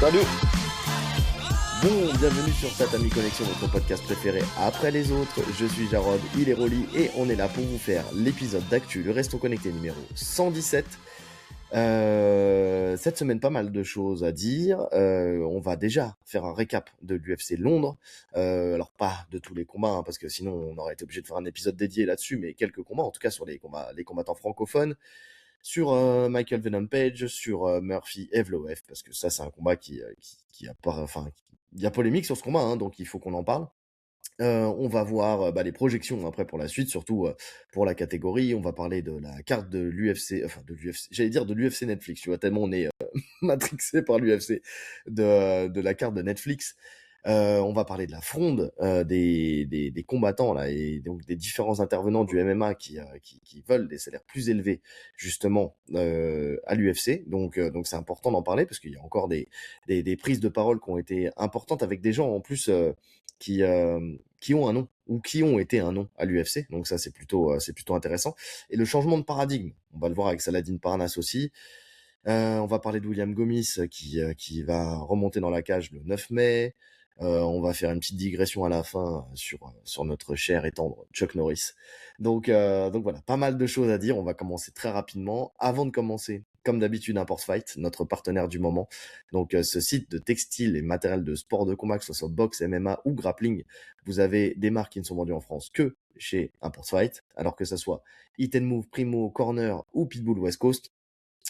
Salut. Bon, bienvenue sur Tatami Connexion, votre podcast préféré après les autres. Je suis Jarod, il est Rolly et on est là pour vous faire l'épisode d'actu, le Restons Connectés numéro 117. Cette semaine, pas mal de choses à dire. On va déjà faire un récap de l'UFC Londres. Alors pas de tous les combats, hein, parce que sinon on aurait été obligé de faire un épisode dédié là-dessus, mais quelques combats, en tout cas sur les combattants francophones. Sur Michael Venom Page, sur Murphy Evloev, parce que ça c'est un combat qui a pas, enfin, il y a polémique sur ce combat, hein, donc il faut qu'on en parle. On va voir les projections après pour la suite, surtout pour la catégorie. On va parler de la carte de l'UFC, enfin de l'UFC, j'allais dire de l'UFC Netflix, tu vois, tellement on est matrixé par l'UFC, de la carte de Netflix. On va parler de la fronde des combattants là, et donc des différents intervenants du MMA qui veulent des salaires plus élevés justement à l'UFC. Donc c'est important d'en parler parce qu'il y a encore des prises de parole qui ont été importantes avec des gens en plus qui ont un nom ou qui ont été un nom à l'UFC. Donc ça c'est plutôt intéressant. Et le changement de paradigme, on va le voir avec Saladin Parnasse aussi. On va parler de William Gomis qui va remonter dans la cage le 9 mai. On va faire une petite digression à la fin sur notre cher et tendre Chuck Norris. Donc voilà, pas mal de choses à dire. On va commencer très rapidement. Avant de commencer, comme d'habitude, Import Fight, notre partenaire du moment. Donc ce site de textile et matériel de sport de combat, que ce soit boxe, MMA ou grappling, vous avez des marques qui ne sont vendues en France que chez Import Fight, alors que ça soit Hit and Move, Primo, Corner ou Pitbull West Coast.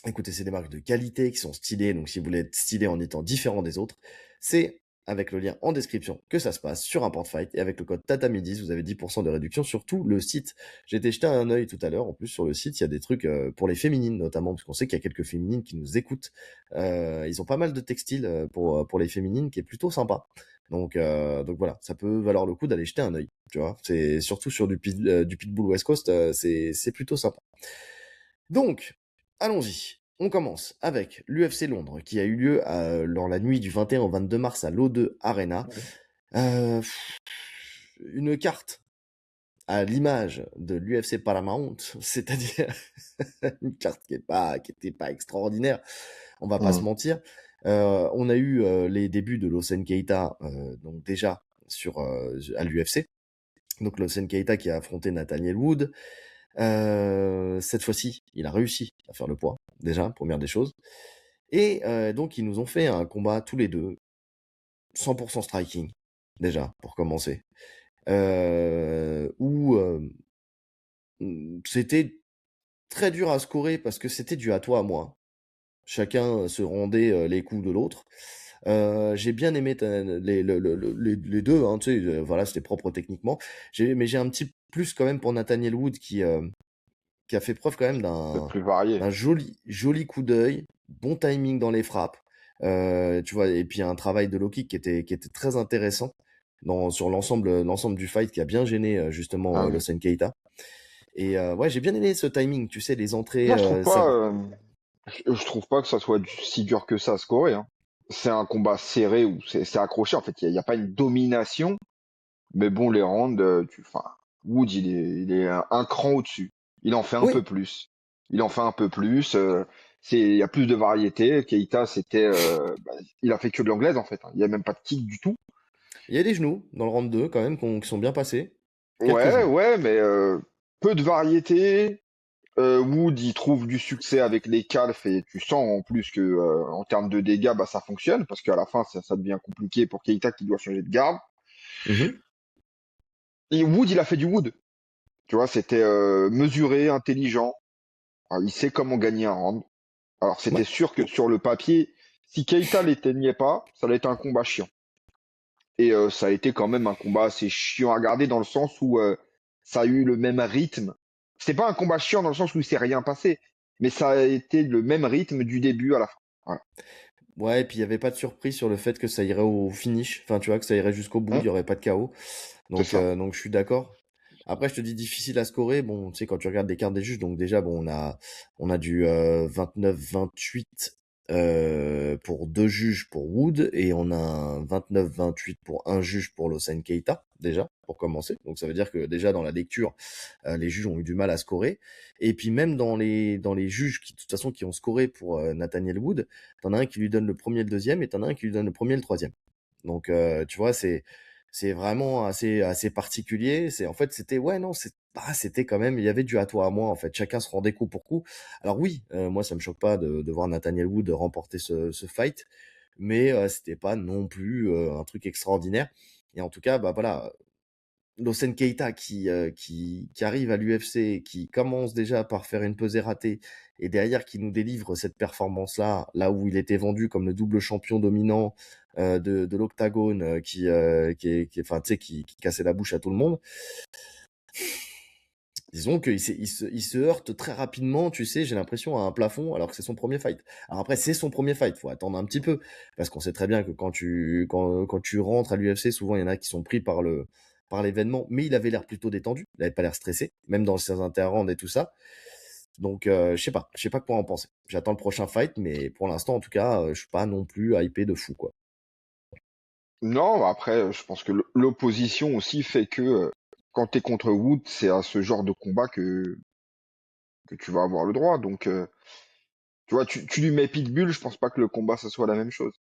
Écoutez, c'est des marques de qualité qui sont stylées, donc si vous voulez être stylé en étant différent des autres, c'est avec le lien en description que ça se passe sur Import Fight, et avec le code TATAMI10, vous avez 10% de réduction sur tout le site. J'ai été jeter un œil tout à l'heure, en plus sur le site, il y a des trucs pour les féminines notamment, parce qu'on sait qu'il y a quelques féminines qui nous écoutent. Ils ont pas mal de textiles pour les féminines, qui est plutôt sympa. Donc voilà, ça peut valoir le coup d'aller jeter un œil, tu vois. C'est surtout sur du Pitbull West Coast, c'est plutôt sympa. Donc, allons-y. On commence avec l'UFC Londres qui a eu lieu dans la nuit du 21 au 22 mars à l'O2 Arena. Une carte à l'image de l'UFC Paramount, c'est-à-dire une carte qui était pas extraordinaire, on va pas se mentir. On a eu les débuts de Lawson Keita, donc déjà à l'UFC. Donc Lawson Keita qui a affronté Nathaniel Wood. Cette fois-ci, il a réussi à faire le poids, déjà, première des choses. Et donc, ils nous ont fait un combat tous les deux, 100% striking, déjà, pour commencer. Où c'était très dur à scorer parce que c'était du à toi à moi. Chacun se rendait les coups de l'autre. J'ai bien aimé les deux, hein, tu sais, voilà, c'était propre techniquement. Mais j'ai un petit plus quand même pour Nathaniel Wood qui a fait preuve quand même C'est plus varié. d'un joli coup d'œil, bon timing dans les frappes, tu vois, et puis un travail de low kick qui était très intéressant sur l'ensemble du fight, qui a bien gêné justement Ah oui. Lawson Keita. Et ouais, j'ai bien aimé ce timing, tu sais, les entrées, Moi, je trouve pas que ça soit si dur que ça à scorer, hein. C'est un combat serré où c'est accroché. En fait, il y a pas une domination, mais bon, les rounds, enfin, Wood, il est un cran au-dessus. Il en fait un peu oui, plus. Il en fait un peu plus. Il y a plus de variété. Keita, il a fait que de l'anglaise en fait, hein. Il y a même pas de kick du tout. il y a des genoux dans le round 2 quand même qui sont bien passés, quelques Ouais, genoux. ouais, mais peu de variété. Wood, il trouve du succès avec les calfs et tu sens en plus que en termes de dégâts, bah, ça fonctionne parce qu'à la fin, ça devient compliqué pour Keita qui doit changer de garde. Mhm. Et Wood, il a fait du Wood. Tu vois, c'était mesuré, intelligent. Alors, il sait comment gagner un round. Alors, c'était Ouais. sûr que sur le papier, si Keita l'éteignait pas, ça allait être un combat chiant. Et ça a été quand même un combat assez chiant à regarder dans le sens où ça a eu le même rythme. C'était pas un combat chiant dans le sens où il s'est rien passé, mais ça a été le même rythme du début à la fin. Voilà. Ouais, et puis il n'y avait pas de surprise sur le fait que ça irait au finish, enfin tu vois, que ça irait jusqu'au bout, il n'y aurait pas de KO. C'est ça. Donc je suis d'accord. Après, je te dis difficile à scorer. Bon, tu sais, quand tu regardes les cartes des juges, donc déjà, bon, on a du 29-28 pour 2 juges pour Wood et on a un 29-28 pour un juge pour Lawson Keita, déjà, pour commencer. Donc ça veut dire que déjà dans la lecture, les juges ont eu du mal à scorer. Et puis même dans les juges qui, de toute façon, qui ont scoré pour Nathaniel Wood, t'en as un qui lui donne le premier et le deuxième et t'en as un qui lui donne le premier et le troisième. Donc tu vois, c'est vraiment assez particulier. En fait, c'était, ouais, non, c'était quand même, il y avait du à toi à moi, en fait. Chacun se rendait coup pour coup. Alors oui, moi, ça me choque pas de voir Nathaniel Wood remporter ce fight, mais c'était pas non plus un truc extraordinaire. Et en tout cas, bah voilà, Lawson Keita qui arrive à l'UFC, qui commence déjà par faire une pesée ratée, et derrière qui nous délivre cette performance-là, là où il était vendu comme le double champion dominant de l'octagone, enfin, tu sais, qui cassait la bouche à tout le monde. Disons il se heurte très rapidement, tu sais, j'ai l'impression, à un plafond, alors que c'est son premier fight. Alors après, c'est son premier fight, faut attendre un petit peu, parce qu'on sait très bien que quand tu rentres à l'UFC, souvent il y en a qui sont pris par l'événement, mais il avait l'air plutôt détendu, il avait pas l'air stressé, même dans ses interrounds et tout ça. Donc je sais pas quoi en penser. J'attends le prochain fight, mais pour l'instant, en tout cas, je suis pas non plus hypé de fou, quoi. Non, après, je pense que l'opposition aussi fait que quand t'es contre Wood, c'est à ce genre de combat que tu vas avoir le droit. Donc, tu vois, tu lui mets Pitbull, je pense pas que le combat, ça soit la même chose.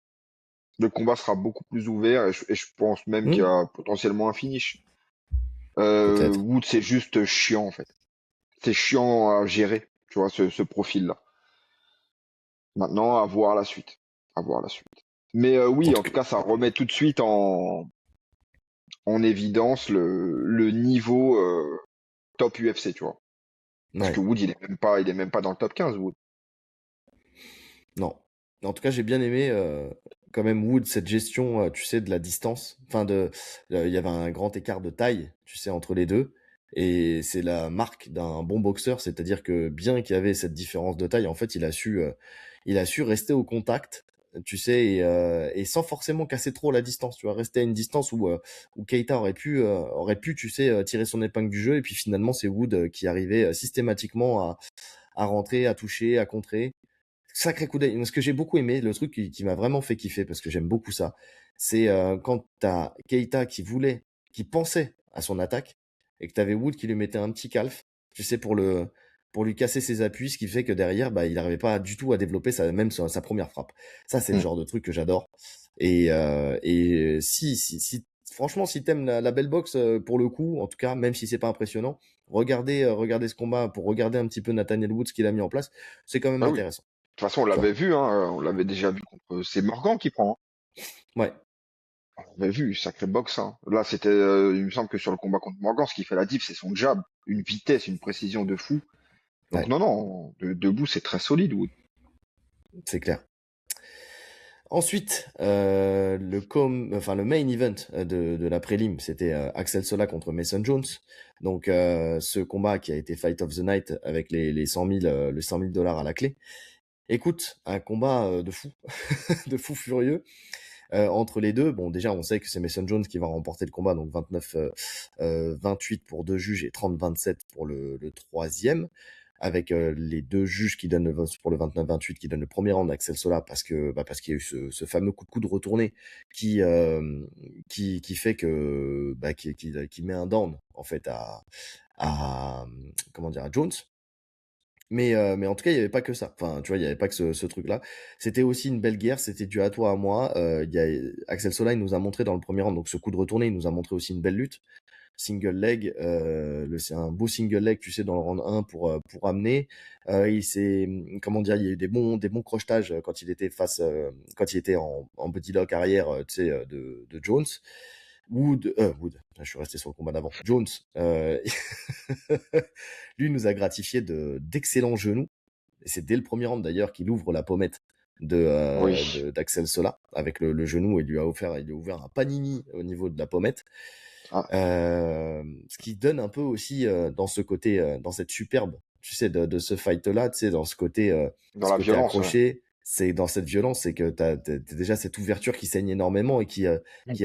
Le combat sera beaucoup plus ouvert et je pense même qu'il y Hmm, a potentiellement un finish. peut-être. Wood, c'est juste chiant, en fait. C'est chiant à gérer, tu vois, ce profil-là. Maintenant, à voir la suite. À voir la suite. Mais En oui, en tout tout cas, cas, ça remet tout de suite en évidence le niveau top UFC, tu vois. Parce que ouais. Wood, il est même pas dans le top 15, Wood. Non. En tout cas, j'ai bien aimé quand même Wood, cette gestion, tu sais, de la distance. Enfin, il y avait un grand écart de taille, tu sais, entre les deux. Et c'est la marque d'un bon boxeur, c'est-à-dire que bien qu'il y avait cette différence de taille, en fait, il a su rester au contact, tu sais, et sans forcément casser trop la distance, tu vois, rester à une distance où Keita aurait pu, tu sais, tirer son épingle du jeu. Et puis finalement, c'est Wood qui arrivait systématiquement à rentrer, à toucher, à contrer. Sacré coup d'œil. Ce que j'ai beaucoup aimé, le truc qui m'a vraiment fait kiffer, parce que j'aime beaucoup ça, c'est quand t'as Keita qui pensait à son attaque, et que t'avais Wood qui lui mettait un petit calf, tu sais, pour lui casser ses appuis, ce qui fait que derrière, bah, il n'arrivait pas du tout à développer même sa première frappe. Ça, c'est le Mm. genre de truc que j'adore. Et franchement, si t'aimes la belle boxe, pour le coup, en tout cas, même si c'est pas impressionnant, regardez ce combat pour regarder un petit peu Nathaniel Wood, ce qu'il a mis en place, c'est quand même Ah oui. De intéressant. toute façon, on Tu vois. l'avait vu, hein, on l'avait déjà vu contre. C'est Morgan qui prend, Ouais, hein. On l'avait vu, sacré boxe, hein. Là, c'était, il me semble que sur le combat contre Morgan, ce qui fait la diff, c'est son jab, une vitesse, une précision de fou. Donc ouais, non, non, debout, c'est très solide, Wood. c'est clair. Ensuite, le main event de la prélim, c'était Axel Sola contre Mason Jones. Donc, ce combat qui a été Fight of the Night avec les 100 000, le 100 000 dollars à la clé. Écoute, un combat de fou, de fou furieux entre les deux. Bon, déjà, on sait que c'est Mason Jones qui va remporter le combat, donc 29-28 pour deux juges et 30-27 pour le troisième, avec les deux juges qui donnent pour le 29-28 qui donnent le premier round à Axel Sola parce qu'il y a eu ce fameux coup de retourné qui qui fait que qui met un down en fait à comment dire à Jones. Mais en tout cas, il y avait pas que ça. Enfin, tu vois, il y avait pas que ce truc-là. C'était aussi une belle guerre, c'était du à toi à moi. Il y a Axel Sola, il nous a montré dans le premier round, donc ce coup de retourné, il nous a montré aussi une belle lutte. Single leg, c'est un beau single leg, tu sais, dans le round 1 pour amener. Il s'est, comment dire, il y a eu des bons crochetages quand il était en body lock arrière, tu sais, de Jones. Wood, je suis resté sur le combat d'avant. Jones, lui nous a gratifié d'excellents genoux. Et c'est dès le premier round d'ailleurs qu'il ouvre la pommette Oui. d'Axel Sola avec le genou et il lui a ouvert un panini au niveau de la pommette. Ah, Ce qui donne un peu aussi dans ce côté, dans cette superbe, tu sais, de ce fight-là, tu sais, dans dans ce la côté violence, ouais. accroché, c'est dans cette violence, c'est que t'as déjà cette ouverture qui saigne énormément et qui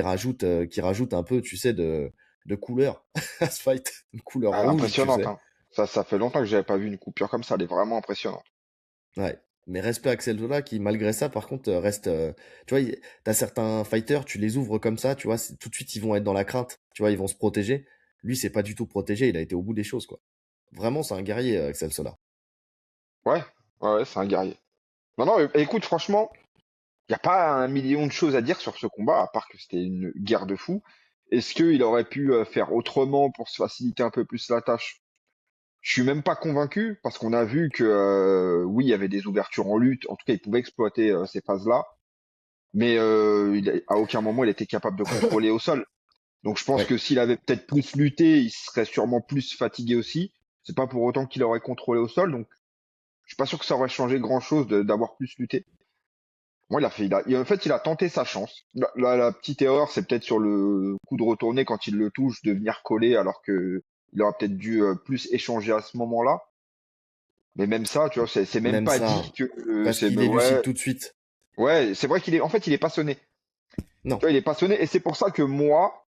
rajoute un peu, tu sais, de couleur à ce fight, une couleur Ah, rouge, tu impressionnante, sais. hein. Ça fait longtemps que j'avais pas vu une coupure comme ça, elle est vraiment impressionnante. Ouais. Mais respect à Axel Zola qui, malgré ça, par contre, reste. Tu vois, t'as certains fighters, tu les ouvres comme ça, tu vois, tout de suite, ils vont être dans la crainte. Tu vois, ils vont se protéger. Lui, c'est pas du tout protégé. Il a été au bout des choses, quoi. Vraiment, c'est un guerrier, Axel Zola. Ouais, ouais, c'est un guerrier. Non, non, écoute, franchement, il n'y a pas un million de choses à dire sur ce combat, à part que c'était une guerre de fous. Est-ce qu'il aurait pu faire autrement pour se faciliter un peu plus la tâche? Je suis même pas convaincu, parce qu'on a vu que oui, il y avait des ouvertures en lutte, en tout cas, il pouvait exploiter ces phases-là, mais à aucun moment il était capable de contrôler au sol. Donc je pense Ouais. que s'il avait peut-être plus lutté, il serait sûrement plus fatigué aussi. C'est pas pour autant qu'il aurait contrôlé au sol, donc je suis pas sûr que ça aurait changé grand-chose d'avoir plus lutté. Moi, en fait, il a tenté sa chance. La petite erreur, c'est peut-être sur le coup de retourner quand il le touche de venir coller, alors que il aurait peut-être dû plus échanger à ce moment-là. Mais même ça, tu vois, c'est même Même pas ça, dit que parce qu'il est lucide ouais, tout de suite. ouais, c'est vrai en fait, il est passionné. Non. Tu vois, il est passionné, et c'est pour ça que moi,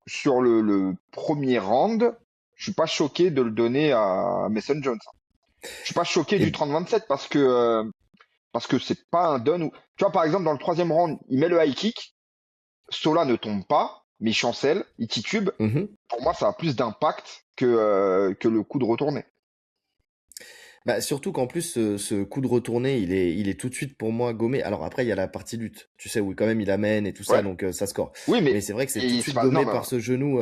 sur le premier round, je suis pas choqué de le donner à Mason Jones. Je suis pas choqué du Et 30-27 parce que c'est pas un don où, tu vois, par exemple, dans le troisième round, il met le high kick, Sola ne tombe pas, mais il chancelle, il titube. mhm. Pour moi, ça a plus d'impact que le coup de retourné. Bah, surtout qu'en plus, ce coup de retourné, il est tout de suite pour moi gommé. Alors après, il y a la partie lutte, tu sais, où quand même il amène et tout ça, Ouais. donc ça score. Oui, mais Mais c'est vrai que c'est tout de il se suite passe. Non, gommé mais par ce genou,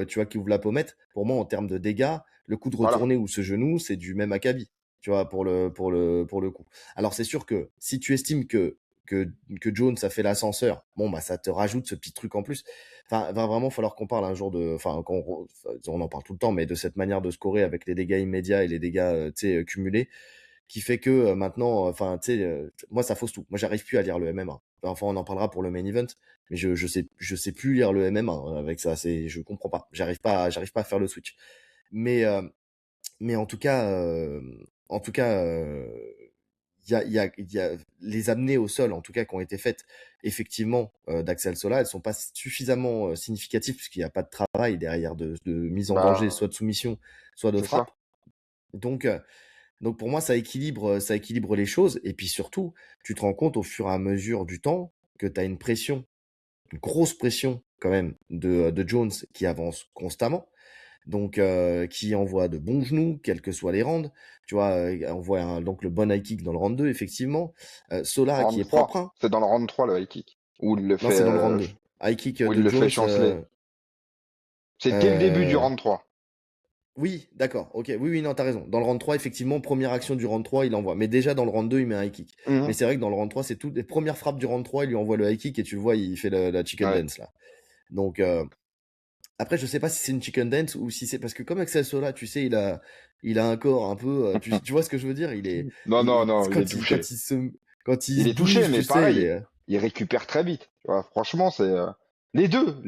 tu vois, qui ouvre la pommette. Pour moi, en termes de dégâts, le coup de voilà. retourné ou ce genou, c'est du même acabit, tu vois, pour le coup. Alors c'est sûr que si tu estimes que, que Jones a fait l'ascenseur, bon, bah ça te rajoute ce petit truc en plus. Enfin, va vraiment falloir qu'on parle un jour de, enfin, on en parle tout le temps, mais de cette manière de scorer avec les dégâts immédiats et les dégâts, tu sais, cumulés qui fait que maintenant, enfin, tu sais, moi, ça fausse tout. Moi, j'arrive plus à lire le MMA. Enfin, on en parlera pour le main event, mais je sais plus lire le MMA avec ça. Je comprends pas. J'arrive pas à faire le switch. Mais, mais en tout cas, il y a les amener au sol, en tout cas, qui ont été faites effectivement d'Axel Sola, elles sont pas suffisamment significatives puisqu'il n'y a pas de travail derrière de mise en danger, Bah, soit de soumission, soit de c'est ça. frappe. Donc, pour moi, ça équilibre les choses. Et puis surtout, tu te rends compte au fur et à mesure du temps que tu as une pression, une grosse pression quand même de Jones qui avance constamment. Donc, qui envoie de bons genoux, quels que soient les rounds. Tu vois, envoie donc le bon high kick dans le round 2, effectivement. Sola qui Round est propre, 3. hein. C'est dans le round 3 le high kick. Où il le Non, fait, c'est dans le round 2. High kick où il de le fait Jones. chanceler. C'est dès le début du Euh, round 3. Oui, d'accord. Ok, oui, oui, non, t'as raison. Dans le round 3, effectivement, première action du round 3, il envoie. Mais déjà, dans le round 2, il met un high kick. Mais Mhm. c'est vrai que dans le round 3, c'est tout. Les premières frappes du round 3, il lui envoie le high kick et tu le vois, il fait la chicken Ouais. dance, là. Donc, après, je sais pas si c'est une chicken dance ou si c'est parce que comme Axel Sola, tu sais, il a un corps un peu. Tu vois ce que je veux dire? Non, non, non, il est Quand il, touché. quand il se, quand il Il se est touché, bouge, mais tu sais, il pareil, est. il récupère très vite. Tu vois, franchement, c'est les deux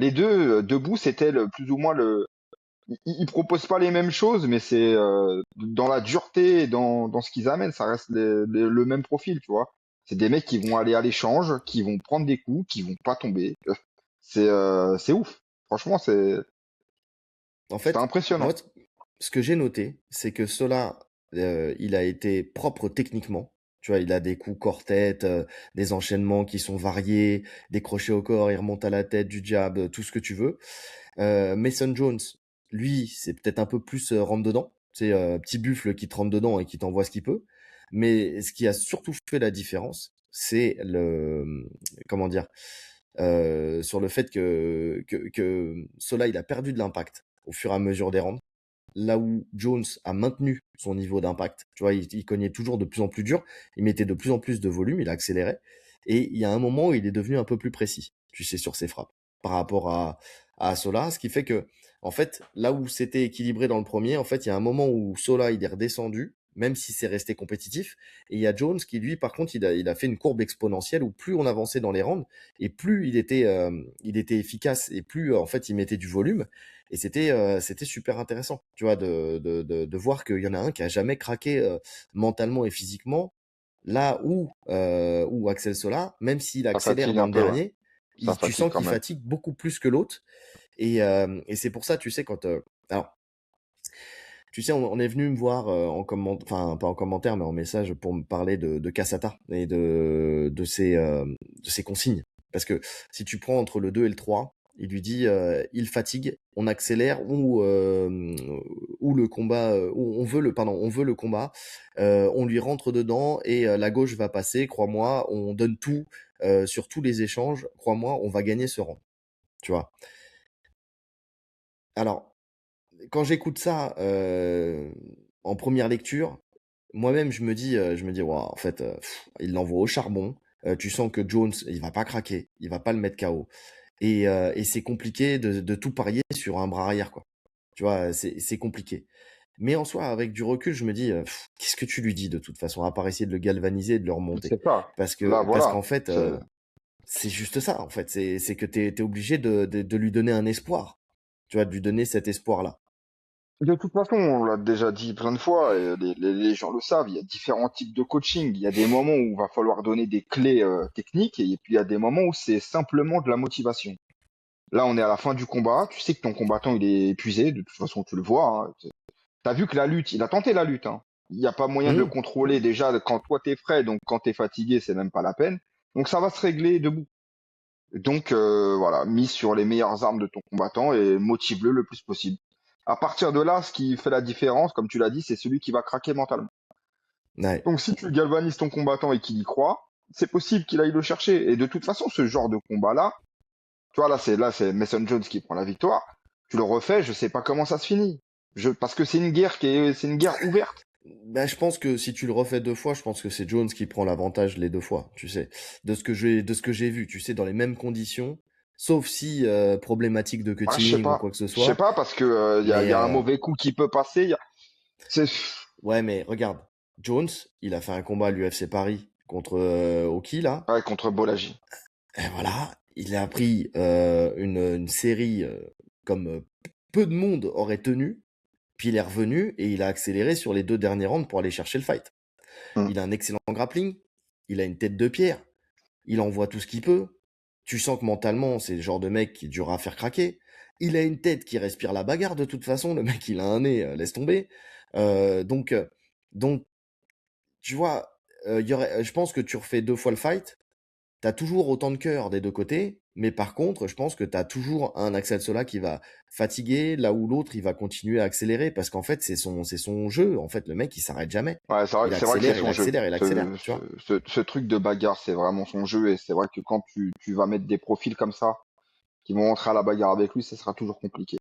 debout, c'était plus ou moins le. Ils proposent pas les mêmes choses, mais c'est dans la dureté et dans ce qu'ils amènent, ça reste le même profil, tu vois. C'est des mecs qui vont aller à l'échange, qui vont prendre des coups, qui vont pas tomber. C'est ouf. Franchement, En c'était fait, impressionnant. moi, ce que j'ai noté, c'est que Sola, il a été propre techniquement. Tu vois, il a des coups corps-tête, des enchaînements qui sont variés, des crochets au corps, il remonte à la tête, du jab, tout ce que tu veux. Mason Jones, lui, c'est peut-être un peu plus rentre dedans. C'est petit buffle qui te rentre dedans et qui t'envoie ce qu'il peut. Mais ce qui a surtout fait la différence, c'est comment dire, sur le fait que Sola, il a perdu de l'impact au fur et à mesure des rounds. Là où Jones a maintenu son niveau d'impact, tu vois, il cognait toujours de plus en plus dur, il mettait de plus en plus de volume, il accélérait, et il y a un moment où il est devenu un peu plus précis, tu sais, sur ses frappes, par rapport à Sola, ce qui fait que, en fait, là où c'était équilibré dans le premier, en fait, il y a un moment où Sola, il est redescendu, même si c'est resté compétitif, et il y a Jones qui, lui, par contre, il a fait une courbe exponentielle où plus on avançait dans les rounds, et plus il était efficace, et plus, en fait, il mettait du volume, et c'était super intéressant, tu vois, de voir qu'il y en a un qui a jamais craqué mentalement et physiquement, là où Axel Sola, même s'il Ça accélère fatigue dans un le peu, ouais. dernier, Ça tu fatigue sens quand qu'il même. fatigue beaucoup plus que l'autre. Et c'est pour ça, tu sais, quand... alors, Tu sais, on est venu me voir en commentaire, enfin pas en commentaire, mais en message pour me parler de Kasata et de ses consignes. Parce que si tu prends entre le 2 et le 3, il lui dit il fatigue, on accélère ou le combat, ou on veut on veut le combat, on lui rentre dedans et la gauche va passer, crois-moi, on donne tout sur tous les échanges, crois-moi, on va gagner ce round. Tu vois. Alors, quand j'écoute ça en première lecture, moi-même je me dis: «Waouh, en fait, il l'envoie au charbon». Tu sens que Jones, il va pas craquer, il va pas le mettre KO et c'est compliqué de tout parier sur un bras arrière, quoi. Tu vois? C'est compliqué. Mais en soi, avec du recul, je me dis, «Qu'est-ce que tu lui dis de toute façon, à part essayer de le galvaniser et de le remonter?» C'est ça. Là, Parce qu'en voilà. fait, c'est juste ça, en fait. C'est que tu es obligé de lui donner un espoir. Tu vois? De lui donner cet espoir-là. De toute façon, on l'a déjà dit plein de fois, et les gens le savent, il y a différents types de coaching. Il y a des moments où il va falloir donner des clés techniques, et puis il y a des moments où c'est simplement de la motivation. Là, on est à la fin du combat, tu sais que ton combattant, il est épuisé, de toute façon, tu le vois. Hein. T'as vu que la lutte, il a tenté la lutte. Hein. Il n'y a pas moyen de le Mmh. contrôler déjà quand toi t'es frais, donc quand t'es fatigué, c'est même pas la peine. Donc ça va se régler debout. Donc voilà, mise sur les meilleures armes de ton combattant et motive-le le plus possible. À partir de là, ce qui fait la différence, comme tu l'as dit, c'est celui qui va craquer mentalement. Ouais. Donc si tu galvanises ton combattant et qu'il y croit, c'est possible qu'il aille le chercher. Et de toute façon, ce genre de combat-là, tu vois, là c'est Mason Jones qui prend la victoire. Tu le refais, je sais pas comment ça se finit. Parce que c'est une guerre ouverte. Bah, je pense que si tu le refais 2 fois, je pense que c'est Jones qui prend l'avantage les 2 fois, tu sais? De ce que j'ai vu, tu sais, dans les mêmes conditions, sauf si, problématique de Ah, je sais cutting ou pas. quoi que ce Je sais soit, pas parce que mais y a un mauvais coup qui peut passer. C'est ouais, mais regarde, Jones, il a fait un combat à l'UFC Paris contre, Oki là, ouais, contre Bolagi. et voilà, il a pris, une série, comme, peu de monde aurait tenu, puis il est revenu et il a accéléré sur les 2 derniers rounds pour aller chercher le fight. Hmm. Il a un excellent grappling, il a une tête de pierre, il envoie tout ce qu'il peut. Tu sens que mentalement, c'est le genre de mec qui est dur à faire craquer. Il a une tête qui respire la bagarre de toute façon. Le mec, il a un nez, laisse tomber. Euh, donc, euh, donc, tu vois, je pense que tu refais 2 fois le fight. T'as toujours autant de cœur des 2 côtés. Mais par contre, je pense que t'as toujours un Axel Sola qui va fatiguer, là où l'autre, il va continuer à accélérer. Parce qu'en fait, c'est son jeu. En fait, le mec, il s'arrête jamais. Ouais, Il c'est vrai que c'est accélère, il son jeu. accélère, il accélère. Tu vois. Ce truc de bagarre, c'est vraiment son jeu. Et c'est vrai que quand tu vas mettre des profils comme ça, qui vont entrer à la bagarre avec lui, ce sera toujours compliqué.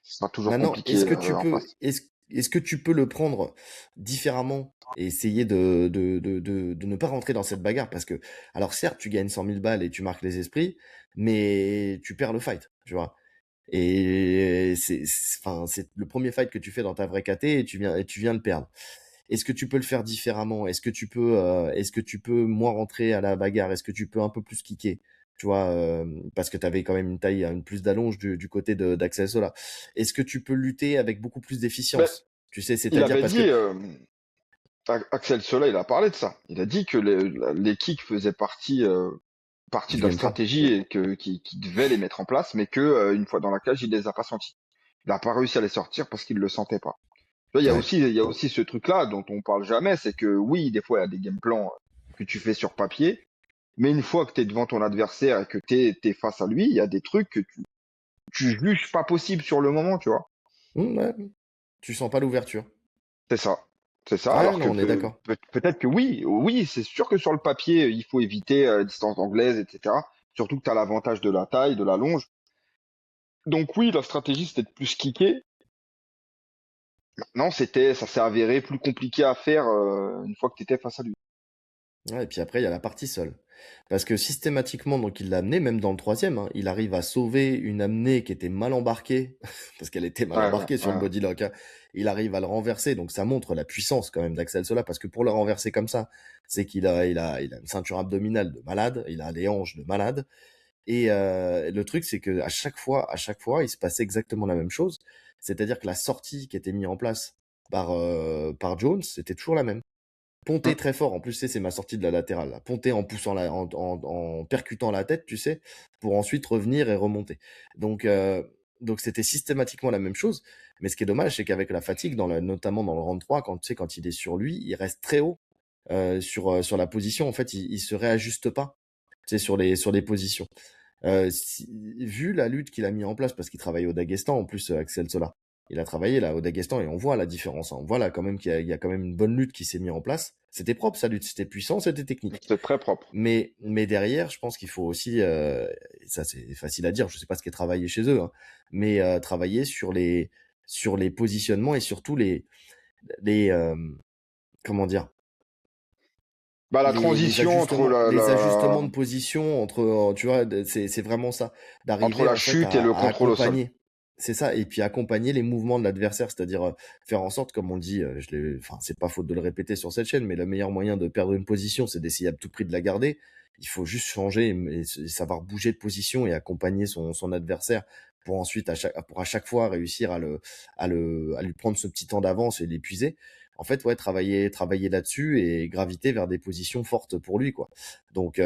Ce sera toujours Maintenant, compliqué en face. est-ce que tu peux le prendre différemment et essayer de ne pas rentrer dans cette bagarre? Parce que, alors certes, tu gagnes 100 000 balles et tu marques les esprits, mais tu perds le fight, tu vois? Et enfin, c'est le premier fight que tu fais dans ta vraie KT et tu viens de perdre. Est-ce que tu peux le faire différemment? Est-ce que tu peux moins rentrer à la bagarre? Est-ce que tu peux un peu plus kicker? Tu vois, parce que tu avais quand même une taille, une plus d'allonge du côté d'Axel Sola. Est-ce que tu peux lutter avec beaucoup plus Ben, d'efficience? Tu sais, il c'est-à-dire avait parce que dit, Axel Sola, il a parlé de ça. Il a dit que les kicks faisaient partie du de la game plan. stratégie et qu'il devait les mettre en place, mais que une fois dans la cage, il les a pas sentis. Il n'a pas réussi à les sortir parce qu'il le sentait pas. Tu vois, Ouais. il y a aussi ce truc-là dont on parle jamais, c'est que oui, des fois, il y a des game plans que tu fais sur papier, mais une fois que tu es devant ton adversaire et que t'es face à lui, il y a des trucs que tu juges pas possible sur le moment, tu vois. Ouais. Tu sens pas l'ouverture. C'est ça. C'est ça, Ouais, alors non, que on est d'accord. peut-être que oui, c'est sûr que sur le papier, il faut éviter distance anglaise, etc. Surtout que tu as l'avantage de la taille, de la longe. Donc oui, la stratégie, c'était de plus kicker. Non, ça s'est avéré plus compliqué à faire une fois que tu étais face à lui. Ouais, et puis après, il y a la partie seule. Parce que systématiquement, donc il l'a amené, même dans le troisième, hein, il arrive à sauver une amenée qui était mal embarquée, parce qu'elle était mal Ouais, embarquée sur le ouais. bodylock. Hein. Il arrive à le renverser, donc ça montre la puissance quand même d'Axel Sola, parce que pour le renverser comme ça, c'est il a une ceinture abdominale de malade, il a des hanches de malade. Et le truc, c'est que à chaque fois, il se passait exactement la même chose. C'est-à-dire que la sortie qui était mise en place par Jones, c'était toujours la même. Ponter Hum. très fort, en plus, tu sais, c'est ma sortie de la latérale, là. Ponter en poussant en percutant la tête, tu sais, pour ensuite revenir et remonter. Donc, donc c'était systématiquement la même chose. Mais ce qui est dommage, c'est qu'avec la fatigue, notamment dans le round 3, quand, tu sais, quand il est sur lui, il reste très haut sur la position. En fait, il se réajuste pas, tu sais, sur les positions. Vu la lutte qu'il a mis en place, parce qu'il travaille au Daghestan, en plus, Axel Sola. Il a travaillé là au Daghestan et on voit la différence, hein. On voit là quand même qu'il y a quand même une bonne lutte qui s'est mise en place. C'était propre sa lutte, c'était puissant, c'était technique. C'est très propre. Mais derrière, je pense qu'il faut aussi, et ça c'est facile à dire, je sais pas ce qui est travaillé chez eux, hein, mais travailler sur les positionnements et surtout les comment dire, Bah, la les transition entre ajustements, les ajustements de position entre, tu vois, c'est vraiment ça, entre d'arriver la en fait chute et le à contrôle au sol. accompagner. C'est ça, et puis accompagner les mouvements de l'adversaire, c'est-à-dire faire en sorte, comme on le dit, enfin, c'est pas faute de le répéter sur cette chaîne, mais le meilleur moyen de perdre une position, c'est d'essayer à tout prix de la garder. Il faut juste changer et savoir bouger de position et accompagner son adversaire pour ensuite à chaque fois réussir à lui prendre ce petit temps d'avance et l'épuiser. En fait, ouais, travailler là-dessus et graviter vers des positions fortes pour lui, quoi. Donc,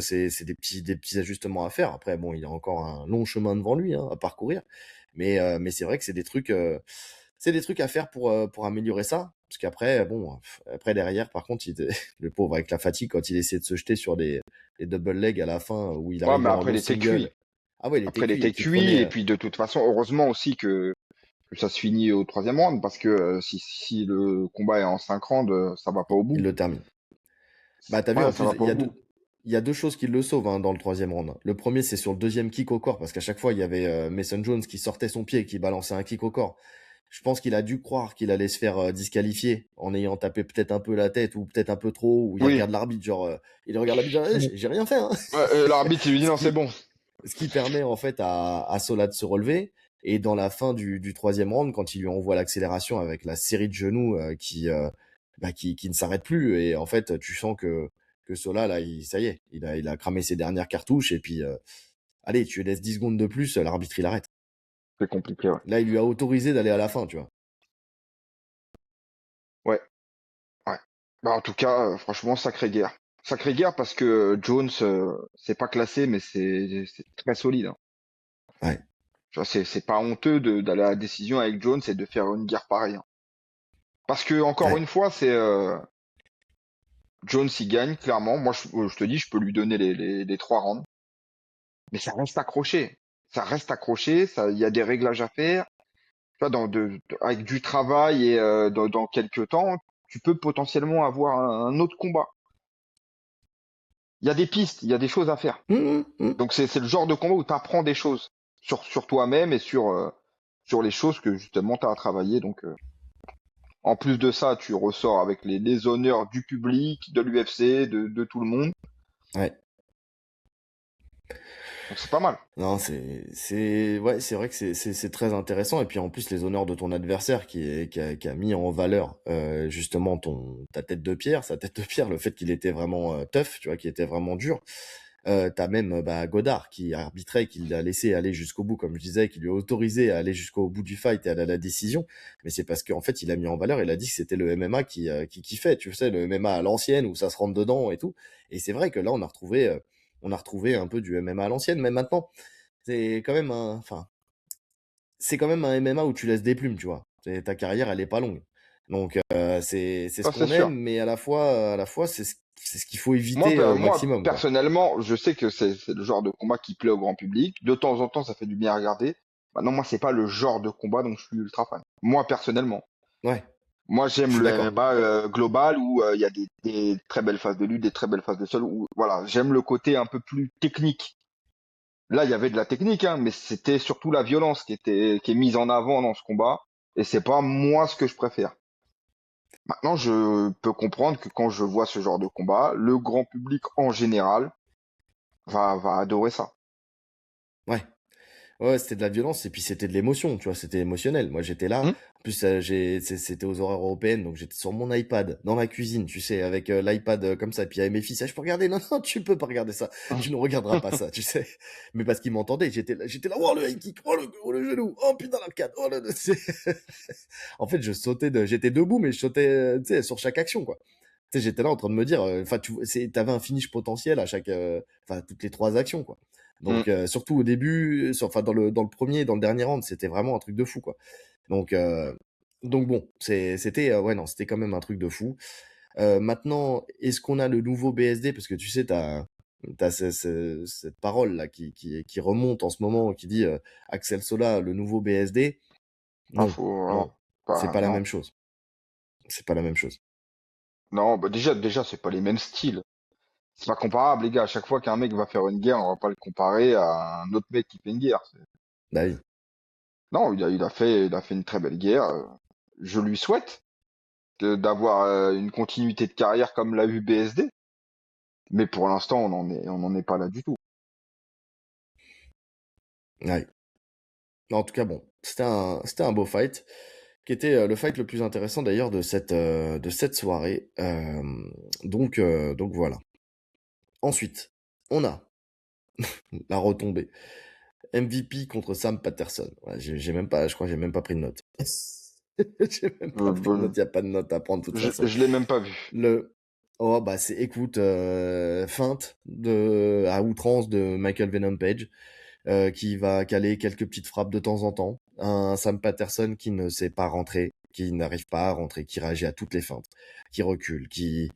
c'est des petits ajustements à faire. Après, bon, il a encore un long chemin devant lui, hein, à parcourir. Mais c'est vrai que c'est des trucs à faire pour améliorer ça. Parce qu'après, bon, après derrière, par contre, le pauvre avec la fatigue, quand il essaie de se jeter sur des double legs à la fin, où il Ouais, mais arrivait en après, low il était single. cuit. Ah ouais, il était Après, il cuit et était qu'il cuit. prenait. Et puis, de toute façon, heureusement aussi que ça se finit au troisième round. Parce que si le combat est en 5 rounds, ça va pas au Il bout. le termine. Bah, t'as vu, Ouais, en ça plus, va il pas y au a deux, bout. il y a deux choses qui le sauvent, hein, dans le troisième round. Le premier, c'est sur le deuxième kick au corps, parce qu'à chaque fois, il y avait Mason Jones qui sortait son pied et qui balançait un kick au corps. Je pense qu'il a dû croire qu'il allait se faire disqualifier en ayant tapé peut-être un peu la tête ou peut-être un peu trop, ou il Oui. regarde l'arbitre, genre, il regarde l'arbitre, genre, j'ai rien fait, hein. Ouais, l'arbitre, il lui dit Ce non, c'est qui, bon. ce qui permet en fait à Sola de se relever. Et dans la fin du troisième round, quand il lui envoie l'accélération avec la série de genoux qui ne s'arrête plus, et en fait, tu sens que Sola, là, ça y est, il a cramé ses dernières cartouches, et puis, allez, tu lui laisses 10 secondes de plus, l'arbitre, il arrête. C'est compliqué, ouais. Là, il lui a autorisé d'aller à la fin, tu vois. Ouais, ouais. Bah, en tout cas, franchement, sacrée guerre. Sacrée guerre parce que Jones, c'est pas classé, mais c'est très solide, hein. Ouais, Tu vois, c'est pas honteux d'aller à la décision avec Jones et de faire une guerre pareille, hein. Parce que, encore ouais. une fois, Jones, il gagne, clairement. Moi, je te dis, je peux lui donner les 3 rounds. Mais ça reste accroché. Ça reste accroché, il y a des réglages à faire. Tu vois, avec du travail et dans quelques temps, tu peux potentiellement avoir un autre combat. Il y a des pistes, il y a des choses à faire. Hum, hum, hum. Donc c'est le genre de combat où tu apprends des choses sur toi-même et sur les choses que justement tu as à travailler. Donc en plus de ça, tu ressors avec les honneurs du public, de l'UFC, de tout le monde. Ouais. Donc c'est pas mal. Non, ouais, c'est vrai que c'est très intéressant. Et puis en plus, les honneurs de ton adversaire qui a mis en valeur justement ta tête de pierre, sa tête de pierre, le fait qu'il était vraiment tough, tu vois, qu'il était vraiment dur. T'as même bah, Godard qui arbitrait, qui l'a laissé aller jusqu'au bout, comme je disais, qui lui a autorisé à aller jusqu'au bout du fight et à la décision. Mais c'est parce qu'en fait, il a mis en valeur, il a dit que c'était le MMA qui kiffait, tu sais, le MMA à l'ancienne où ça se rentre dedans et tout. Et c'est vrai que là, on a retrouvé un peu du MMA à l'ancienne, mais maintenant, c'est quand même c'est quand même un MMA où tu laisses des plumes, tu vois. Ta carrière, elle est pas longue. Donc, c'est ce Ça c'est qu'on aime, sûr. mais à la fois, c'est ce qu'il faut Moi, éviter au moi maximum, quoi. personnellement, je sais que c'est le genre de combat qui plaît au grand public. De temps en temps, ça fait du bien à regarder. Maintenant, moi, c'est pas le genre de combat dont je suis ultra fan. Moi, personnellement. Ouais, Moi, je j'aime suis le d'accord. MMA global où il y a des très belles phases de lutte, des très belles phases de sol. Où, voilà, j'aime le côté un peu plus technique. Là, il y avait de la technique, hein, mais c'était surtout la violence qui est mise en avant dans ce combat. Et c'est pas moi ce que je préfère. Maintenant, je peux comprendre que quand je vois ce genre de combat, le grand public en général va adorer ça. Ouais. Ouais, c'était de la violence et puis c'était de l'émotion, tu vois, c'était émotionnel. Moi, j'étais là. Hmm. En plus, c'était aux horaires européennes, donc j'étais sur mon iPad, dans la cuisine, tu sais, avec l'iPad comme ça. Puis avec mes fils, ah, je peux regarder? Non, non, tu peux pas regarder ça. Tu ne regarderas pas ça, tu sais. Mais parce qu'ils m'entendaient, j'étais là, oh le high kick, oh le genou, oh putain l'arcade, oh le. En fait, j'étais debout, mais je sautais, tu sais, sur chaque action, quoi. Tu sais, j'étais là en train de me dire, enfin, t'avais un finish potentiel à chaque, enfin, toutes les trois actions, quoi. Mm. Donc surtout au début, enfin dans le premier et dans le dernier round, c'était vraiment un truc de fou quoi. Donc bon, c'était ouais non, c'était quand même un truc de fou. Maintenant, est-ce qu'on a le nouveau BSD? Parce que tu sais, t'as cette parole là qui remonte en ce moment, qui dit Axel Sola, le nouveau BSD. Ah, Non, non, c'est pas, pas la non. même chose. C'est pas la même chose. Non, bah déjà, c'est pas les mêmes styles. C'est pas comparable, les gars. À chaque fois qu'un mec va faire une guerre, on va pas le comparer à un autre mec qui fait une guerre. Bah oui. Non, il a fait une très belle guerre. Je lui souhaite d'avoir une continuité de carrière comme l'a eu BSD. Mais pour l'instant, on en est pas là du tout. Ouais. En tout cas, bon, c'était un beau fight, qui était le fight le plus intéressant d'ailleurs de cette soirée. Donc voilà. Ensuite, on a la retombée. MVP contre Sam Patterson. Ouais, j'ai même pas, je crois que j'ai même pas pris de note. J'ai même pas pris de Bon, note, y a pas de note à prendre de toute façon. je l'ai même pas vu. Le, oh bah c'est, écoute, feinte à outrance de Michael Venom Page, qui va caler quelques petites frappes de temps en temps. Un Sam Patterson qui ne sait pas rentrer, qui n'arrive pas à rentrer, qui réagit à toutes les feintes, qui recule, qui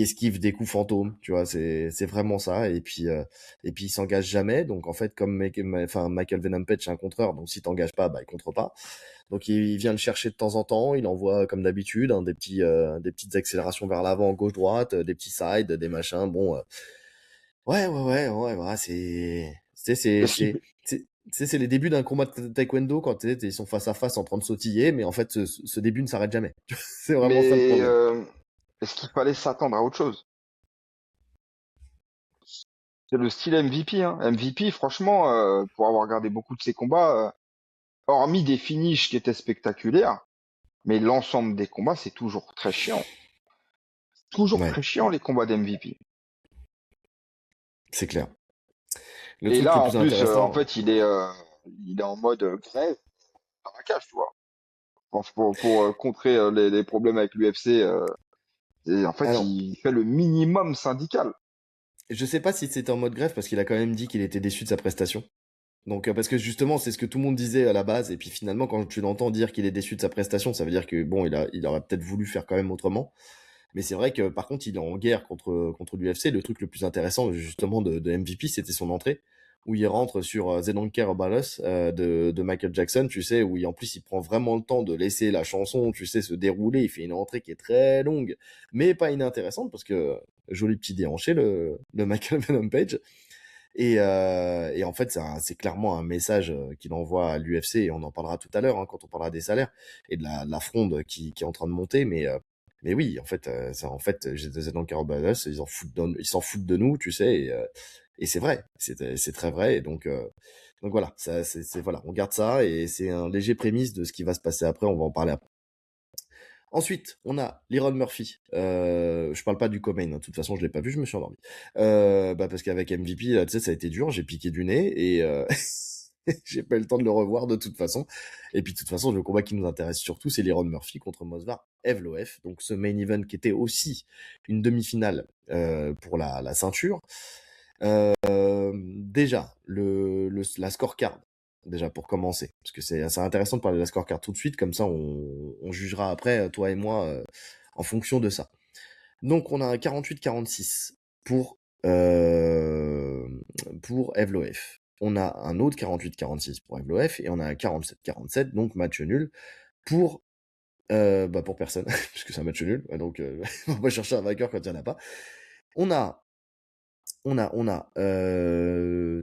esquive des coups fantômes, tu vois, c'est vraiment ça. Et puis il s'engage jamais. Donc en fait, comme Michael Venom Page, c'est un contreur, donc si t'engages pas, bah il contre pas. Donc il vient le chercher de temps en temps, il envoie comme d'habitude hein, des petites accélérations vers l'avant, gauche-droite, des petits sides, des machins. Bon, ouais, Est-ce qu'il c'est les débuts d'un combat de taekwondo quand ils sont face à face en train de sautiller, mais en fait ce début ne s'arrête jamais. C'est vraiment ça le Mais problème. est-ce qu'il fallait s'attendre à autre chose? C'est le style MVP, hein. MVP, franchement, pour avoir regardé beaucoup de ses combats, hormis des finishes qui étaient spectaculaires, mais l'ensemble des combats, c'est toujours très chiant. Toujours Ouais, très chiant les combats d'MVP. c'est clair. Le Et truc là, le en plus plus, en intéressant, fait, il est en mode grève dans la cage, tu vois. Pour contrer les problèmes avec l'UFC, et en fait, alors il fait le minimum syndical. je sais pas si c'était en mode grève parce qu'il a quand même dit qu'il était déçu de sa prestation. Donc parce que justement c'est ce que tout le monde disait à la base et puis finalement quand tu l'entends dire qu'il est déçu de sa prestation, ça veut dire que bon il aurait peut-être voulu faire quand même autrement. Mais c'est vrai que par contre il est en guerre contre l'UFC. Le truc le plus intéressant justement de MVP c'était son entrée où il rentre sur They Don't Care About Us de Michael Jackson, tu sais, où en plus il prend vraiment le temps de laisser la chanson, tu sais, se dérouler. Il fait une entrée qui est très longue, mais pas inintéressante parce que joli petit déhanché le Michael Venom Page. Et en fait, c'est clairement un message qu'il envoie à l'UFC, et on en parlera tout à l'heure hein, quand on parlera des salaires et de la fronde qui est en train de monter. Mais oui, en fait, j'étais dans Carabalas, ils s'en foutent de nous, tu sais, et c'est vrai, c'est très vrai. Et donc voilà, voilà, on garde ça et c'est un léger prémisse de ce qui va se passer après. On va en parler après. Ensuite, on a Liron Murphy. Je parle pas du Comain, hein. De toute façon, je l'ai pas vu, je me suis endormi. Parce qu'avec MVP, là, tu sais, ça a été dur, j'ai piqué du nez et j'ai pas eu le temps de le revoir de toute façon. Et puis de toute façon, le combat qui nous intéresse surtout, c'est Liron Murphy contre Mosvar Evloev. Donc ce main event qui était aussi une demi-finale pour la ceinture. Déjà, la scorecard, déjà pour commencer, parce que c'est assez intéressant de parler de la scorecard tout de suite, comme ça on jugera après, toi et moi, en fonction de ça. Donc on a un 48-46 pour Evloev. On a un autre 48-46 pour Evloev et on a un 47-47, donc match nul pour pour personne, puisque c'est un match nul. Donc on va chercher un vainqueur quand il n'y en a pas.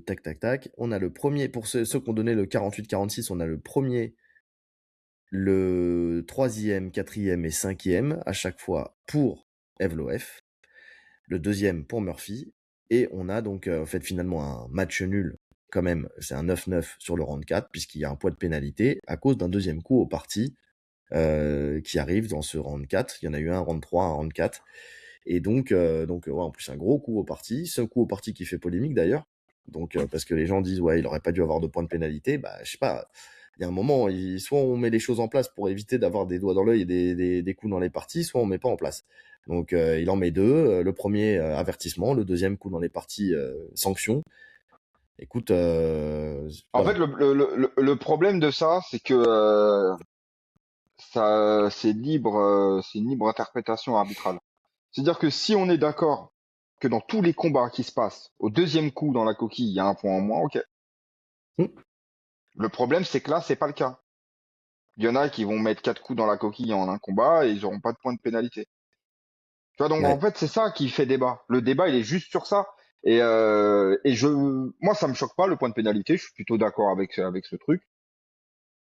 Tac, tac, tac. On a le premier, pour ceux qui ont donné le 48-46, on a le premier, le troisième, quatrième et cinquième, à chaque fois pour Evloev. Le deuxième pour Murphy. Et on a donc en fait finalement un match nul, quand même, c'est un 9-9 sur le round 4, puisqu'il y a un point de pénalité à cause d'un deuxième coup au parti qui arrive dans ce round 4. Il y en a eu un round 3, un round 4. Et ouais, en plus, un gros coup au parti. C'est un coup au parti qui fait polémique d'ailleurs. Donc, parce que les gens disent, ouais, il aurait pas dû avoir de points de pénalité. Bah, je sais pas. Il y a un moment, soit on met les choses en place pour éviter d'avoir des doigts dans l'œil et des coups dans les parties, soit on met pas en place. Donc, il en met deux. Le premier, avertissement. Le deuxième coup dans les parties, sanction. écoute, En fait, voilà. le problème de ça, c'est que c'est une libre interprétation arbitrale. C'est-à-dire que si on est d'accord que dans tous les combats qui se passent, au deuxième coup dans la coquille, il y a un point en moins, ok. Hmm. Le problème, c'est que là, c'est pas le cas. Il y en a qui vont mettre 4 coups dans la coquille en un combat et ils n'auront pas de point de pénalité. Tu vois, donc en Ouais. fait, c'est ça qui fait débat. Le débat, il est juste sur ça. Moi, ça me choque pas le point de pénalité. Je suis plutôt d'accord avec ce truc.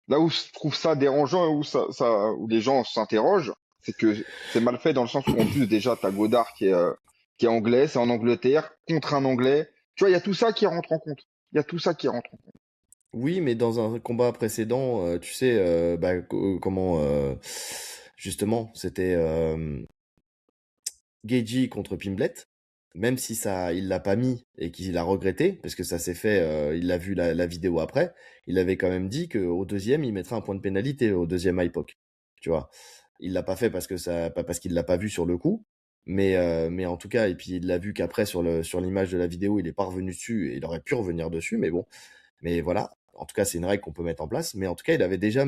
Là où je trouve ça dérangeant et où les gens s'interrogent, c'est que c'est mal fait dans le sens où en plus déjà t'as Godard qui est anglais, c'est en Angleterre contre un Anglais. Tu vois, il y a tout ça qui rentre en compte. Il y a tout ça qui rentre en compte. Oui, mais dans un combat précédent, tu sais, comment, justement, c'était Geji contre Pimblet, même si ça, il l'a pas mis et qu'il a regretté, parce que ça s'est fait, il a vu la vidéo après, il avait quand même dit qu'au deuxième, il mettrait un point de pénalité au deuxième IPOC, tu vois. Il l'a pas fait parce que ça, pas parce qu'il l'a pas vu sur le coup, mais en tout cas, et puis il l'a vu qu'après sur l'image de la vidéo, il est pas revenu dessus et il aurait pu revenir dessus, mais bon. Mais voilà, en tout cas, c'est une règle qu'on peut mettre en place. Mais en tout cas, il avait déjà,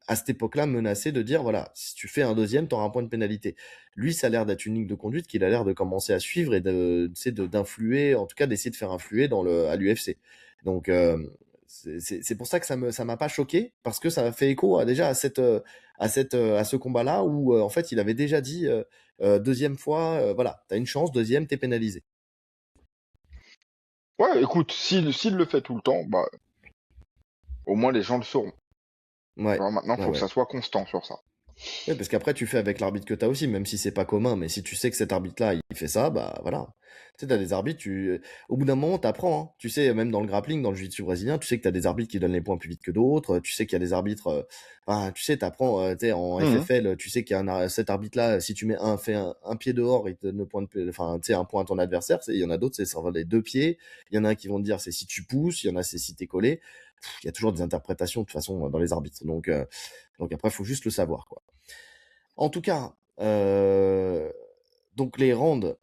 à cette époque-là, menacé de dire, voilà, si tu fais un deuxième, tu auras un point de pénalité. Lui, ça a l'air d'être une ligne de conduite qu'il a l'air de commencer à suivre et d'influer, en tout cas d'essayer de faire influer à l'UFC. Donc, c'est pour ça que ça m'a pas choqué, parce que ça m'a fait écho déjà à ce combat-là où, en fait, il avait déjà dit, deuxième fois, voilà, t'as une chance, deuxième, t'es pénalisé. Ouais, écoute, s'il le fait tout le temps, bah au moins les gens le sauront. Tu Ouais, vois, maintenant, ouais, faut que ça ouais. soit constant sur ça. Ouais, parce qu'après, tu fais avec l'arbitre que tu as aussi, même si c'est pas commun, mais si tu sais que cet arbitre-là, il fait ça, bah voilà. Tu sais, t'as des arbitres, au bout d'un moment, t'apprends, hein. Tu sais, même dans le grappling, dans le jiu-jitsu brésilien, tu sais que t'as des arbitres qui donnent les points plus vite que d'autres, tu sais qu'il y a des arbitres, enfin, tu sais, t'apprends, tu sais, en Mhm. FFL, tu sais qu'il y a cet arbitre-là, si tu mets un pied dehors, il te donne le point enfin, tu sais, un point à ton adversaire, il y en a d'autres, c'est ça va les deux pieds, il y en a un qui vont te dire c'est si tu pousses, il y en a c'est si t'es collé. Il y a toujours des interprétations, de toute façon, dans les arbitres. Donc après, faut juste le savoir, quoi. En tout cas, donc les rounds,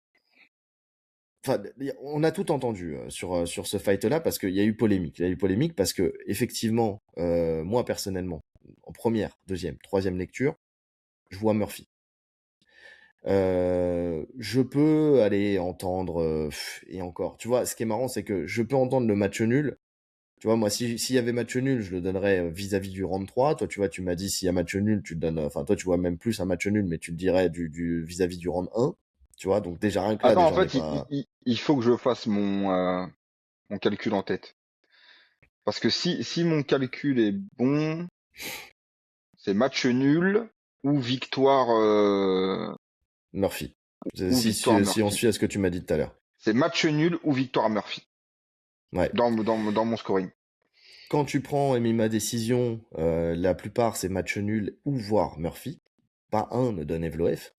enfin, on a tout entendu sur ce fight-là parce qu'il y a eu polémique. Il y a eu polémique parce que effectivement, moi personnellement, en première, deuxième, troisième lecture, je vois Murphy. Je peux aller entendre et encore. Tu vois, ce qui est marrant, c'est que je peux entendre le match nul. Tu vois, moi, s'il y avait match nul, je le donnerais vis-à-vis du round 3. Toi, tu vois, tu m'as dit s'il y a match nul, tu le donnes. Enfin, toi, tu vois même plus un match nul, mais tu le dirais vis-à-vis du round 1. Tu vois, donc déjà, rien que là, Attends, en déjà, on n'est fait, pas. il faut que je fasse mon calcul en tête. Parce que si mon calcul est bon, c'est match nul ou victoire, Murphy. ou victoire Si on Murphy. suit à ce que tu m'as dit tout à l'heure. C'est match nul ou victoire Murphy Ouais. dans mon scoring. Quand tu prends ma décision, la plupart, c'est match nul ou voire Murphy. Pas un ne donne Evloef.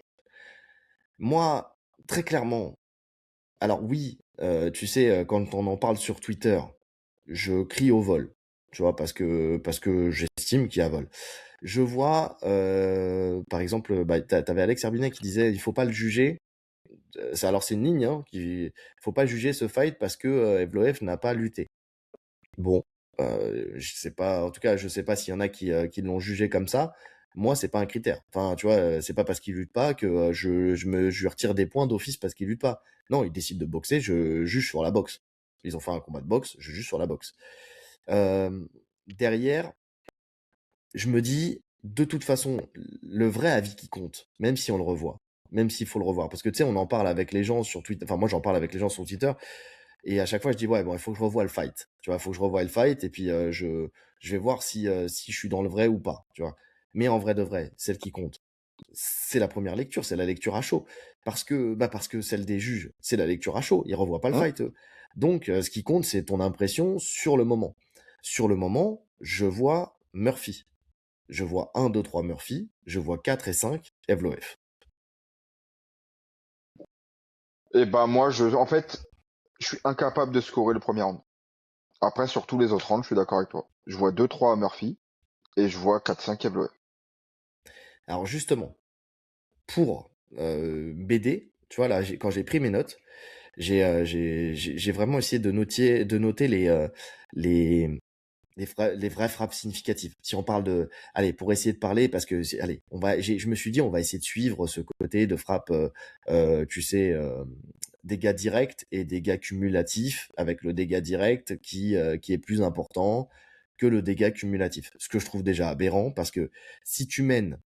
Moi, très clairement, alors oui, tu sais, quand on en parle sur Twitter, je crie au vol, tu vois, parce que j'estime qu'il y a vol. Je vois, par exemple, bah, t'avais Alex Herbinet qui disait il faut pas le juger. Alors c'est une ligne, hein, faut pas juger ce fight parce que Evloev n'a pas lutté. Bon, je sais pas, en tout cas, je sais pas s'il y en a qui l'ont jugé comme ça. Moi, c'est pas un critère. Enfin, tu vois, c'est pas parce qu'il lutte pas que je lui retire des points d'office parce qu'il lutte pas. Non, il décide de boxer, je juge sur la boxe. Ils ont fait un combat de boxe, je juge sur la boxe. Derrière, je me dis, de toute façon, le vrai avis qui compte, même si on le revoit, même s'il faut le revoir, parce que tu sais, on en parle avec les gens sur Twitter, enfin moi j'en parle avec les gens sur Twitter, et à chaque fois je dis ouais bon il faut que je revoie le fight, tu vois, il faut que je revoie le fight, et puis je vais voir si je suis dans le vrai ou pas, tu vois. Mais en vrai de vrai, celle qui compte, c'est la première lecture, c'est la lecture à chaud, parce que celle des juges, c'est la lecture à chaud, ils revoient pas le Hein. fight, eux. Donc ce qui compte, c'est ton impression sur le moment. Sur le moment, je vois Murphy. Je vois 1, 2, 3 Murphy, je vois 4 et 5 Evloef. Et bah moi, en fait, je suis incapable de scorer le premier round. Après, sur tous les autres rounds, je suis d'accord avec toi. Je vois 2-3 Murphy et je vois 4-5 Evloev. Alors justement, pour BD, tu vois là, quand j'ai pris mes notes, J'ai vraiment essayé de noter les, les vraies frappes significatives. Si on parle de, allez, pour essayer de parler, parce que, allez, je me suis dit, on va essayer de suivre ce côté de frappe, tu sais, dégâts directs et dégâts cumulatifs, avec le dégât direct qui est plus important que le dégât cumulatif. Ce que je trouve déjà aberrant, parce que si tu mènes,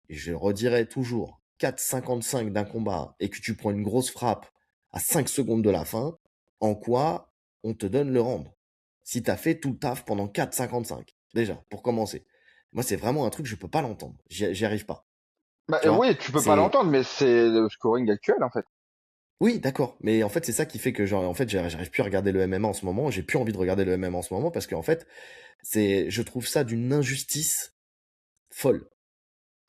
et je le redirai toujours, 4,55 d'un combat et que tu prends une grosse frappe à 5 secondes de la fin, en quoi on te donne le round? Si t'as fait tout le taf pendant 4,55, déjà, pour commencer. Moi, c'est vraiment un truc, je peux pas l'entendre. J'y arrive pas. Bah, Tu vois? oui, tu peux pas C'est, l'entendre, mais c'est le scoring actuel, en fait. oui, d'accord. Mais en fait, c'est ça qui fait que, genre, en fait, j'arrive plus à regarder le MMA en ce moment. J'ai plus envie de regarder le MMA en ce moment parce qu'en fait, je trouve ça d'une injustice folle.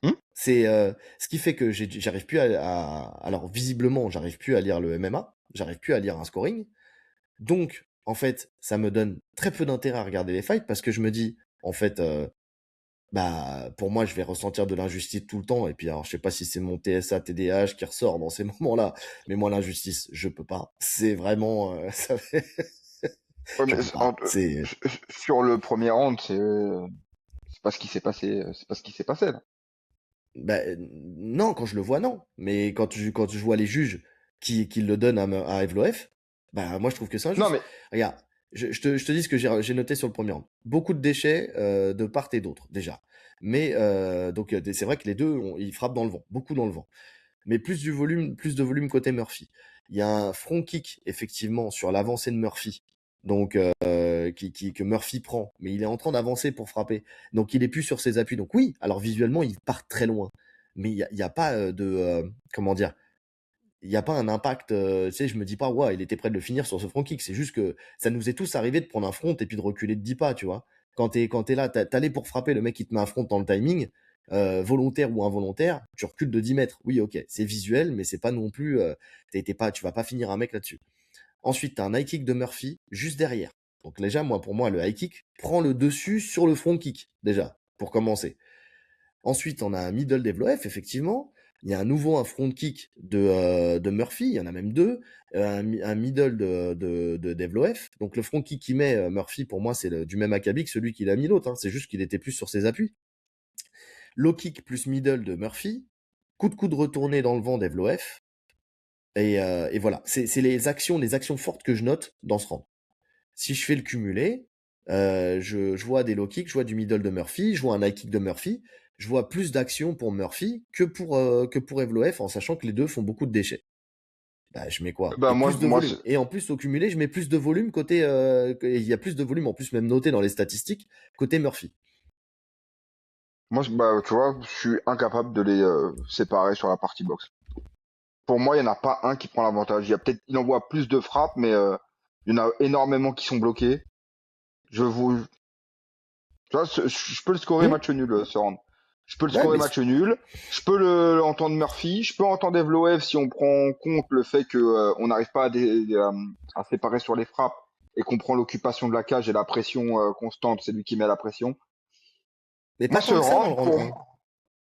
Hmm. C'est ce qui fait que j'arrive plus alors visiblement, j'arrive plus à lire le MMA, j'arrive plus à lire un scoring. Donc, en fait, ça me donne très peu d'intérêt à regarder les fights parce que je me dis, en fait, bah, pour moi, je vais ressentir de l'injustice tout le temps. Et puis, alors, je sais pas si c'est mon TSA, TDAH qui ressort dans ces moments-là, mais moi, l'injustice, je peux pas. C'est vraiment, ça fait, Ouais, je mais peux pas. C'est, sur le premier round, c'est pas ce qui s'est passé, c'est pas ce qui s'est passé, là. bah, non, quand je le vois, non. Mais quand je vois les juges qui le donnent à Evloef, bah, moi, je trouve que c'est Non, injuste. mais Regarde, je te dis ce que j'ai noté sur le premier round. Beaucoup de déchets de part et d'autre, déjà. Mais donc, c'est vrai que les deux, ils frappent dans le vent, beaucoup dans le vent. Mais plus de volume côté Murphy. Il y a un front kick, effectivement, sur l'avancée de Murphy. Donc, que Murphy prend. Mais il est en train d'avancer pour frapper. Donc, il est plus sur ses appuis. Donc, oui, alors visuellement, il part très loin. Mais il y a pas comment dire, il n'y a pas un impact, tu sais, je me dis pas, ouais, il était prêt de le finir sur ce front kick. C'est juste que ça nous est tous arrivé de prendre un front et puis de reculer de 10 pas, tu vois. Quand t'es là, t'allais pour frapper, le mec, il te met un front dans le timing, volontaire ou involontaire, tu recules de 10 mètres. Oui, ok, c'est visuel, mais c'est pas non plus, tu vas pas finir un mec là-dessus. Ensuite, t'as un high kick de Murphy juste derrière. Donc déjà, pour moi, le high kick prend le dessus sur le front kick, déjà, pour commencer. Ensuite, on a un middle d'Evloef, effectivement. Il y a à nouveau un front kick de Murphy, il y en a même deux. Un middle d'Evloef. Donc le front kick qu'il met Murphy, pour moi, c'est du même acabit que celui qu'il a mis l'autre. Hein. C'est juste qu'il était plus sur ses appuis. Low kick plus middle de Murphy. Coup de coude retourné dans le vent d'Evloef. Et voilà. C'est les actions fortes que je note dans ce round. Si je fais le cumulé, je vois des low kicks, je vois du middle de Murphy, je vois un high kick de Murphy, je vois plus d'action pour Murphy que pour Evloef, en sachant que les deux font beaucoup de déchets. Bah, je mets quoi? bah Et plus de moi, volume. Et en plus, au cumulé, je mets plus de volume côté. Il y a plus de volume, en plus, même noté dans les statistiques, côté Murphy. bah, tu vois, je suis incapable de les séparer sur la partie boxe. Pour moi, il y en a pas un qui prend l'avantage. Il envoie plus de frappes, mais il y en a énormément qui sont bloqués. Je vous, tu vois, je peux le scorer Hmm. match nul, ce round. Je peux le Ouais, scorer mais match nul. Je peux entendre Murphy. Je peux entendre Evloev si on prend en compte le fait que on n'arrive pas à séparer sur les frappes et qu'on prend l'occupation de la cage et la pression constante, c'est lui qui met la pression. Moi, pas ce tant que ça dans le round, round 1.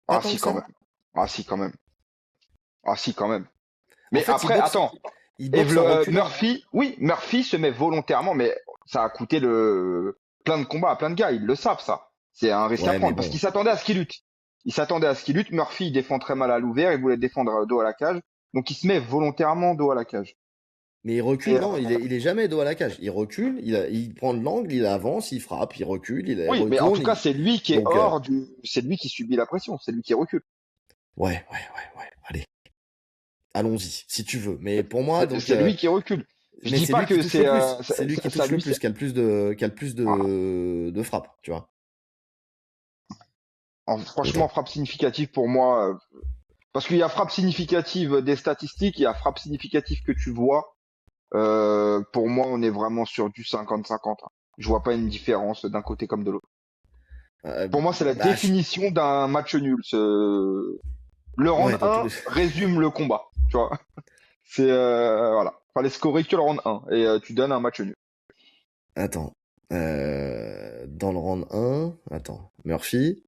Pas ah tant si que quand ça. même. Ah si quand même. Ah si quand même. En Mais fait, après, attends. il boxe en reculant. Murphy, oui, Murphy se met volontairement, mais ça a coûté plein de combats à plein de gars. Ils le savent, ça. C'est un risque à Ouais, mais prendre parce bon. qu'il s'attendait à ce qu'il lutte. Il s'attendait à ce qu'il lutte. Murphy, il défend très mal à l'ouvert. Il voulait défendre dos à la cage. Donc, il se met volontairement dos à la cage. Mais il recule, Et, non, il est jamais dos à la cage. Il recule, il prend de l'angle, il avance, il frappe, il recule, il oui, mais en retourne. tout cas, c'est lui qui est Donc, hors du, c'est lui qui subit la pression. C'est lui qui recule. ouais. Allez, allons-y, si tu veux. Mais pour moi, donc, C'est lui qui recule. Je mais dis c'est pas lui qui que touche le plus. C'est lui qui ça touche le lui, plus, qui a le plus voilà. de frappe, tu vois. Franchement, Autant. frappe significative pour moi. Parce qu'il y a frappe significative des statistiques, il y a frappe significative que tu vois. Pour moi, on est vraiment sur du 50-50. Hein. Je vois pas une différence d'un côté comme de l'autre. Euh, Pour moi, c'est la bah, définition d'un match nul. Le round ouais, dans tous 1 les. résume le combat. Tu vois, c'est voilà. Fallait scorer que le round 1 et tu donnes un match nul. Attends. Dans le round 1, attends. Murphy.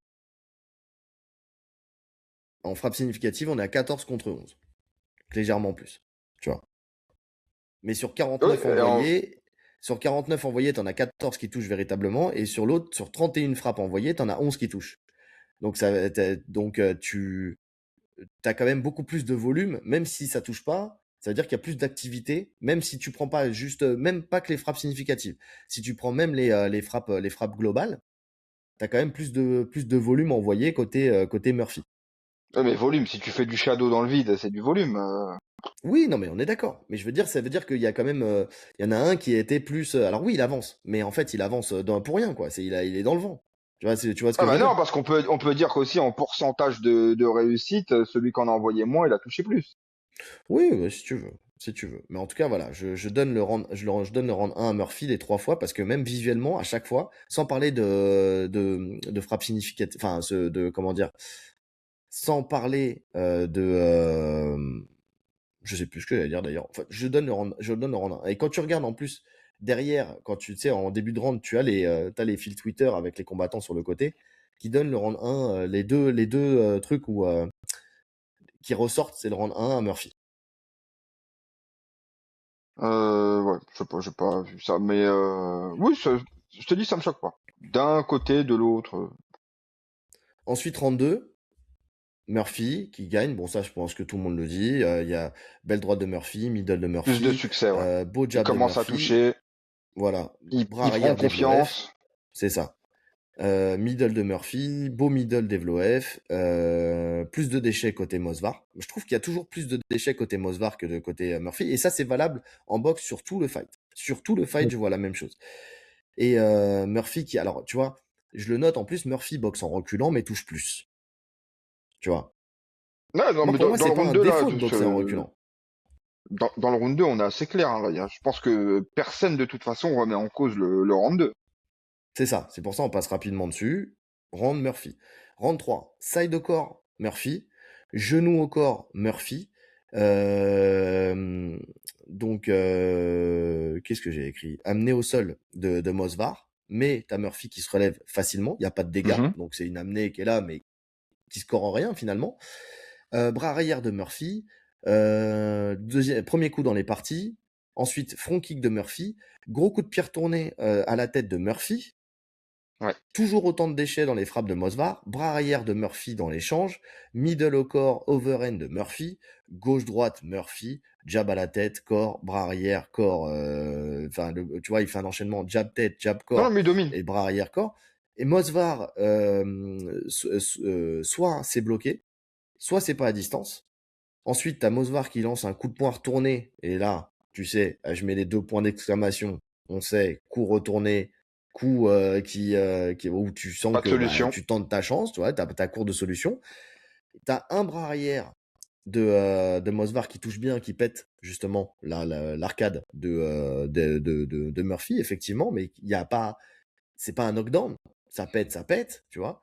En frappe significative, on est à 14 contre 11. Légèrement plus. Tu vois. Mais sur Ouais, 49 et envoyés, t'en as 14 qui touchent véritablement, et sur l'autre, sur 31 frappes envoyées, t'en as 11 qui touchent. Donc tu as quand même beaucoup plus de volume, même si ça touche pas. Ça veut dire qu'il y a plus d'activité, même si tu prends pas juste, même pas que les frappes significatives. Si tu prends même les frappes globales, t'as quand même plus de volume envoyé côté Murphy. ouais, mais volume, si tu fais du shadow dans le vide, c'est du volume. Oui, non, mais on est d'accord. Mais je veux dire, ça veut dire qu'il y a quand même, il y en a un qui était plus. Alors oui, il avance, mais en fait, il avance pour rien, quoi. Il est dans le vent. Tu vois ce que Ah je bah veux dire? non, parce qu'on peut dire qu'aussi en pourcentage de réussite, celui qui en a envoyé moins, il a touché plus. Oui, ouais, si tu veux. Si tu veux. Mais en tout cas, voilà, je donne le round, je donne le round 1 à Murphy les 3 fois parce que même visuellement, à chaque fois, sans parler de frappe significative, enfin, comment dire, sans parler je sais plus ce que j'allais dire d'ailleurs. Enfin, je donne le round 1. Et quand tu regardes en plus, derrière, quand tu sais, en début de round, t'as les fils Twitter avec les combattants sur le côté qui donnent le round 1, les deux trucs qui ressortent, c'est le round 1 à Murphy. Ouais, je sais pas, j'ai pas vu ça, mais oui, je te dis, ça me choque pas. D'un côté, de l'autre. Ensuite, round 2, Murphy qui gagne. Bon, ça, je pense que tout le monde le dit. Il y a belle droite de Murphy, middle de Plus de Murphy, succès, ouais. beau Il jab de commence à Murphy. toucher, Voilà, bras il prend arrière d'Evloef, confiance. c'est ça. Middle de Murphy, beau middle d'Evloef, plus de déchets côté Mosvar. Je trouve qu'il y a toujours plus de déchets côté Mosvar que de côté Murphy, et ça c'est valable en boxe sur tout le fight. Sur tout le fight, je vois la même chose. Et Murphy alors tu vois, je le note en plus, Murphy boxe en reculant mais touche plus. Tu vois. Ouais, non, Moi mais pour dans, moi dans c'est le pas round un 2, là, défaut de boxer en reculant. dans le round 2, on est assez clair, hein, là. Je pense que personne, de toute façon, remet en cause le round 2. C'est ça, c'est pour ça on passe rapidement dessus. Round Murphy. Round 3, side au corps, Murphy. Genou au corps, Murphy. Euh, qu'est-ce que j'ai écrit? Amené au sol de Mosvar. Mais t'as Murphy qui se relève facilement, il n'y a pas de dégâts. Mhm. Donc c'est une amenée qui est là, mais qui score en rien finalement. Bras arrière de Murphy. Premier coup dans les parties. Ensuite, front kick de Murphy. Gros coup de pied retourné à la tête de Murphy. Ouais. Toujours autant de déchets dans les frappes de Mosvar, bras arrière de Murphy dans l'échange, middle au corps, overhand de Murphy, gauche-droite Murphy, jab à la tête, corps, bras arrière, corps, tu vois, il fait un enchaînement jab-tête, Non, non, jab-corps mais il domine. et bras arrière-corps. Et Mosvar, soit c'est bloqué, soit c'est pas à distance. Ensuite, t'as Mosvar qui lance un coup de poing retourné, et là, tu sais, je mets les 2 points d'exclamation, on sait, coup retourné, coup où tu sens Pas de que bah, solution. tu tentes ta chance, tu vois, t'as ta cour de solution. T'as un bras arrière de Mosvar qui touche bien, qui pète justement l'arcade de Murphy, effectivement, mais il y a pas, c'est pas un knockdown, ça pète, tu vois.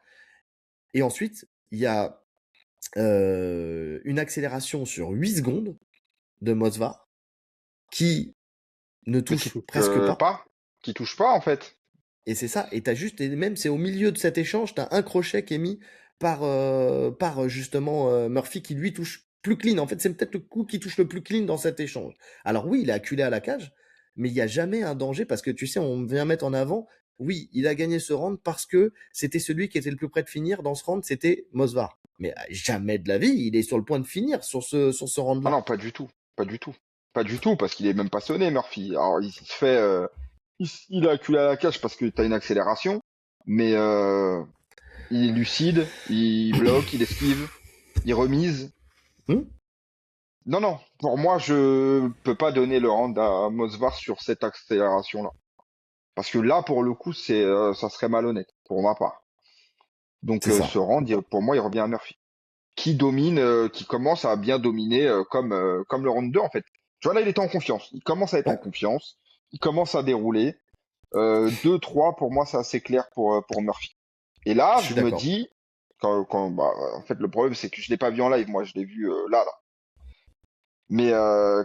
Et ensuite, il y a une accélération sur 8 secondes de Mosvar qui ne Mais touche presque pas. pas. Qui touche pas, en fait. Et c'est ça. Et t'as juste, et même c'est au milieu de cet échange, t'as un crochet qui est mis par justement Murphy qui lui touche plus clean. En fait, c'est peut-être le coup qui touche le plus clean dans cet échange. Alors oui, il est acculé à la cage, mais il n'y a jamais un danger parce que tu sais, on vient mettre en avant. Oui, il a gagné ce round parce que c'était celui qui était le plus près de finir dans ce round, c'était Mosvar. Mais jamais de la vie, il est sur le point de finir sur ce Ah round-là. non, pas du tout. Pas du tout. Pas du tout, parce qu'il est même pas sonné, Murphy. Alors, il se fait, il a acculé à la cage parce que t'as une accélération, mais il est lucide, il bloque, il esquive, il remise. Hmm. Non, non, pour moi, je peux pas donner le round à Mosvar sur cette accélération-là. Parce que là, pour le coup, ça serait malhonnête, pour ma part. Donc, C'est ce ça. round, pour moi, il revient à Murphy. Qui domine, qui commence à bien dominer, comme le round 2, en fait. Tu vois, là, il était en confiance. Il commence à être en Ouais, confiance. Il commence à dérouler. 2-3, pour moi, c'est assez clair pour Murphy. Et là, je suis je me d'accord. dis, bah, en fait, le problème, c'est que je l'ai pas vu en live. Moi, je l'ai vu là. Mais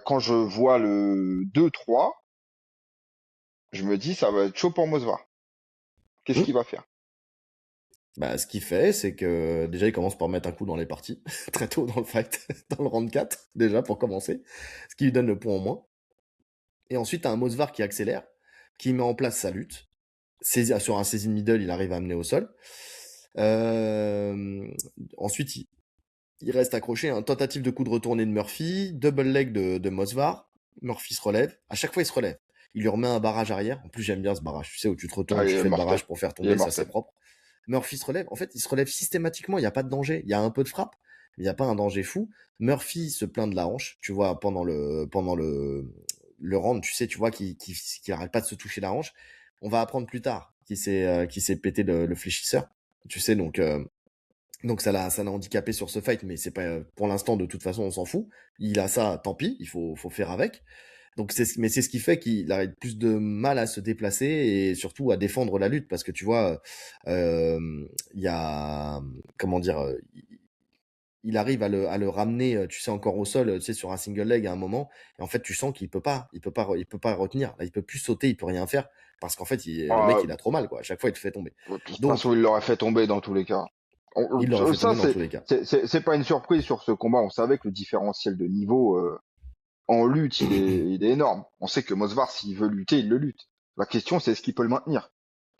quand je vois le 2-3, je me dis, ça va être chaud pour Mosvar. Qu'est-ce Hmm. qu'il va faire? Bah, ce qu'il fait, c'est que déjà, il commence par mettre un coup dans les parties, très tôt dans le fight, dans le round 4, déjà, pour commencer, ce qui lui donne le point en moins. Et ensuite, t'as un Mosvar qui accélère, qui met en place sa lutte. Sur un saisie de middle, il arrive à amener au sol. Ensuite, il reste accroché. Tentative de coup de retournée de Murphy, double leg de Mosvar. Murphy se relève. À chaque fois, il se relève. Il lui remet un barrage arrière. En plus, j'aime bien ce barrage. Tu sais, où tu te retournes, Ah, il tu est fais le mortel. barrage pour faire Il est tomber, ça c'est mortel. propre. Murphy se relève. En fait, il se relève systématiquement. Il n'y a pas de danger. Il y a un peu de frappe, mais il n'y a pas un danger fou. Murphy se plaint de la hanche. Tu vois, pendant le round, tu sais, tu vois qu'il arrête pas de se toucher la hanche. On va apprendre plus tard qu'il s'est pété le fléchisseur. Tu sais, donc ça l'a handicapé sur ce fight, mais c'est pas pour l'instant, de toute façon, on s'en fout. Il a ça, tant pis, il faut faire avec. Donc mais c'est ce qui fait qu'il a plus de mal à se déplacer et surtout à défendre la lutte parce que tu vois, il y a comment dire, il arrive à le ramener, tu sais, encore au sol, tu sais, sur un single leg à un moment, et en fait tu sens qu'il peut pas, il peut pas retenir. Là, il peut plus sauter, il peut rien faire parce qu'en fait le mec Ah, il a trop mal quoi. À chaque fois il te fait tomber. de toute Donc façon, il l'aurait fait tomber dans tous les cas. il l'aurait fait Ça, tomber dans tous les cas. c'est pas une surprise sur ce combat. On savait que le différentiel de niveau en lutte, il est énorme. On sait que Mosvar, s'il veut lutter, il le lutte. La question, c'est est-ce qu'il peut le maintenir.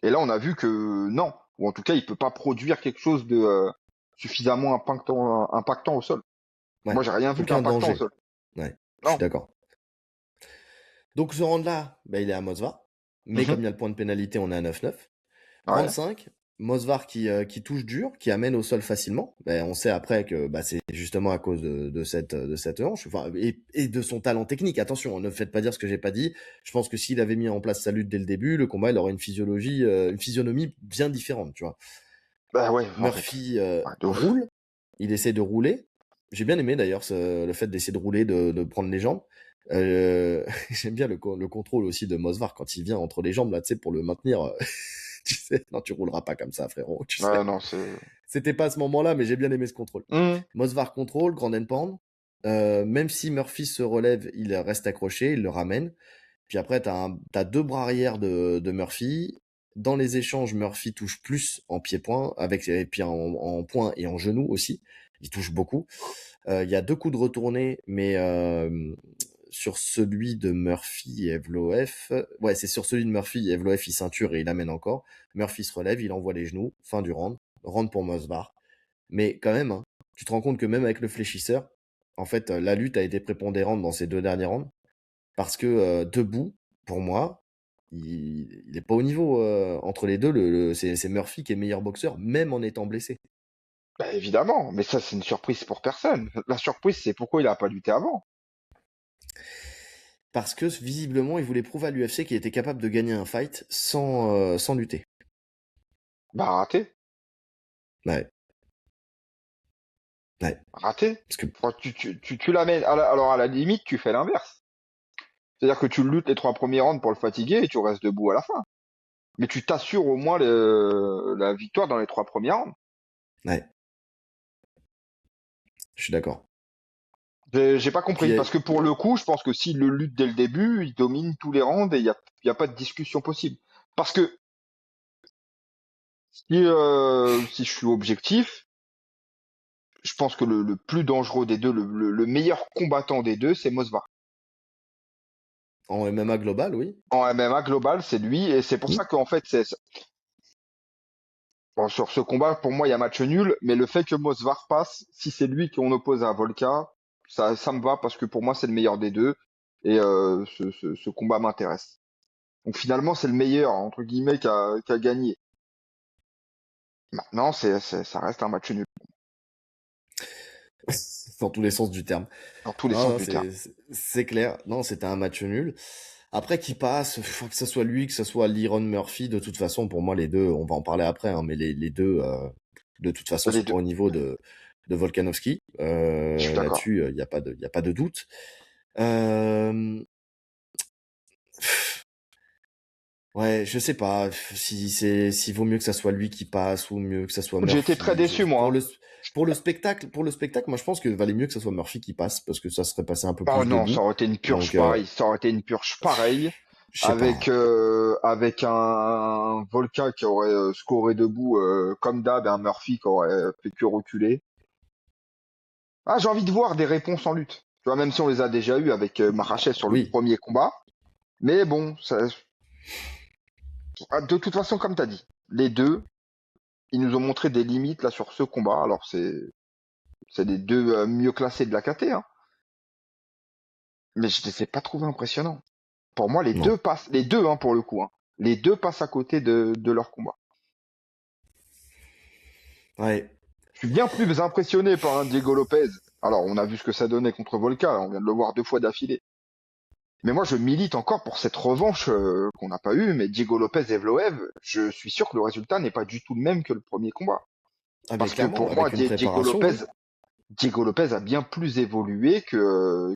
Et là, on a vu que non, ou en tout cas, il peut pas produire quelque chose de suffisamment impactant au sol. Ouais, Moi, j'ai rien vu aucun d'impactant au danger. sol. Ouais, je suis Non. d'accord. Donc ce round-là, bah, il est à Mosvar. Mais Mhm. comme il y a le point de pénalité, on est à 9-9. Round Ouais. 5, Mosvar qui touche dur, qui amène au sol facilement. Bah, on sait après que bah, c'est justement à cause de cette hanche, enfin, et de son talent technique. Attention, ne faites pas dire ce que j'ai pas dit. Je pense que s'il avait mis en place sa lutte dès le début, le combat il aurait une physionomie bien différente, tu vois. Bah ouais, en fait. Murphy Ouais, de ouf. roule, il essaie de rouler. J'ai bien aimé d'ailleurs le fait d'essayer de rouler, de prendre les jambes. J'aime bien le contrôle aussi de Mosvar quand il vient entre les jambes là, tu sais, pour le maintenir. Tu sais, non, tu rouleras pas comme ça, frérot. Tu Ouais, sais, non, c'est. c'était pas à ce moment-là, mais j'ai bien aimé ce contrôle. Mhm. Mosvar contrôle, grand and pound. Même si Murphy se relève, il reste accroché, il le ramène. Puis après, t'as deux bras arrière de Murphy. Dans les échanges, Murphy touche plus en pied-point, et puis en point et en genou aussi. Il touche beaucoup. Il y a deux coups de retournée, mais sur celui de Murphy, Evloef, ouais, c'est sur celui de Murphy, Evloef, il ceinture et il amène encore. Murphy se relève, il envoie les genoux, fin du round. Round pour Mosvar. Mais quand même, hein, tu te rends compte que même avec le fléchisseur, en fait, la lutte a été prépondérante dans ces deux derniers rounds. Parce que debout, pour moi, il est pas au niveau entre les deux. C'est Murphy qui est meilleur boxeur, même en étant blessé. Bah, évidemment, mais ça, c'est une surprise pour personne. La surprise, c'est pourquoi il a pas lutté avant. Parce que visiblement, il voulait prouver à l'UFC qu'il était capable de gagner un fight sans lutter. Bah, raté. Ouais. Ouais. Raté. Parce que Enfin, tu l'amènes. Alors, à la limite, tu fais l'inverse. C'est-à-dire que tu luttes les 3 premiers rounds pour le fatiguer et tu restes debout à la fin. Mais tu t'assures au moins la victoire dans les 3 premiers rounds. ouais, je suis d'accord. J'ai pas Puis compris. Parce que pour le coup, je pense que s'il le lutte dès le début, il domine tous les rounds et y a pas de discussion possible. Parce que si je suis objectif, je pense que le plus dangereux des deux, le meilleur combattant des deux, c'est Mosvar. en MMA global, oui. En MMA global, c'est lui, et c'est pour Hmm. ça qu'en fait, bon, sur ce combat, pour moi, il y a match nul, mais le fait que Mosvar passe, si c'est lui qu'on oppose à Volka, ça me va parce que pour moi, c'est le meilleur des deux, et ce combat m'intéresse. Donc finalement, c'est le meilleur, entre guillemets, qui a gagné. Maintenant, ça reste un match nul, Dans tous les sens du terme. dans tous les Non, sens non, du terme. c'est clair. Non, c'était un match nul. Après, qui passe, que ce soit lui, que ce soit Liron Murphy, de toute façon, pour moi, les deux, on va en parler après, hein, mais les deux, de toute façon, Les sont pas deux, au niveau de Volkanovski. je suis d'accord. Là-dessus, il n'y a pas y a pas de doute. Euh, ouais, je sais pas s'il vaut mieux que ça soit lui qui passe ou mieux que ça soit J'ai été très Murphy. déçu, moi. Hein. Pour le spectacle, moi, je pense que valait mieux que ça soit Murphy qui passe parce que ça serait passé un peu Oh plus non, ça debout. aurait été une purge Donc, pareille. Ça aurait été une purge pareille. je sais pas. Avec un Volca qui aurait scoré debout comme d'hab et un Murphy qui aurait fait que reculer. Ah, j'ai envie de voir des réponses en lutte. Tu vois, même si on les a déjà eues avec Makhachev sur le Oui, premier combat. Mais bon, de toute façon, comme tu as dit, les deux, ils nous ont montré des limites là sur ce combat. Alors c'est les deux mieux classés de la KT, hein. Mais je les ai pas trouvés impressionnants. Pour moi, Non. les deux, hein, pour le coup, hein. Les deux passent à côté de leur combat. Ouais. Je suis bien plus impressionné par un Diego Lopez. Alors, on a vu ce que ça donnait contre Volca, on vient de le voir 2 fois d'affilée. Mais moi, je milite encore pour cette revanche qu'on n'a pas eue. Mais Diego Lopez et Evloev, je suis sûr que le résultat n'est pas du tout le même que le premier combat. Ah, mais Parce que clairement, pour moi, avec une préparation, oui. Diego Lopez a bien plus évolué que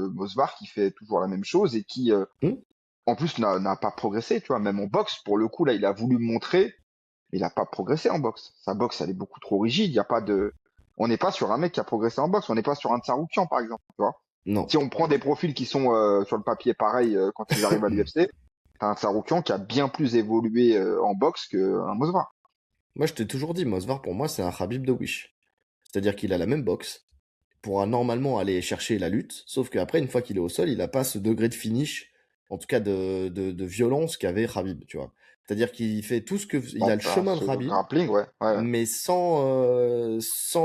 Mosvar qui fait toujours la même chose et qui, Hmm. en plus, n'a pas progressé. Tu vois, même en boxe, pour le coup, là, il a voulu montrer, mais il n'a pas progressé en boxe. Sa boxe, elle est beaucoup trop rigide. Il y a pas de, on n'est pas sur un mec qui a progressé en boxe. On n'est pas sur un Tsaroukian, par exemple. Tu vois. Non. Si on prend des profils qui sont sur le papier pareil quand ils arrivent à l'UFC, t'as un Tsaroukian qui a bien plus évolué en boxe qu'un Mosvar. Moi, je t'ai toujours dit, Mosvar, pour moi, c'est un Khabib de Wish. C'est-à-dire qu'il a la même boxe, pourra normalement aller chercher la lutte, sauf qu'après, une fois qu'il est au sol, il n'a pas ce degré de finish, en tout cas de violence qu'avait Khabib, tu vois. C'est-à-dire qu'il fait tout ce que... Il Bon, a le t'as chemin de ce Khabib, grappling, ouais, ouais, ouais. mais sans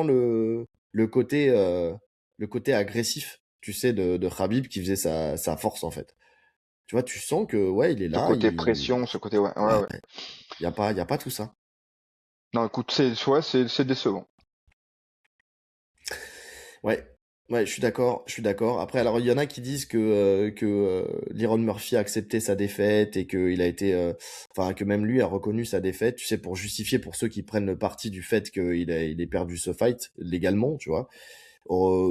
le côté, le côté agressif, tu sais, de Khabib qui faisait sa force, en fait. Tu vois, tu sens que, ouais, il est Ce là, côté il... pression, ce côté, ouais, ouais, Ouais, ouais. y a pas tout ça. Non, écoute, ouais, c'est décevant. Ouais, ouais, je suis d'accord, je suis d'accord. Après, alors il y en a qui disent que Liron Murphy a accepté sa défaite et que il a été, enfin que même lui a reconnu sa défaite. Tu sais, pour justifier pour ceux qui prennent le parti du fait il ait perdu ce fight légalement, tu vois.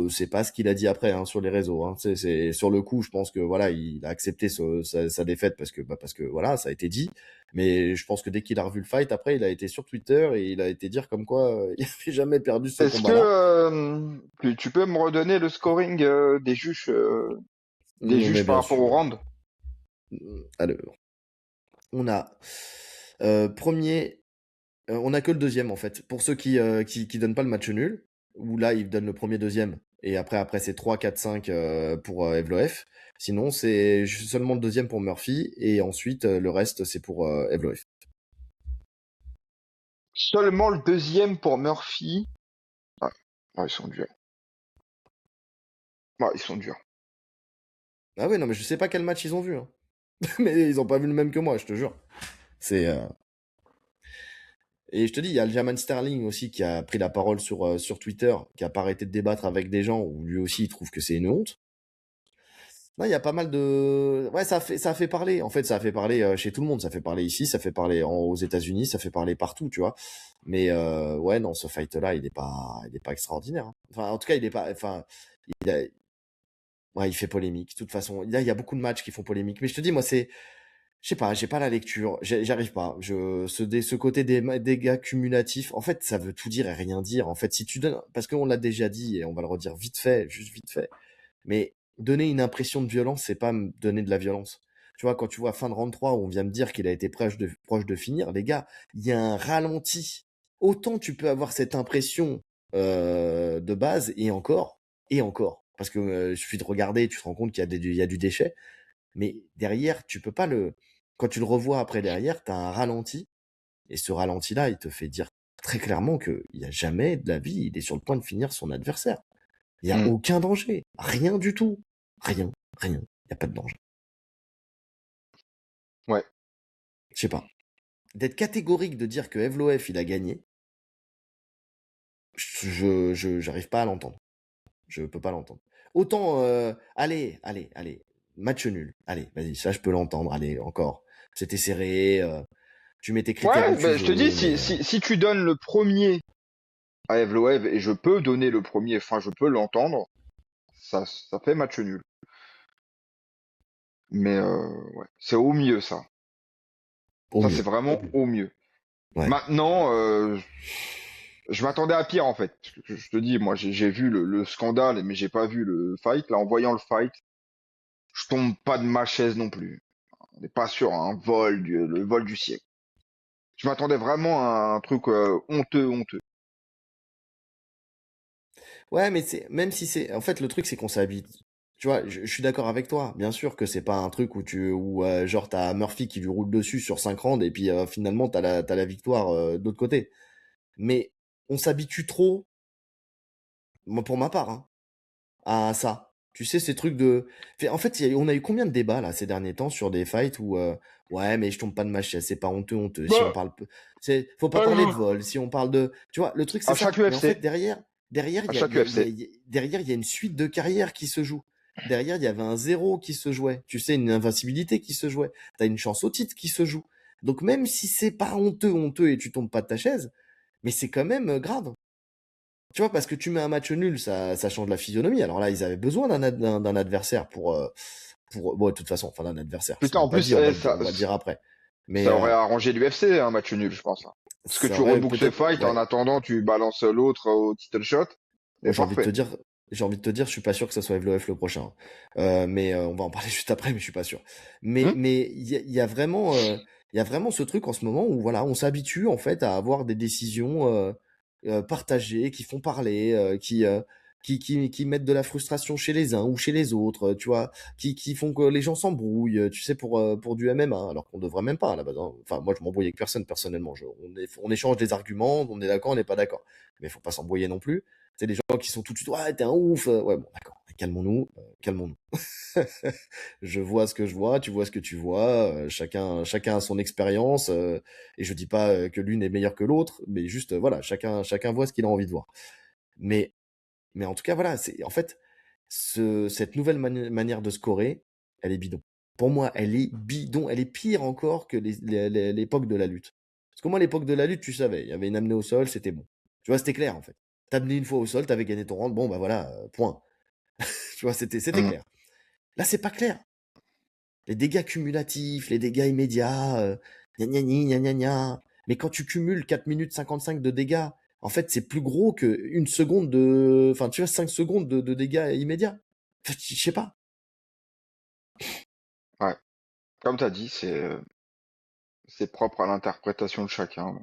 C'est pas ce qu'il a dit après hein, sur les réseaux. Hein. C'est sur le coup, je pense que voilà, il a accepté sa défaite parce que voilà, ça a été dit. Mais je pense que dès qu'il a revu le fight, après, il a été sur Twitter et il a été dire comme quoi il avait jamais perdu ce Est-ce que combat-là. tu peux me redonner le scoring des Mais juges par bien rapport au sûr. round? Alors, on a premier, on a que le deuxième en fait. Pour ceux qui donnent pas le match nul, où là ils donnent le premier, deuxième, et après c'est 3, 4, 5 pour Evloef. Sinon c'est seulement le deuxième pour Murphy, et ensuite le reste c'est pour Evloef. Seulement le deuxième pour Murphy. Ouais, ouais, ils sont durs. Ouais, ils sont durs. Ah ouais, non mais je sais pas quel match ils ont vu, hein. Mais ils ont pas vu le même que moi, je te jure. C'est Et je te dis, il y a Aljamain Sterling aussi qui a pris la parole sur Twitter, qui a pas arrêté de débattre avec des gens où lui aussi il trouve que c'est une honte. Non, il y a pas mal de... Ouais, ça a fait parler. En fait, ça a fait parler chez tout le monde. Ça fait parler ici, ça fait parler aux États-Unis, ça fait parler partout, tu vois. Mais ouais, non, ce fight-là, il est pas extraordinaire, hein. Enfin, en tout cas, il est pas... Enfin, il a- ouais, il fait polémique. De toute façon, là, il y a beaucoup de matchs qui font polémique. Mais je te dis, moi, c'est... Je sais pas, j'ai pas la lecture, j'arrive pas. Ce côté des dégâts cumulatifs, en fait, ça veut tout dire et rien dire. En fait, si tu donnes, parce qu'on l'a déjà dit et on va le redire vite fait, juste vite fait. Mais donner une impression de violence, c'est pas donner de la violence. Tu vois, quand tu vois fin de round 3 où on vient me dire qu'il a été proche de finir, les gars, il y a un ralenti. Autant tu peux avoir cette impression de base et encore. Parce que il suffit de regarder, tu te rends compte qu'il y a il y a du déchet. Mais derrière, tu peux pas le. Quand tu le revois après derrière, tu as un ralenti. Et ce ralenti-là, il te fait dire très clairement qu'il n'y a jamais de la vie, il est sur le point de finir son adversaire. Il n'y a Hmm. aucun danger. Rien du tout. Rien. Rien. Il n'y a pas de danger. Ouais. Je sais pas. D'être catégorique de dire que Evloef, il a gagné, j'arrive pas à l'entendre. Je peux pas l'entendre. Autant, allez. Match nul. Allez, vas-y, ça, je peux l'entendre. Allez, encore. C'était serré. Tu mets tes critères où Ouais, tu ben, je te veux, dis, mais si tu donnes le premier à Evloev, et je peux donner le premier, enfin, je peux l'entendre, ça fait match nul. Mais ouais, c'est au mieux, ça. au Ça, c'est mieux. vraiment au mieux. Ouais. Maintenant, je m'attendais à pire, en fait. Parce que je te dis, moi, j'ai vu le scandale, mais j'ai pas vu le fight. Là, en voyant le fight, je tombe pas de ma chaise non plus. On n'est pas sur un le vol du siècle. Je m'attendais vraiment à un truc honteux, honteux. Ouais, mais c'est même si c'est en fait le truc c'est qu'on s'habitue. Tu vois, je suis d'accord avec toi. Bien sûr que c'est pas un truc où genre t'as Murphy qui lui roule dessus sur 5 rounds et puis finalement t'as la victoire de l'autre côté. Mais on s'habitue trop, moi pour ma part, hein, à ça. Tu sais, ces trucs de. En fait, on a eu combien de débats là ces derniers temps sur des fights où ouais, mais je tombe pas de ma chaise, c'est pas honteux, honteux. Si on Bah, parle, faut pas parler de alors, vol. Si on parle de, tu vois, le truc c'est à chaque ça. Mais en fait, UFC, derrière, à chaque UFC. derrière, il y a une suite de carrières qui se joue. Derrière, il y avait un zéro qui se jouait. Tu sais, une invincibilité qui se jouait. T'as une chance au titre qui se joue. Donc même si c'est pas honteux, honteux et tu tombes pas de ta chaise, mais c'est quand même grave. Tu vois, parce que tu mets un match nul, ça change la physionomie. Alors là, ils avaient besoin d'un adversaire pour. Bon, de toute façon, enfin, d'un adversaire. C'est Putain, en même pas plus, dit, on va le dire après. Mais ça aurait arrangé l'UFC, un match nul, je pense, hein. Parce que ça tu aurait rebookes ce peut-être. fight, en Ouais. attendant, tu balances l'autre au title shot. Moi, C'est j'ai envie de te parfait. dire. J'ai envie de te dire, je suis pas sûr que ça soit Evloef le prochain. Mais on va en parler juste après, mais je suis pas sûr. Mais Hmm. mais il y a vraiment il y a vraiment ce truc en ce moment où voilà, on s'habitue en fait à avoir des décisions partagées qui font parler, qui mettent de la frustration chez les uns ou chez les autres, tu vois, qui font que les gens s'embrouillent, tu sais, pour du MMA, alors qu'on devrait même pas à la base, hein. Enfin, moi, je m'embrouille avec personne personnellement. On échange des arguments, on est d'accord, on n'est pas d'accord, mais il faut pas s'embrouiller non plus. C'est des gens qui sont tout de suite, ouais, t'es un ouf. Ouais, bon, d'accord, calmons-nous, calmons-nous. Je vois ce que je vois, tu vois ce que tu vois, chacun a son expérience, et je dis pas que l'une est meilleure que l'autre, mais juste, voilà, chacun voit ce qu'il a envie de voir. Mais, mais en tout cas, voilà, c'est, en fait, cette nouvelle manière de scorer, elle est bidon. Pour moi, elle est bidon, elle est pire encore que l'époque de la lutte. Parce que moi, l'époque de la lutte, tu savais, il y avait une amenée au sol, c'était bon. Tu vois, c'était clair, en fait. T'as amené une fois au sol, t'avais gagné ton round, bon, bah voilà, point. Tu vois, c'était Hmm. clair. Là, c'est pas clair. Les dégâts cumulatifs, les dégâts immédiats, gna gna gni, gna gna gna. Mais quand tu cumules 4 minutes 55 de dégâts, en fait, c'est plus gros que une seconde de, enfin, tu vois, 5 secondes de dégâts immédiats. Enfin, je sais pas. Ouais. Comme t'as dit, c'est propre à l'interprétation de chacun.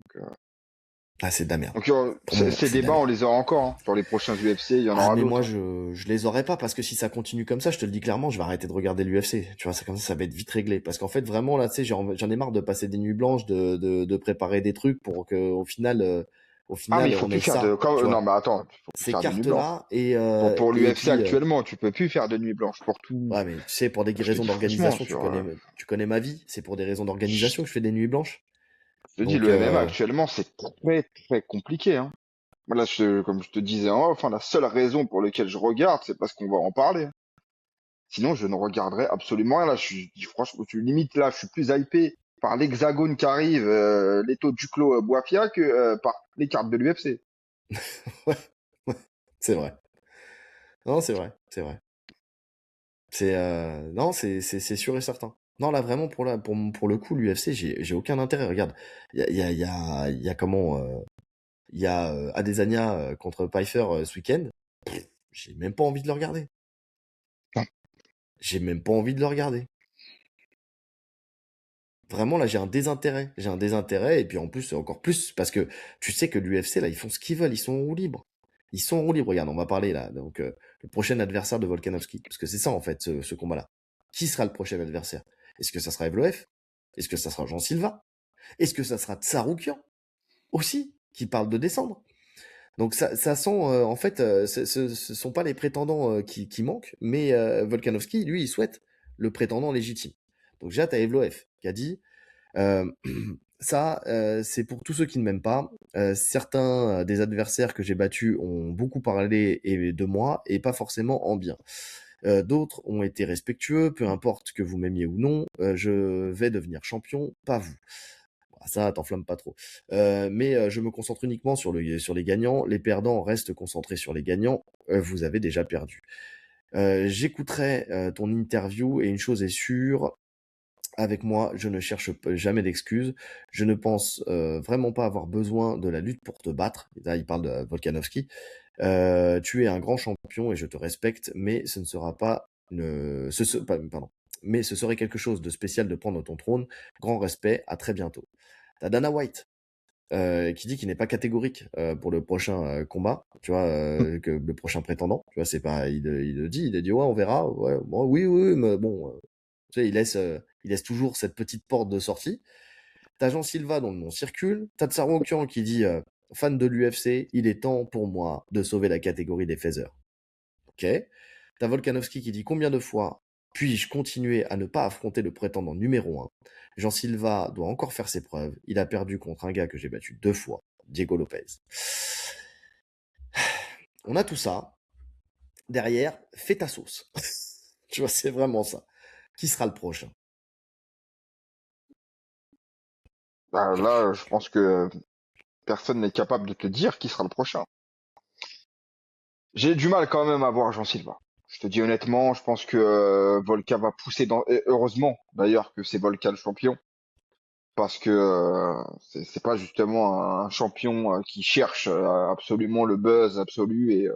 Ah, c'est de la merde. Donc, Pour moi, ces c'est de la débats, on merde. les aura encore, hein. Sur les prochains UFC, il y en Ah, aura mais moi, d'autres, hein. je les aurais pas parce que si ça continue comme ça, je te le dis clairement, je vais arrêter de regarder l'UFC. Tu vois, c'est comme ça va être vite réglé. Parce qu'en fait, vraiment, là, tu sais, j'en ai marre de passer des nuits blanches, de préparer des trucs pour que, au Ah, mais final, il faut on plus ait faire de. ça. Tu Non, vois, mais attends, il faut plus ces faire de nuit blanche. cartes-là Pour et l'UFC puis actuellement, tu peux plus faire de nuit blanche pour tout. ouais, mais tu sais, pour des Je te raisons dis franchement, d'organisation, tu connais ma vie. C'est pour des raisons je d'organisation que je fais des nuits blanches. te dis, Donc, le MMA actuellement, c'est très, très compliqué, hein. Voilà, comme je te disais en off, enfin, la seule raison pour laquelle je regarde, c'est parce qu'on va en parler. Sinon, je ne regarderai absolument rien. Là, franchement, limite là, je suis plus hypé par l'Hexagone qui arrive, Leto Duclos Boafia que par les cartes de l'UFC. ouais, ouais, c'est vrai. Non, c'est vrai, c'est vrai. C'est non, c'est sûr et certain. Non, là vraiment pour le coup l'UFC, j'ai aucun intérêt. Regarde, il y a comment il y a Adesanya contre Pfeiffer ce week-end. J'ai même pas envie de le regarder. J'ai même pas envie de le regarder. Vraiment là, j'ai un désintérêt. J'ai un désintérêt et puis en plus encore plus parce que tu sais que l'UFC là, ils font ce qu'ils veulent, ils sont en roue libre. Ils sont en roue libre. Regarde, on va parler là. Donc le prochain adversaire de Volkanovski parce que c'est ça en fait ce combat-là. Qui sera le prochain adversaire? Est-ce que ça sera Evloev? Est-ce que ça sera Jean Silva? Est-ce que ça sera Tsaroukian aussi qui parle de descendre? Donc ça sent en fait ce sont pas les prétendants qui manquent, mais Volkanovski lui il souhaite le prétendant légitime. Donc déjà t'as Evloev qui a dit euh, ça, c'est pour tous ceux qui ne m'aiment pas. Certains des adversaires que j'ai battus ont beaucoup parlé de moi et pas forcément en bien. D'autres ont été respectueux, peu importe que vous m'aimiez ou non, je vais devenir champion, pas vous. Bah, ça, t'enflamme pas trop. Mais je me concentre uniquement sur les gagnants. Les perdants restent concentrés sur les gagnants. Vous avez déjà perdu. J'écouterai ton interview et une chose est sûre, avec moi, je ne cherche jamais d'excuses. Je ne pense vraiment pas avoir besoin de la lutte pour te battre. Et là, il parle de Volkanovski. Tu es un grand champion et je te respecte, mais ce ne sera pas pardon. Mais ce serait quelque chose de spécial de prendre ton trône. Grand respect, à très bientôt. T'as Dana White qui dit qu'il n'est pas catégorique pour le prochain combat, tu vois, que le prochain prétendant, tu vois, c'est pas, il le dit, il a dit ouais, on verra, ouais, bon, oui, mais bon, tu sais, il laisse toujours cette petite porte de sortie. T'as Jean Silva dont le nom circule, t'as Tsaroukian qui dit fan de l'UFC, il est temps pour moi de sauver la catégorie des faiseurs. Ok. T'as Volkanovski qui dit combien de fois puis-je continuer à ne pas affronter le prétendant numéro 1. Jean Silva doit encore faire ses preuves. Il a perdu contre un gars que j'ai battu 2 fois, Diego Lopez. On a tout ça. Derrière, fais ta sauce. Tu vois, c'est vraiment ça. Qui sera le prochain? Bah, là, je pense que personne n'est capable de te dire qui sera le prochain. J'ai du mal quand même à voir Jean Silva. Je te dis honnêtement, je pense que Volka va pousser dans. Et heureusement d'ailleurs que c'est Volka le champion, parce que c'est pas justement un champion qui cherche absolument le buzz absolu et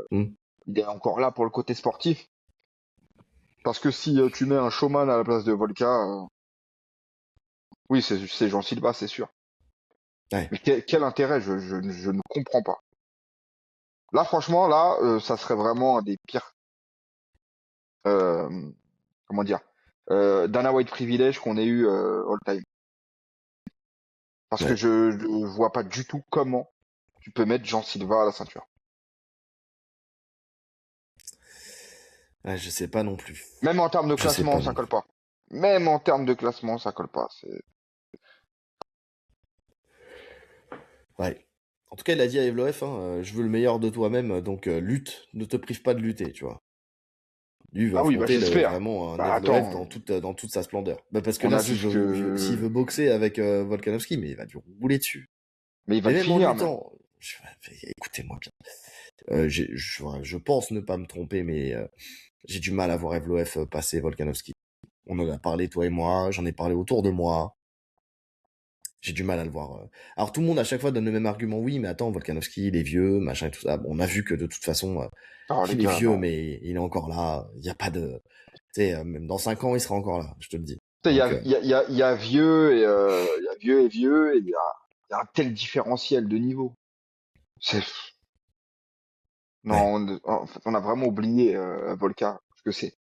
il est encore là pour le côté sportif. Parce que si tu mets un showman à la place de Volka, oui, c'est Jean Silva, c'est sûr. Ouais. Mais quel intérêt, je ne comprends pas. Là, franchement, là, ça serait vraiment un des pires, euh, comment dire, Dana White privilège qu'on ait eu all time. Parce que Ouais. je vois pas du tout comment tu peux mettre Jean Silva à la ceinture. Ouais, je sais pas non plus. Même en termes de Je sais classement, pas ça non colle plus. pas. Même en termes de classement, ça colle pas. Ouais. En tout cas, il a dit à Evloef, hein, je veux le meilleur de toi-même, donc lutte, ne te prive pas de lutter, tu vois. Lui, il veut Ah oui, bah affronter j'espère. vraiment un Bah Evloef attends, dans toute sa splendeur. Bah parce que on là, a vu ce s'il que... veut boxer avec Volkanovski, mais il va lui rouler dessus. Mais il va Mais le même en finir, même. luttant, écoutez-moi bien. Je pense ne pas me tromper, mais j'ai du mal à voir Evloef passer Volkanovski. On en a parlé, toi et moi, j'en ai parlé autour de moi. J'ai du mal à le voir. Alors tout le monde à chaque fois donne le même argument. Oui, mais attends, Volkanovski, il est vieux, machin et tout ça. Bon, on a vu que de toute façon, Oh les il est gars, vieux, non. mais il est encore là. Il n'y a pas de... Tu sais, même dans 5 ans, il sera encore là, je te le dis. Tu sais, Donc, il y a vieux et il y a vieux et vieux et il y a un tel différentiel de niveau. C'est ouais. non, en fait, on a vraiment oublié Volka, ce que c'est.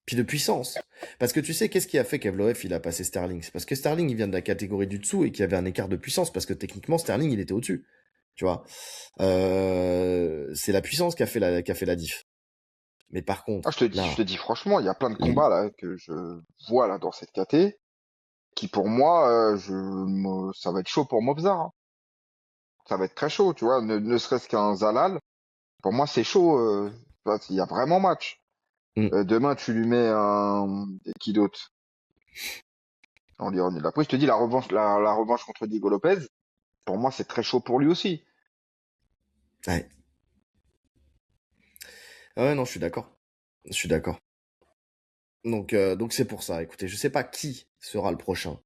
Puis de puissance. Parce que tu sais, qu'est-ce qui a fait qu'Evloef, il a passé Sterling? C'est parce que Sterling, il vient de la catégorie du dessous et qu'il y avait un écart de puissance. Parce que techniquement, Sterling, il était au-dessus. Tu vois. C'est la puissance qui a fait la diff. Mais par Ah, contre, je là, te dis franchement, il y a plein de les... combats là que je vois là dans cette KT qui pour moi, ça va être chaud pour Mobzar, hein. Ça va être très chaud, tu vois. Ne serait-ce qu'un Zalal, pour moi c'est chaud. Tu vois, il y a vraiment match. Hmm. Demain tu lui mets un et qui d'autre? Après je te dis la revanche contre Diego Lopez. Pour moi c'est très chaud pour lui aussi. Ouais. Ah ouais, non, je suis d'accord. Je suis d'accord. Donc c'est pour ça. Écoutez, je sais pas qui sera le prochain.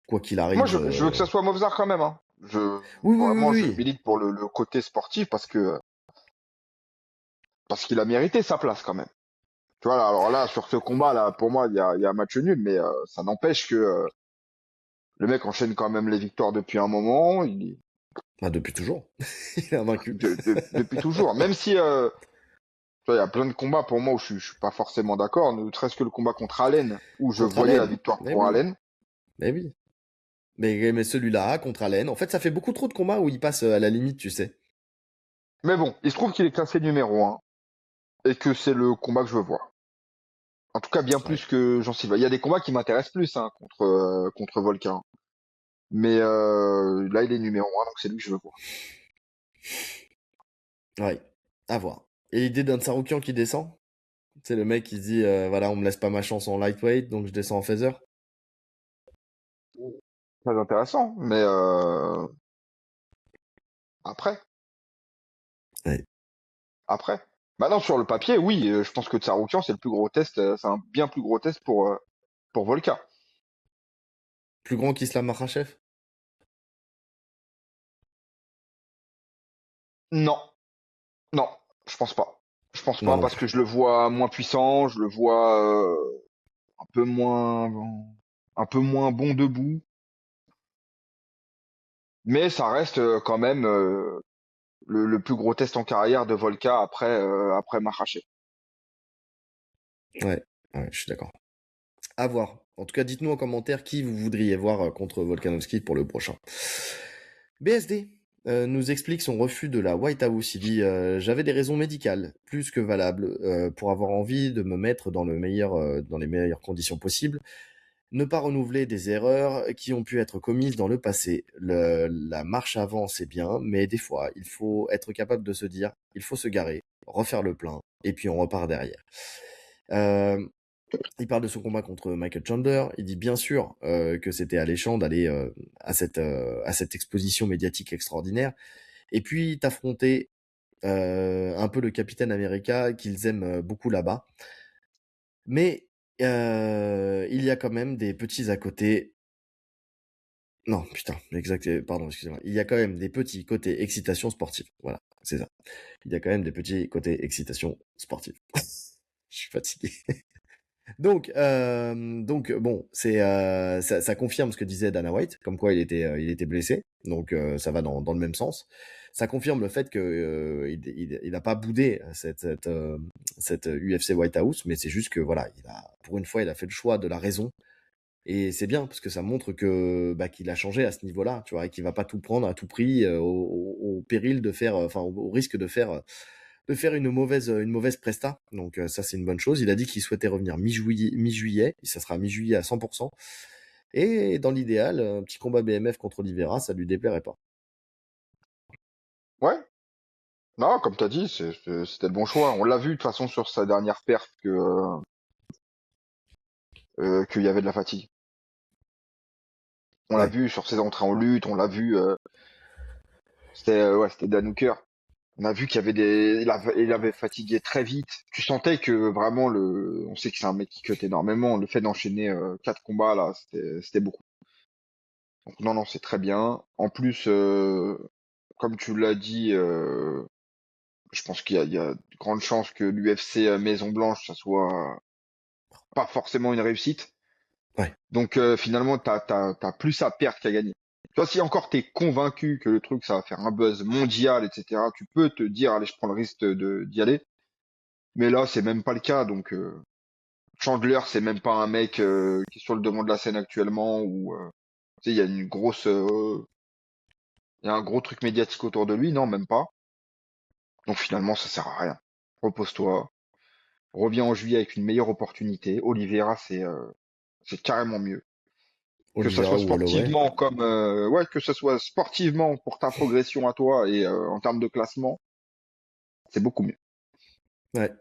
Quoi qu'il Moi arrive. je veux que ça soit Mobzar quand même, hein. Oui, oui, oui, Vraiment je oui. milite pour le côté sportif parce qu'il a mérité sa place quand même. Tu vois, là, alors là, sur ce combat-là, pour moi, il y a un match nul, mais ça n'empêche que le mec enchaîne quand même les victoires depuis un moment, Bah, depuis toujours. Il est invaincu. depuis toujours. Même si, tu vois, il y a plein de combats pour moi où je suis pas forcément d'accord, ne serait-ce que le combat contre Allen, où je Contre voyais la Allen. victoire Mais pour oui. Allen. Mais oui. Mais celui-là, contre Allen. En fait, ça fait beaucoup trop de combats où il passe à la limite, tu sais. Mais bon, il se trouve qu'il est classé numéro 1 et que c'est le combat que je veux voir. En tout cas, bien Ouais. plus que Jean Silva. Il y a des combats qui m'intéressent plus hein, contre Volcan. Mais là, il est numéro 1, donc c'est lui que je veux voir. Ouais. À voir. Et l'idée d'un Tsaroukian qui descend? C'est le mec qui se dit, voilà, on me laisse pas ma chance en lightweight, donc je descends en feather. Très intéressant, mais après. Ouais. Après. Maintenant, sur le papier, oui, je pense que Tsaroukian, c'est le plus gros test, c'est un bien plus gros test pour Volca. Plus grand qu'Islam Makhachev? Non, non, je pense pas. Je pense Moi pas non parce que plus. je le vois moins puissant, je le vois un peu moins bon debout. Mais ça reste quand même le plus gros test en carrière de Volka après Makhachev. Ouais, ouais, je suis d'accord. À voir. En tout cas, dites-nous en commentaire qui vous voudriez voir contre Volkanovski pour le prochain. BSD nous explique son refus de la White House. Il dit j'avais des raisons médicales, plus que valables, pour avoir envie de me mettre dans dans les meilleures conditions possibles. Ne pas renouveler des erreurs qui ont pu être commises dans le passé. La marche avant, c'est bien, mais des fois, il faut être capable de se dire, il faut se garer, refaire le plein, et puis on repart derrière. Il parle de son combat contre Michael Chandler. Il dit bien sûr que c'était alléchant d'aller à cette exposition médiatique extraordinaire. Et puis t'affronter un peu le Capitaine America qu'ils aiment beaucoup là-bas. Mais il y a quand même des petits à côté. Non, putain, exact. Pardon, excusez-moi. Il y a quand même des petits côtés excitation sportive. Voilà, c'est ça. Il y a quand même des petits côtés excitation sportive. Je suis fatigué. Donc bon, ça confirme ce que disait Dana White, comme quoi il était blessé, donc ça va dans le même sens. Ça confirme le fait que il a pas boudé cette UFC White House, mais c'est juste que voilà, pour une fois il a fait le choix de la raison et c'est bien parce que ça montre que bah, qu'il a changé à ce niveau-là, tu vois, et qu'il va pas tout prendre à tout prix au péril de faire, enfin au risque de faire une mauvaise presta. Donc ça c'est une bonne chose. Il a dit qu'il souhaitait revenir mi-juillet, et ça sera mi-juillet à 100%. Et dans l'idéal, un petit combat BMF contre Oliveira, ça lui déplairait pas. Ouais, non, comme t'as dit, c'était le bon choix. On l'a vu de toute façon sur sa dernière perte qu'il y avait de la fatigue. On l'a Ouais, vu sur ses entrées en lutte, on l'a vu. C'était Dan Hooker. On a vu qu'il y avait il avait fatigué très vite. Tu sentais que vraiment on sait que c'est un mec qui cut énormément. Le fait d'enchaîner 4 combats là, c'était beaucoup. Donc non, non, c'est très bien. En plus, comme tu l'as dit, je pense qu'il y a de grandes chances que l'UFC Maison Blanche, ça soit pas forcément une réussite. ouais. Donc finalement, t'as plus à perdre qu'à gagner. Toi, si encore t'es convaincu que le truc, ça va faire un buzz mondial, etc., tu peux te dire, allez, je prends le risque d'y aller. Mais là, c'est même pas le cas. Donc Chandler, c'est même pas un mec qui est sur le devant de la scène actuellement. Ou tu sais, il y a un gros truc médiatique autour de lui. Non, même pas. Donc finalement, ça sert à rien. Repose-toi. Reviens en juillet avec une meilleure opportunité. Oliveira, c'est carrément mieux. Que ça soit Oliveira ou Holloway. sportivement comme ouais, que ça soit sportivement pour ta progression à toi et en termes de classement, c'est beaucoup mieux. Ouais.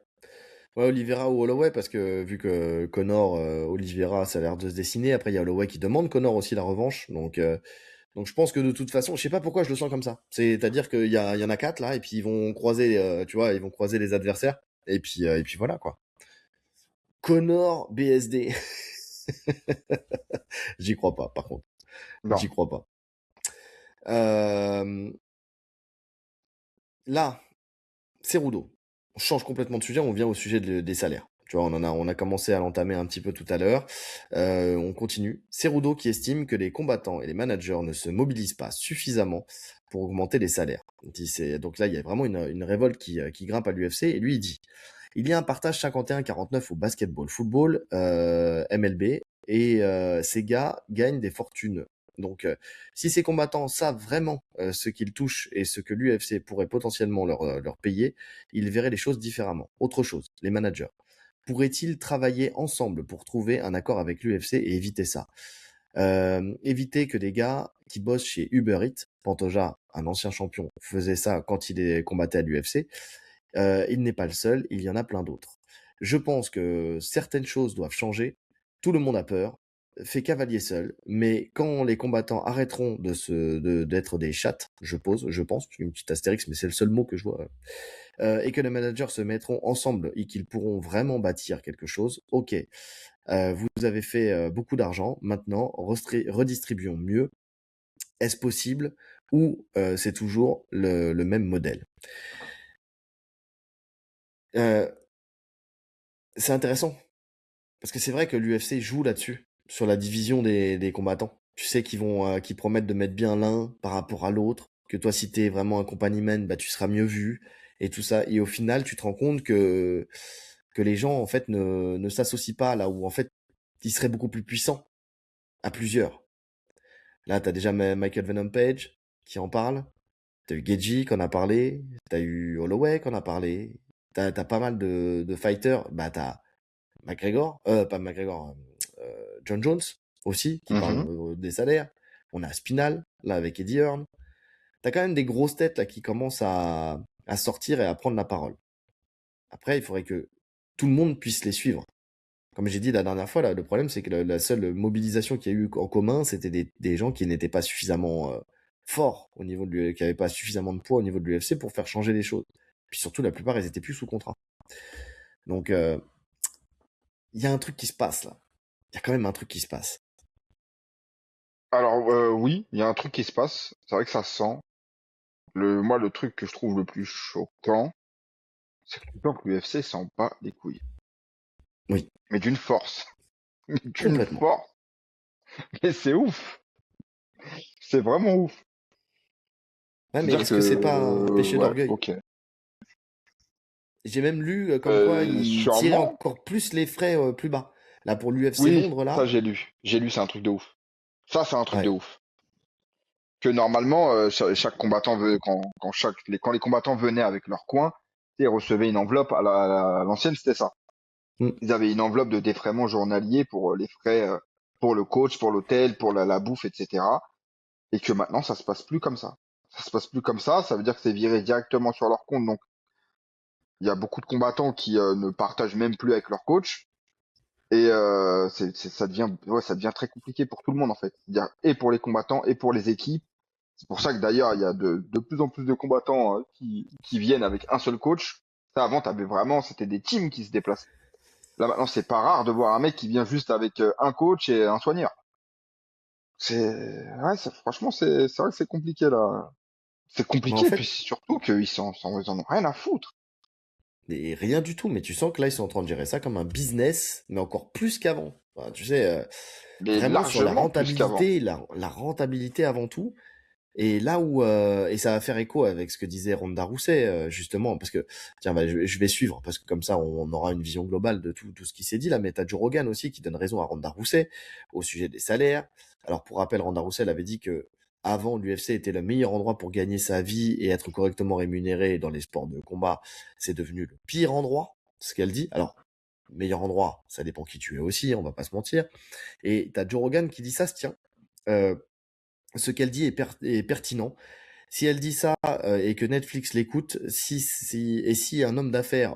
Ouais, Oliveira ou Holloway, parce que vu que Connor, Oliveira, ça a l'air de se dessiner. Après, il y a Holloway qui demande Connor aussi la revanche. Donc je pense que de toute façon, je sais pas pourquoi je le sens comme ça. C'est-à-dire il y en a 4 là, et puis ils vont croiser, tu vois, ils vont croiser les adversaires. Et puis voilà quoi. Connor BSD. J'y crois pas, par contre. Non. J'y crois pas. Euh, Là, Cerudo. On change complètement de sujet, on vient au sujet des salaires. Tu vois, on a commencé à l'entamer un petit peu tout à l'heure. On continue. Cerudo qui estime que les combattants et les managers ne se mobilisent pas suffisamment pour augmenter les salaires. Donc là, il y a vraiment une révolte qui grimpe à l'UFC et lui, il dit il y a un partage 51-49 au basketball, football, MLB, et ces gars gagnent des fortunes. Donc, si ces combattants savent vraiment ce qu'ils touchent et ce que l'UFC pourrait potentiellement leur payer, ils verraient les choses différemment. Autre chose, les managers. Pourraient-ils travailler ensemble pour trouver un accord avec l'UFC et éviter ça? Éviter que des gars qui bossent chez Uber Eats, Pantoja, un ancien champion, faisait ça quand combattait à l'UFC, il n'est pas le seul, il y en a plein d'autres. Je pense que certaines choses doivent changer. Tout le monde a peur, fait cavalier seul, mais quand les combattants arrêteront d'être des chattes, je pense, une petite astérix, mais c'est le seul mot que je vois, et que les managers se mettront ensemble et qu'ils pourront vraiment bâtir quelque chose, ok, vous avez fait beaucoup d'argent, maintenant redistribuons mieux. Est-ce possible ou c'est toujours le même modèle? Euh, c'est intéressant. Parce que c'est vrai que l'UFC joue là-dessus, sur la division des combattants. Tu sais qu'ils promettent de mettre bien l'un par rapport à l'autre, que toi, si t'es vraiment un compagnie man, bah, tu seras mieux vu, et tout ça. Et au final, tu te rends compte que les gens, en fait, ne s'associent pas là où, en fait, ils seraient beaucoup plus puissants à plusieurs. Là, t'as déjà Michael Venom Page qui en parle. T'as eu Geji qui en a parlé. T'as eu Holloway qui en a parlé. T'as pas mal de fighters. Bah, t'as McGregor, pas McGregor, John Jones aussi, qui parle Mhm. des salaires. On a Spinal, là, avec Eddie Hearn. T'as quand même des grosses têtes, là, qui commencent à sortir et à prendre la parole. Après, il faudrait que tout le monde puisse les suivre. Comme j'ai dit la dernière fois, là, le problème, c'est que la seule mobilisation qu'il y a eu en commun, c'était des gens qui n'étaient pas suffisamment forts au niveau qui n'avaient pas suffisamment de poids au niveau de l'UFC pour faire changer les choses. Puis surtout, la plupart, ils étaient plus sous contrat. Donc, il y a un truc qui se passe, là. Il y a quand même un truc qui se passe. Alors, oui, il y a un truc qui se passe. C'est vrai que ça se sent. Moi, le truc que je trouve le plus choquant, c'est que tout le temps que l'UFC s'en bat les couilles. Oui, Mais d'une force. Mais d'une complètement. force. Mais c'est ouf. C'est vraiment ouf. Ouais, mais C'est-à-dire est-ce que, que c'est pas un péché ouais, d'orgueil? ok. J'ai même lu comme quoi ils tiraient Sûrement. encore plus les frais plus bas. Là, pour l'UFC Oui, Londres, ça là. j'ai lu. J'ai lu, c'est un truc de ouf. Ça, c'est un truc de Ouais. ouf. Que normalement, chaque combattant veut, quand les combattants venaient avec leur coin, tu sais, ils recevaient une enveloppe à l'ancienne, c'était ça. Mm. Ils avaient une enveloppe de défraiement journalier pour les frais, pour le coach, pour l'hôtel, pour la bouffe, etc. Et que maintenant, ça se passe plus comme ça. Ça se passe plus comme ça veut dire que c'est viré directement sur leur compte. Donc, il y a beaucoup de combattants qui ne partagent même plus avec leur coach. Et ça devient, ouais, ça devient très compliqué pour tout le monde en fait. C'est-à-dire et pour les combattants et pour les équipes. C'est pour ça que d'ailleurs il y a de plus en plus de combattants qui viennent avec un seul coach. Ça avant t'avais vraiment, c'était des teams qui se déplaçaient. Là maintenant c'est pas rare de voir un mec qui vient juste avec un coach et un soigneur. Ouais, franchement c'est vrai que c'est compliqué là. C'est Mais en compliqué et puis fait, c'est surtout qu'ils ils en ont rien à foutre. et rien du tout. Mais tu sens que là, ils sont en train de gérer ça comme un business, mais encore plus qu'avant. Enfin, tu sais, Mais vraiment sur la largement plus qu'avant. rentabilité, la rentabilité avant tout. Et là où et ça va faire écho avec ce que disait Ronda Rousey justement parce que tiens bah, je vais suivre parce que comme ça on aura une vision globale de tout ce qui s'est dit là, mais t'as Joe Rogan aussi qui donne raison à Ronda Rousey au sujet des salaires. Alors pour rappel, Ronda Rousey elle avait dit que avant l'UFC était le meilleur endroit pour gagner sa vie et être correctement rémunéré dans les sports de combat. C'est devenu le pire endroit, ce qu'elle dit. Alors meilleur endroit, ça dépend qui tu es aussi, on va pas se mentir. Et t'as Joe Rogan qui dit ça se tient. Euh, ce qu'elle dit est pertinent. Si elle dit ça et que Netflix l'écoute, si un homme d'affaires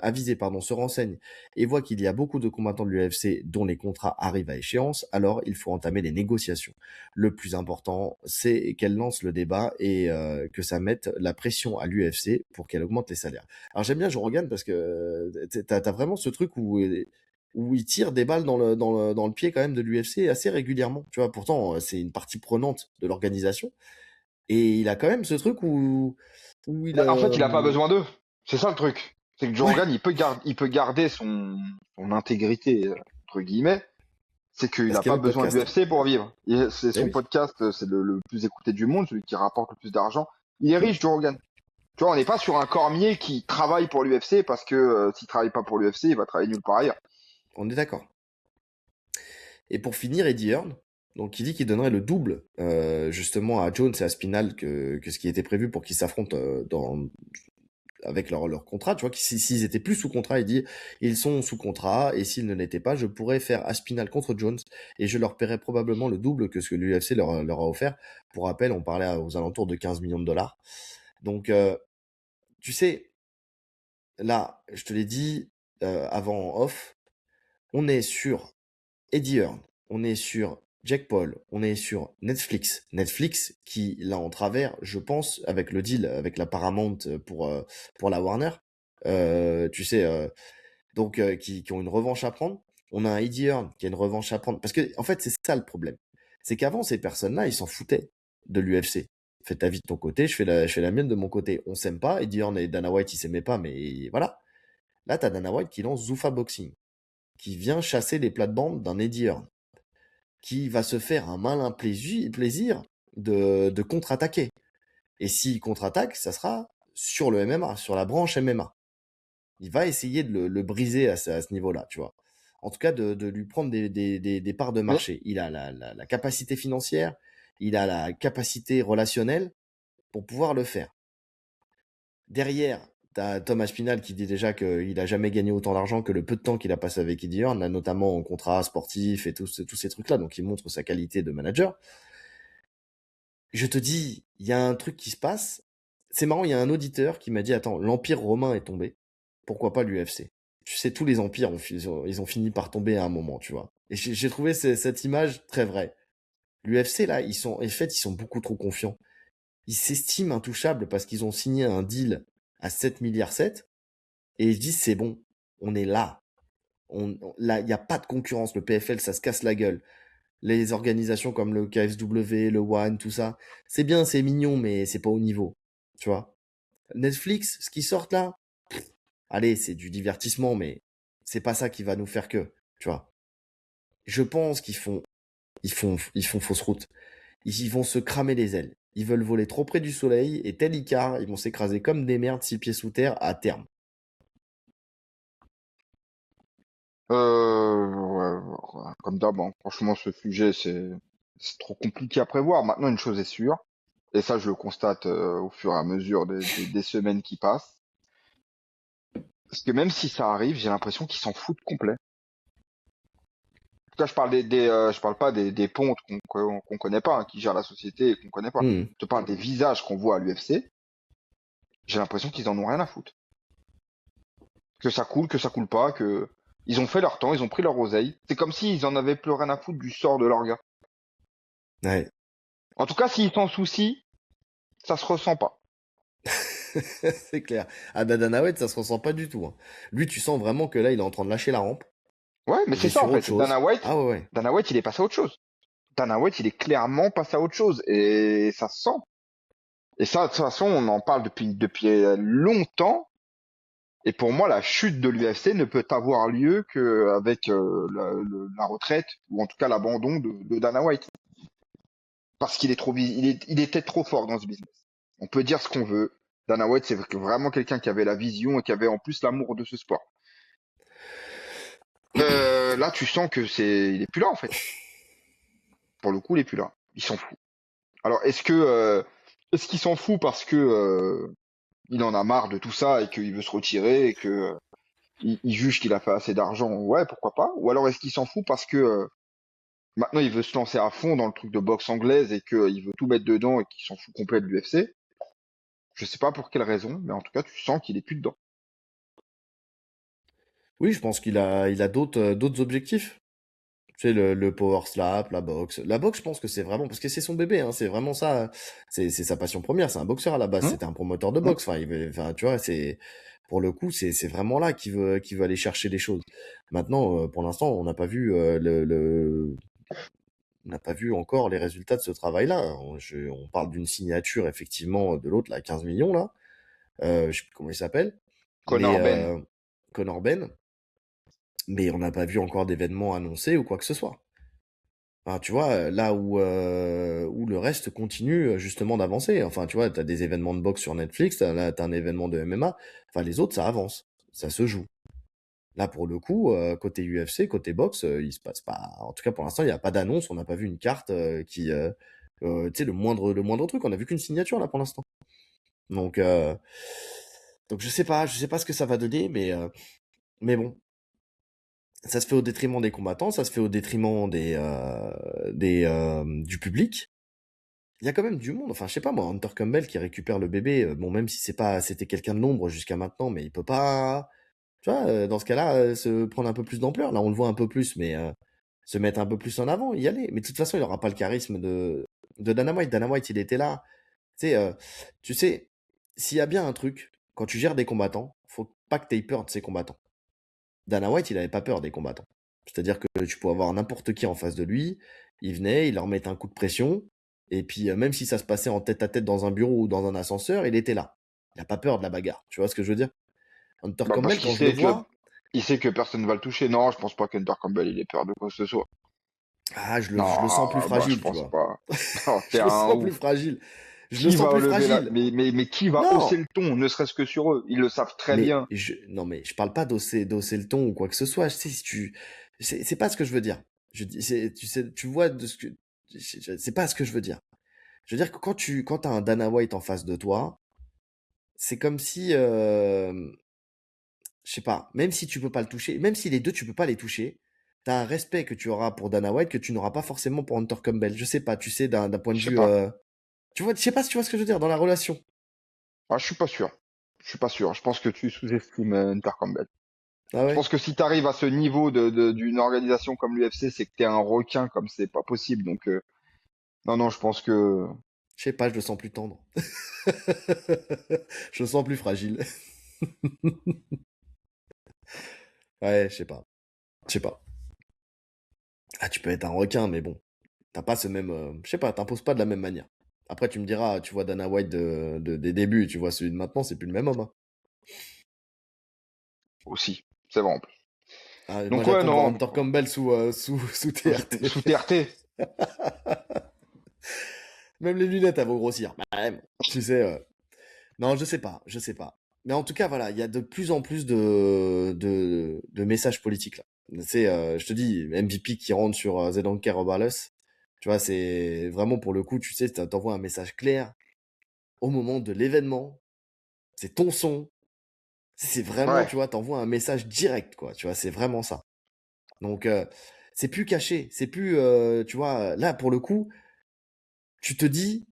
avisé se renseigne et voit qu'il y a beaucoup de combattants de l'UFC dont les contrats arrivent à échéance, alors il faut entamer les négociations. Le plus important, c'est qu'elle lance le débat et que ça mette la pression à l'UFC pour qu'elle augmente les salaires. Alors j'aime bien Joe Rogan parce que t'as vraiment ce truc où il tire des balles dans le pied quand même de l'UFC assez régulièrement. Tu vois, pourtant c'est une partie prenante de l'organisation et il a quand même ce truc où il Bah, en fait, il a pas besoin d'eux. C'est ça le truc. C'est que ouais, Jordan, il peut garder son intégrité, entre guillemets. C'est qu'il parce n'a qu'il y a pas le besoin de podcast. l'UFC pour vivre. C'est Eh son oui, podcast, c'est le plus écouté du monde, celui qui rapporte le plus d'argent. Il est riche, Joe Rogan. Tu vois, on n'est pas sur un cormier qui travaille pour l'UFC parce que s'il travaille pas pour l'UFC, il va travailler nulle part ailleurs. on est d'accord. Et pour finir, Eddie Hearn, donc il dit qu'il donnerait le double justement à Jones et à Spinal que ce qui était prévu pour qu'ils s'affrontent avec leur contrat. Tu vois, s'ils étaient plus sous contrat, il dit ils sont sous contrat et s'ils ne l'étaient pas, je pourrais faire Aspinal contre Jones et je leur paierais probablement le double que ce que l'UFC leur a offert. Pour rappel, on parlait aux alentours de 15 millions de dollars. Donc, tu sais, là, je te l'ai dit avant en off, on est sur Eddie Hearn, on est sur Jack Paul, on est sur Netflix. Netflix qui, là en travers, je pense, avec le deal avec la Paramount pour la Warner, tu sais, donc qui ont une revanche à prendre. On a un Eddie Hearn qui a une revanche à prendre. Parce que, en fait, c'est ça le problème. C'est qu'avant, ces personnes-là, ils s'en foutaient de l'UFC. Fais ta vie de ton côté, je fais la mienne de mon côté. On s'aime pas. Eddie Hearn et Dana White, ils s'aimaient pas, mais voilà. Là, t'as Dana White qui lance Zuffa Boxing, qui vient chasser les plates-bandes d'un Eddie Hearn. qui va se faire un malin plaisir de contre-attaquer. Et s'il contre-attaque, ça sera sur le MMA, sur la branche MMA. Il va essayer de le briser à ce niveau-là, tu vois. En tout cas, de lui prendre des parts de Mais marché. Il a la capacité financière, il a la capacité relationnelle pour pouvoir le faire. Derrière, tu as Thomas Spinal qui dit déjà qu'il a jamais gagné autant d'argent que le peu de temps qu'il a passé avec Eddie Hearn, notamment en contrat sportif et tous ces trucs-là. Donc, il montre sa qualité de manager. Je te dis, il y a un truc qui se passe. C'est marrant, il y a un auditeur qui m'a dit, attends, l'Empire romain est tombé. Pourquoi pas l'UFC? Tu sais, tous les empires, ils ont fini par tomber à un moment, tu vois. Et j'ai trouvé cette image très vraie. L'UFC, là, en fait, ils sont beaucoup trop confiants. Ils s'estiment intouchables parce qu'ils ont signé un deal à 7 milliards 7 et ils se disent, c'est bon, on est là. Là, il n'y a pas de concurrence. Le PFL, ça se casse la gueule. Les organisations comme le KSW, le One, tout ça, c'est bien, c'est mignon, mais c'est pas au niveau, tu vois. Netflix, ce qui sort là, allez, c'est du divertissement, mais c'est pas ça qui va nous faire que, tu vois. Je pense qu'ils font fausse route. Ils vont se cramer les ailes. Ils veulent voler trop près du soleil et tel Icar, ils vont s'écraser comme des merdes 6 pieds sous terre à terme. ouais, comme d'hab, hein. Franchement, ce sujet, c'est trop compliqué à prévoir. Maintenant, une chose est sûre, et ça, je le constate au fur et à mesure des semaines qui passent, parce que même si ça arrive, j'ai l'impression qu'ils s'en foutent complet. En tout cas, je parle je parle pas des pontes qu'on connaît pas, hein, qui gèrent la société et qu'on connaît pas. Hmm. Je te parle des visages qu'on voit à l'UFC. J'ai l'impression qu'ils en ont rien à foutre. Que ça coule pas, que ils ont fait leur temps, ils ont pris leur oseille. C'est comme s'ils en avaient plus rien à foutre du sort de leur gars. Ouais. En tout cas, s'ils s'en soucient, ça se ressent pas. C'est clair. Ah, Dana White, ça se ressent pas du tout, hein. Lui, tu sens vraiment que là, il est en train de lâcher la rampe. Ouais, mais Il c'est est ça en sur autre fait. chose. Ah ouais, ouais. Dana White, il est passé à autre chose. Dana White, il est clairement passé à autre chose et ça se sent. Et ça, de toute façon, on en parle depuis longtemps. Et pour moi, la chute de l'UFC ne peut avoir lieu qu'avec la retraite ou en tout cas l'abandon de Dana White, parce qu'il est il était trop fort dans ce business. On peut dire ce qu'on veut. Dana White, c'est vraiment quelqu'un qui avait la vision et qui avait en plus l'amour de ce sport. Là, tu sens que il est plus là en fait. Pour le coup, il est plus là. Il s'en fout. Alors, est-ce qu'il s'en fout parce que il en a marre de tout ça et qu'il veut se retirer et que il juge qu'il a fait assez d'argent? Ouais, pourquoi pas. Ou alors est-ce qu'il s'en fout parce que maintenant il veut se lancer à fond dans le truc de boxe anglaise et qu'il veut tout mettre dedans et qu'il s'en fout complet de l'UFC? Je sais pas pour quelle raison, mais en tout cas, tu sens qu'il est plus dedans. Oui, je pense qu'il a d'autres objectifs. Tu sais, le power slap, la boxe. La boxe, je pense que c'est vraiment, parce que c'est son bébé, hein, c'est vraiment ça. C'est sa passion première. C'est un boxeur à la base. Hum, C'était un promoteur de hum. boxe. Enfin, tu vois, pour le coup, c'est vraiment là qu'il veut aller chercher des choses. Maintenant, pour l'instant, on n'a pas vu on n'a pas vu encore les résultats de ce travail-là. On parle d'une signature, effectivement, de l'autre, là, 15 millions, là. Je sais plus comment il s'appelle. Mais, Conor Ben. Conor Ben. Mais on n'a pas vu encore d'événements annoncés ou quoi que ce soit. Enfin, tu vois, là où le reste continue justement d'avancer. Enfin, tu vois, t'as des événements de boxe sur Netflix, là, t'as un événement de MMA. Enfin, les autres, ça avance. Ça se joue. Là, pour le coup, côté UFC, côté boxe, il se passe pas. En tout cas, pour l'instant, il n'y a pas d'annonce. On n'a pas vu une carte tu sais, le moindre truc. On a vu qu'une signature là pour l'instant. Donc, je sais pas ce que ça va donner, mais bon, ça se fait au détriment des combattants, ça se fait au détriment du public. Il y a quand même du monde. Enfin, je sais pas moi, Hunter Campbell qui récupère le bébé. Bon, même si c'était quelqu'un de l'ombre jusqu'à maintenant, mais il peut pas. Tu vois, dans ce cas-là, se prendre un peu plus d'ampleur. Là, on le voit un peu plus, mais se mettre un peu plus en avant, y aller. Mais de toute façon, il n'aura pas le charisme de Dana White. Dana White, il était là. Tu sais, s'il y a bien un truc, quand tu gères des combattants, faut pas que tu aies peur de ces combattants. Dana White, il avait pas peur des combattants. C'est-à-dire que tu pouvais avoir n'importe qui en face de lui, il venait, il leur mettait un coup de pression, et puis même si ça se passait en tête à tête dans un bureau ou dans un ascenseur, il était là. Il a pas peur de la bagarre. Tu vois ce que je veux dire? Hunter Bah, parce Campbell, qu'il quand je le sait vois, il sait que personne ne va le toucher. Non, je pense pas qu'Hunter Campbell il ait peur de quoi que ce soit. Ah, je le sens plus Non, moi je fragile, tu pense vois. pas. Non, t'es Je le un sens plus ouf. fragile. Je le Qui sens va plus lever la... fragile. mais qui va hausser Non, le ton, ne serait-ce que sur eux? Ils le savent très mais bien. non, mais je parle pas d'hausser le ton ou quoi que ce soit. Je sais, si tu, c'est pas ce que je veux dire. Je dis, tu sais, tu vois de ce que, c'est pas ce que je veux dire. Je veux dire que quand t'as un Dana White en face de toi, c'est comme si, je sais pas, même si tu peux pas le toucher, même si les deux tu peux pas les toucher, t'as un respect que tu auras pour Dana White que tu n'auras pas forcément pour Hunter Campbell. Je sais pas, tu sais, d'un point de Je sais vue, pas. tu vois, je sais pas si tu vois ce que je veux dire dans la relation. Ah, je suis pas sûr. Je suis pas sûr. Je pense que tu sous-estimes Hunter Campbell. Ah Je ouais? pense que si tu arrives à ce niveau d'une organisation comme l'UFC, c'est que t'es un requin comme c'est pas possible. Donc, non, non, je pense que... Je sais pas, je le sens plus tendre. Je le sens plus fragile. Ouais, je sais pas. Je sais pas. Ah, tu peux être un requin, mais bon, t'as pas ce même, je sais pas, t'imposes pas de la même manière. Après, tu me diras, tu vois Dana White des débuts, tu vois celui de maintenant, c'est plus le même homme, hein. Aussi, c'est vrai en plus. Ah, moi, Donc, ouais, j'attends de voir non, Hunter Campbell sous TRT. sous TRT. Même les lunettes, elles vont grossir. Bah, ouais, tu sais, non, je sais pas, je sais pas. Mais en tout cas, voilà, il y a de plus en plus de messages politiques là. C'est, je te dis, MVP qui rentre sur They Don't Care About Us. Tu vois, c'est vraiment pour le coup, tu sais, t'envoies un message clair au moment de l'événement. C'est ton son. C'est vraiment, Ouais, tu vois, t'envoies un message direct, quoi. Tu vois, c'est vraiment ça. Donc, c'est plus caché. C'est plus, tu vois, là, pour le coup, tu te dis,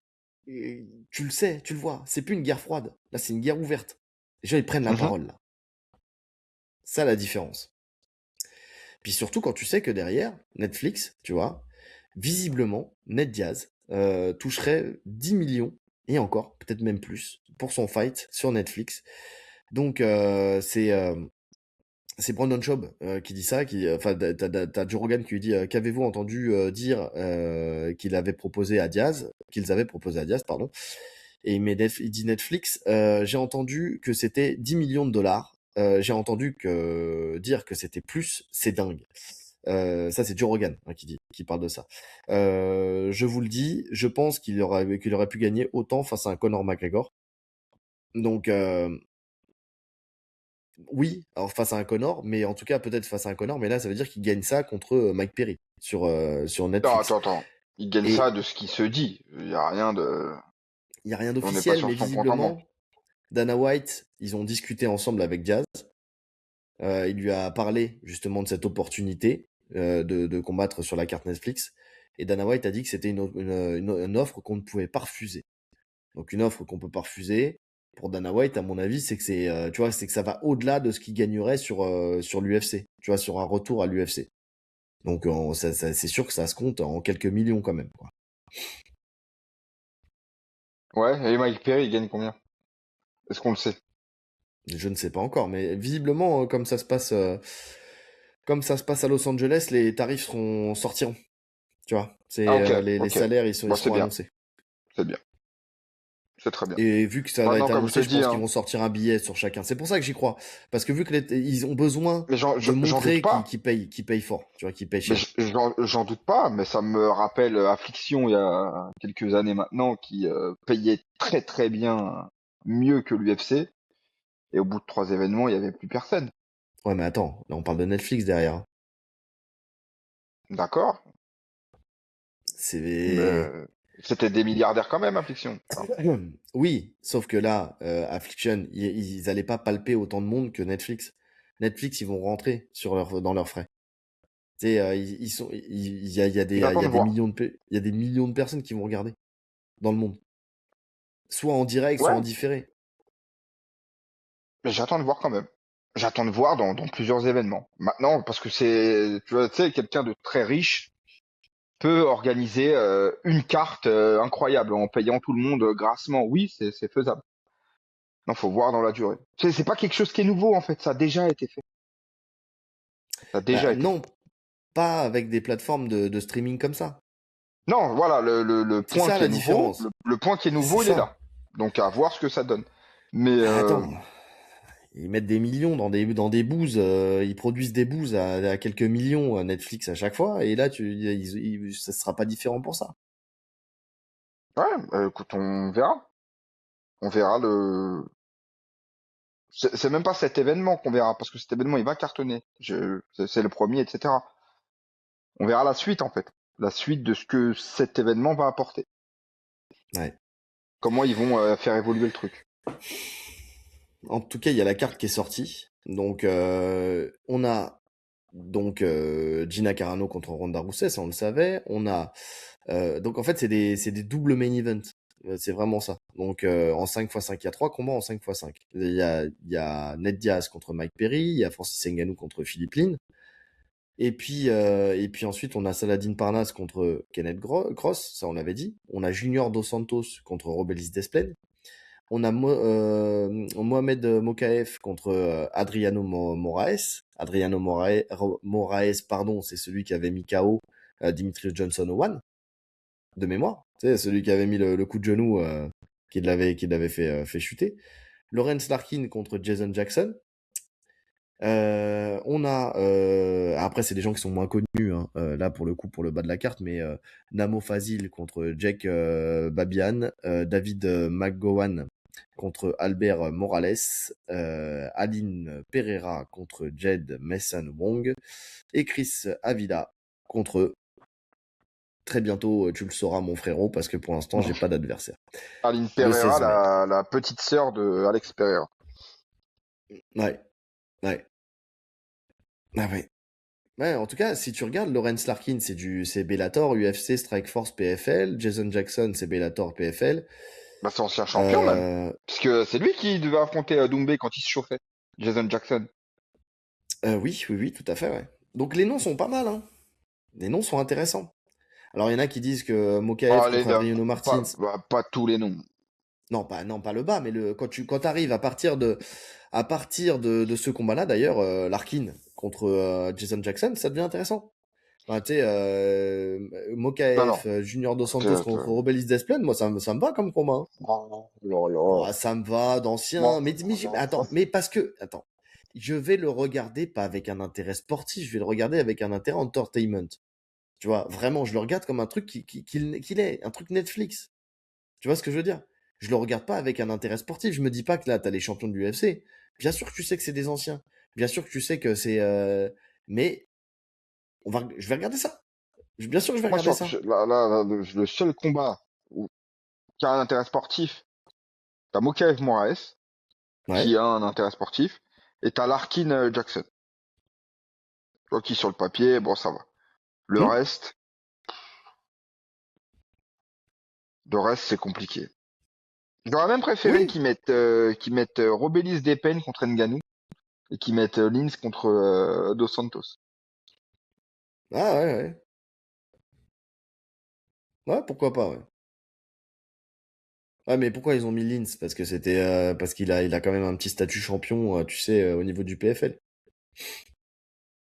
tu le sais, tu le vois. C'est plus une guerre froide. Là, c'est une guerre ouverte. Les gens, ils prennent la mhm. parole, là. Ça, la différence. Puis surtout quand tu sais que derrière, Netflix, tu vois, visiblement, Ned Diaz toucherait 10 millions, et encore, peut-être même plus, pour son fight sur Netflix. Donc, c'est Brandon Schaub qui dit ça, enfin, t'as Joe Rogan qui lui dit qu'avez-vous entendu dire qu'ils avaient proposé à Diaz, pardon. Et il dit Netflix, j'ai entendu que c'était 10 millions de dollars. J'ai entendu dire que c'était plus, c'est dingue. Ça, c'est Joe Rogan hein, qui parle de ça. Je vous le dis, je pense qu'il aurait pu gagner autant face à un Conor McGregor. Donc, oui, alors face à un Conor, mais en tout cas peut-être face à un Conor, mais là ça veut dire qu'il gagne ça contre Mike Perry sur Non, Netflix. attends, attends. Il gagne ça Et de ce qui se dit. Il y a rien de... il y a rien On n'est pas d'officiel, sur mais son compte en banque. visiblement Dana White, ils ont discuté ensemble avec Diaz. Il lui a parlé justement de cette opportunité de combattre sur la carte Netflix. Et Dana White a dit que c'était une offre qu'on ne pouvait pas refuser. Donc une offre qu'on peut pas refuser. Pour Dana White, à mon avis, c'est que tu vois, c'est que ça va au-delà de ce qu'il gagnerait sur l'UFC. Tu vois, sur un retour à l'UFC. Donc c'est sûr que ça se compte en quelques millions quand même, quoi. Ouais, et Mike Perry, il gagne combien? Est-ce qu'on le sait? Je ne sais pas encore, mais visiblement, comme ça se passe à Los Angeles, les tarifs sortiront. Tu vois, Ah, c'est ok, les ok. salaires, ils Bah, c'est seront bien. annoncés. C'est bien. C'est très bien. Et vu que ça va Maintenant, être comme je te annoncé, je dis, pense qu'ils hein, vont sortir un billet sur chacun. C'est pour ça que j'y crois. Parce que vu que ils ont besoin mais de j'en doute montrer pas. qu'ils payent fort, tu vois, qu'ils payent Mais cher. j'en doute pas, mais ça me rappelle Affliction il y a quelques années maintenant qui payait très très bien mieux que l'UFC. Et au bout de 3 événements, il y avait plus personne. Ouais, mais attends, là on parle de Netflix derrière, hein. D'accord? Mais C'est c'était des milliardaires quand même, Affliction. Hein. oui, sauf que là, Affliction, ils allaient pas palper autant de monde que Netflix. Netflix, ils vont rentrer dans leurs frais. Tu sais, il y J'attends a de des voir. il y a des millions de personnes qui vont regarder dans le monde, soit en direct, soit en Ouais, différé. mais j'attends de voir quand même. J'attends de voir dans plusieurs événements. Maintenant, parce que c'est, tu vois, tu sais, quelqu'un de très riche peut organiser une carte incroyable en payant tout le monde grassement. Oui, c'est faisable. Non, faut voir dans la durée. C'est pas quelque chose qui est nouveau en fait, ça a déjà été fait. Ça a déjà Bah été fait. non, pas avec des plateformes de streaming comme ça. Non, voilà, le C'est point ça qui est la nouveau, différence. le point qui est C'est nouveau, il est ça. là. Donc à voir ce que ça donne. Mais Bah attends, ils mettent des millions dans des bouses, ils produisent des bouses à quelques millions Netflix à chaque fois, et là ça sera pas différent pour ça. Ouais, écoute, on verra. On verra le. C'est même pas cet événement qu'on verra, parce que cet événement, il va cartonner. C'est le premier, etc. On verra la suite, en fait. La suite de ce que cet événement va apporter. Ouais. Comment ils vont faire évoluer le truc. En tout cas, il y a la carte qui est sortie. Donc, on a donc Gina Carano contre Ronda Rousey, ça on le savait. On a donc en fait c'est des doubles main events. C'est vraiment ça. Donc en 5x5, il y a 3 combats en 5x5. Il y a Ned Diaz contre Mike Perry, il y a Francis Ngannou contre Philippe Lin. Et puis ensuite, on a Saladin Parnasse contre Kenneth Cross, ça on l'avait dit. On a Junior Dos Santos contre Robelis Desplaine. On a Mohamed Mokaev contre Adriano Moraes. Moraes, pardon, c'est celui qui avait mis KO Dimitrios Johnson au One, de mémoire. C'est celui qui avait mis le coup de genou qui l'avait fait chuter. Lawrence Larkin contre Jason Jackson. On a après c'est des gens qui sont moins connus hein, là pour le coup pour le bas de la carte, mais Namo Fazil contre Jake Babian, David McGowan contre Albert Morales, Aline Pereira contre Jed Mason Wong et Chris Avila contre très bientôt tu le sauras mon frérot parce que pour l'instant j'ai pas d'adversaire. Aline Le Pereira, 16 mai. la petite sœur de Alex Pereira. Ouais. Ouais. Ah ouais. Ouais, en tout cas, si tu regardes, Lawrence Larkin, c'est Bellator, UFC, Strikeforce, PFL. Jason Jackson, c'est Bellator, PFL. Bah, c'est ancien champion même. Euh, Parce que c'est lui qui devait affronter Doumbé quand il se chauffait. Jason Jackson. oui, tout à fait, ouais. Donc les noms sont pas mal, hein. Les noms sont intéressants. Alors il y en a qui disent que Oh, Mokaev allez, contre Adriano Martins. pas tous les noms. Non, pas le bas, mais quand t'arrives à partir de ce combat-là, d'ailleurs, Larkin contre Jason Jackson, ça devient intéressant. Enfin, tu sais, Non, non. Mokaev, Junior Dos Santos Te- contre Robelis Desplaine, moi ça me va comme combat, hein. Oh là là. Oh, ça me va d'ancien. Attends, mais parce que, attends, je vais le regarder pas avec un intérêt sportif, je vais le regarder avec un intérêt entertainment. Tu vois, vraiment, je le regarde comme un truc qu'il est, un truc Netflix. Tu vois ce que je veux dire? Je le regarde pas avec un intérêt sportif. Je me dis pas que là, t'as les champions de l'UFC. Bien sûr que tu sais que c'est des anciens. Bien sûr que tu sais que c'est, mais je vais regarder ça. Bien sûr que je vais Moi, regarder ça. le seul combat qui a un intérêt sportif, t'as Mokaev Moraes, qui Ouais. a un intérêt sportif, et t'as Larkin Jackson. Tu vois, qui sur le papier, bon, ça va. Le Hmm. reste, c'est compliqué. J'aurais même préféré Oui. qu'ils mettent Robelis Depaine contre Ngannou et qu'ils mettent Lins contre Dos Santos. Ah ouais, ouais. Ouais, pourquoi pas, ouais. Ouais, mais pourquoi ils ont mis Linz? Parce que parce il a quand même un petit statut champion, tu sais, au niveau du PFL. Tu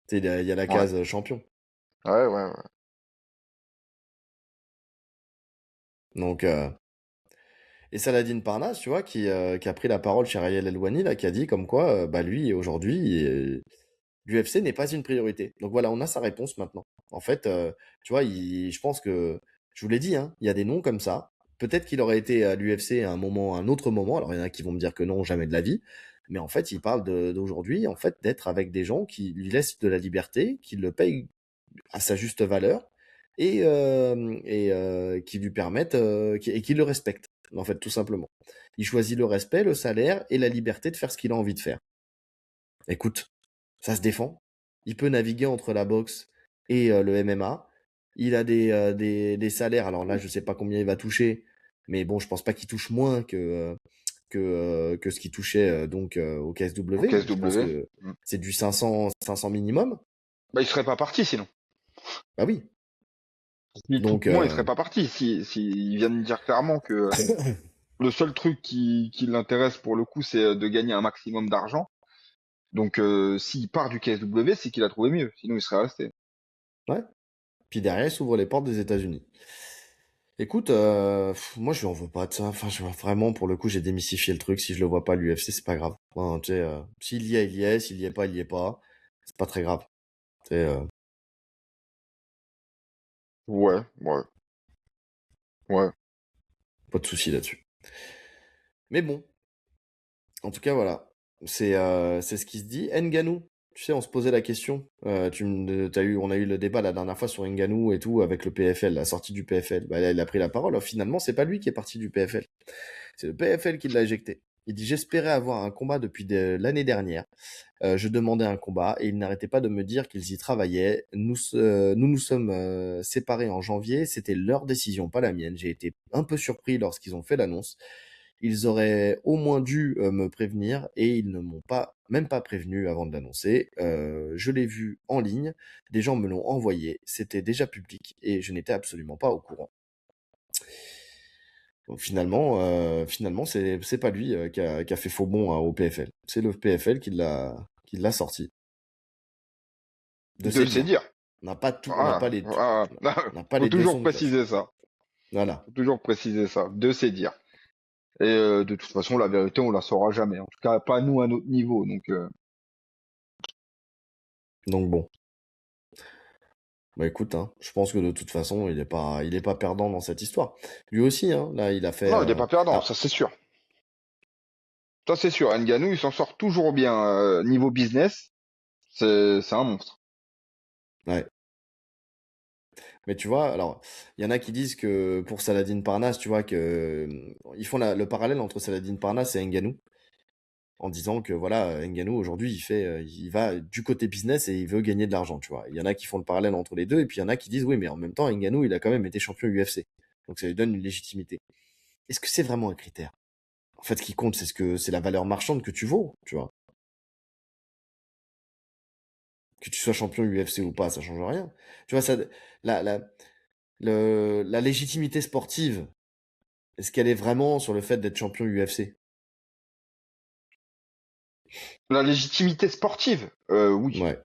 sais, il y a la Ouais, case champion. ouais. Donc, et Saladin Parnasse, tu vois, qui a pris la parole chez Ariel Elwani, là, qui a dit comme quoi, bah lui, aujourd'hui, l'UFC n'est pas une priorité. Donc voilà, on a sa réponse maintenant. En fait, tu vois, je pense que, je vous l'ai dit, hein, il y a des noms comme ça. Peut-être qu'il aurait été à l'UFC à un autre moment. Alors il y en a qui vont me dire que non, jamais de la vie. Mais en fait, il parle d'aujourd'hui, en fait, d'être avec des gens qui lui laissent de la liberté, qui le payent à sa juste valeur et qui lui permettent et qui le respectent. En fait, tout simplement. Il choisit le respect, le salaire et la liberté de faire ce qu'il a envie de faire. Écoute, ça se défend. Il peut naviguer entre la boxe et le MMA. Il a des salaires. Alors là, je sais pas combien il va toucher, mais bon, je pense pas qu'il touche moins que ce qu'il touchait au Au KSW. Je pense KSW. que Mm. c'est du 500 minimum. Bah, il serait pas parti sinon. Bah oui. S'il touche Donc, moins, il serait pas parti. Si, il vient de dire clairement que le seul truc qui l'intéresse pour le coup, c'est de gagner un maximum d'argent. Donc, s'il part du KSW, c'est qu'il a trouvé mieux. Sinon, il serait resté. ouais. Puis derrière, il s'ouvre les portes des États-Unis. Écoute, moi je lui en veux pas de ça. Enfin, vraiment, pour le coup, j'ai démystifié le truc. Si je le vois pas à l'UFC, c'est pas grave. Enfin, tu sais, s'il y est, il y est. S'il y est pas, il y est pas. C'est pas très grave. Tu sais, Ouais, ouais, ouais. pas de souci là-dessus. Mais bon, en tout cas, voilà. C'est ce qui se dit. Ngannou, tu sais, on se posait la question. On a eu le débat la dernière fois sur Ngannou et tout, avec le PFL, la sortie du PFL. Bah, là, il a pris la parole. Alors, finalement, c'est pas lui qui est parti du PFL. C'est le PFL qui l'a éjecté. Il dit: j'espérais avoir un combat depuis l'année dernière. Je demandais un combat et ils n'arrêtaient pas de me dire qu'ils y travaillaient. Nous sommes séparés en janvier. C'était leur décision, pas la mienne. J'ai été un peu surpris lorsqu'ils ont fait l'annonce. Ils auraient au moins dû me prévenir et ils ne m'ont pas, même pas prévenu avant de l'annoncer. Je l'ai vu en ligne. Des gens me l'ont envoyé. C'était déjà public et je n'étais absolument pas au courant. Donc finalement, c'est pas lui qui a fait faux bond au PFL. C'est le PFL qui l'a sorti. De De ses se dires. dire. On n'a pas tout, on n'a pas Voilà, les, voilà. on n'a pas Faut les deux toujours sons de cloche. préciser ça. Voilà. Faut toujours préciser ça. De se dire. Et de toute façon, la vérité, on la saura jamais. En tout cas, pas nous à notre niveau. Donc, Donc bon. Bah écoute, hein, je pense que de toute façon, il est pas perdant dans cette histoire. Lui aussi, hein, là, il a fait. non, il n'est pas perdant, Alors, ça c'est sûr. Ça c'est sûr. Ngannou, il s'en sort toujours bien. Niveau business, c'est un monstre. ouais. Mais tu vois, alors, il y en a qui disent que pour Saladin Parnasse, tu vois, ils font le parallèle entre Saladin Parnasse et Ngannou, en disant que voilà, Ngannou aujourd'hui, il va du côté business et il veut gagner de l'argent, tu vois. Il y en a qui font le parallèle entre les deux, et puis il y en a qui disent oui, mais en même temps, Ngannou, il a quand même été champion UFC, donc ça lui donne une légitimité. Est-ce que c'est vraiment un critère? En fait, ce qui compte, c'est la valeur marchande que tu vaux, tu vois. Que tu sois champion UFC ou pas, ça change rien. Tu vois, la, la, la légitimité sportive, est-ce qu'elle est vraiment sur le fait d'être champion UFC? La légitimité sportive, oui. Ouais,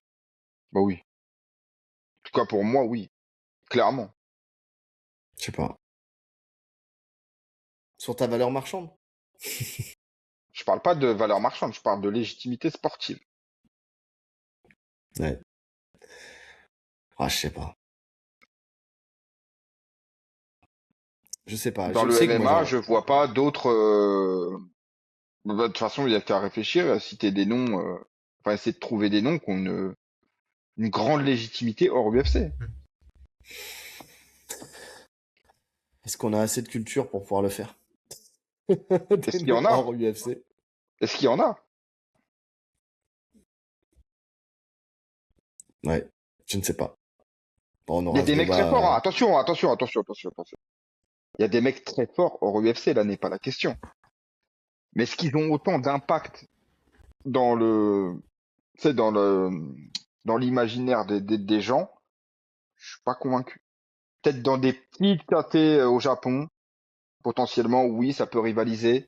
Bah oui. En tout cas pour moi, oui. Clairement. je sais pas. Sur ta valeur marchande? Je parle pas de valeur marchande, je parle de légitimité sportive. Ouais. Ah, je sais pas. Je sais pas. Dans Je le sais que moi, MMA, je vois pas d'autres. Bah, de toute façon, il y a qu'à réfléchir, citer des noms, enfin essayer de trouver des noms qui ont une grande légitimité hors UFC. est-ce qu'on a assez de culture pour pouvoir le faire? Est-ce Des qu'il y noms en a? hors UFC? Est-ce qu'il y en a? Ouais, je ne sais pas. Bon, on Il y a aura ce des mecs très forts, débat. hein. Attention, attention, attention, attention, attention. Il y a des mecs très forts hors UFC, là n'est pas la question. Mais est-ce qu'ils ont autant d'impact dans le, tu sais, dans l'imaginaire des gens? Je suis pas convaincu. Peut-être dans des petites KT au Japon, potentiellement, oui, ça peut rivaliser.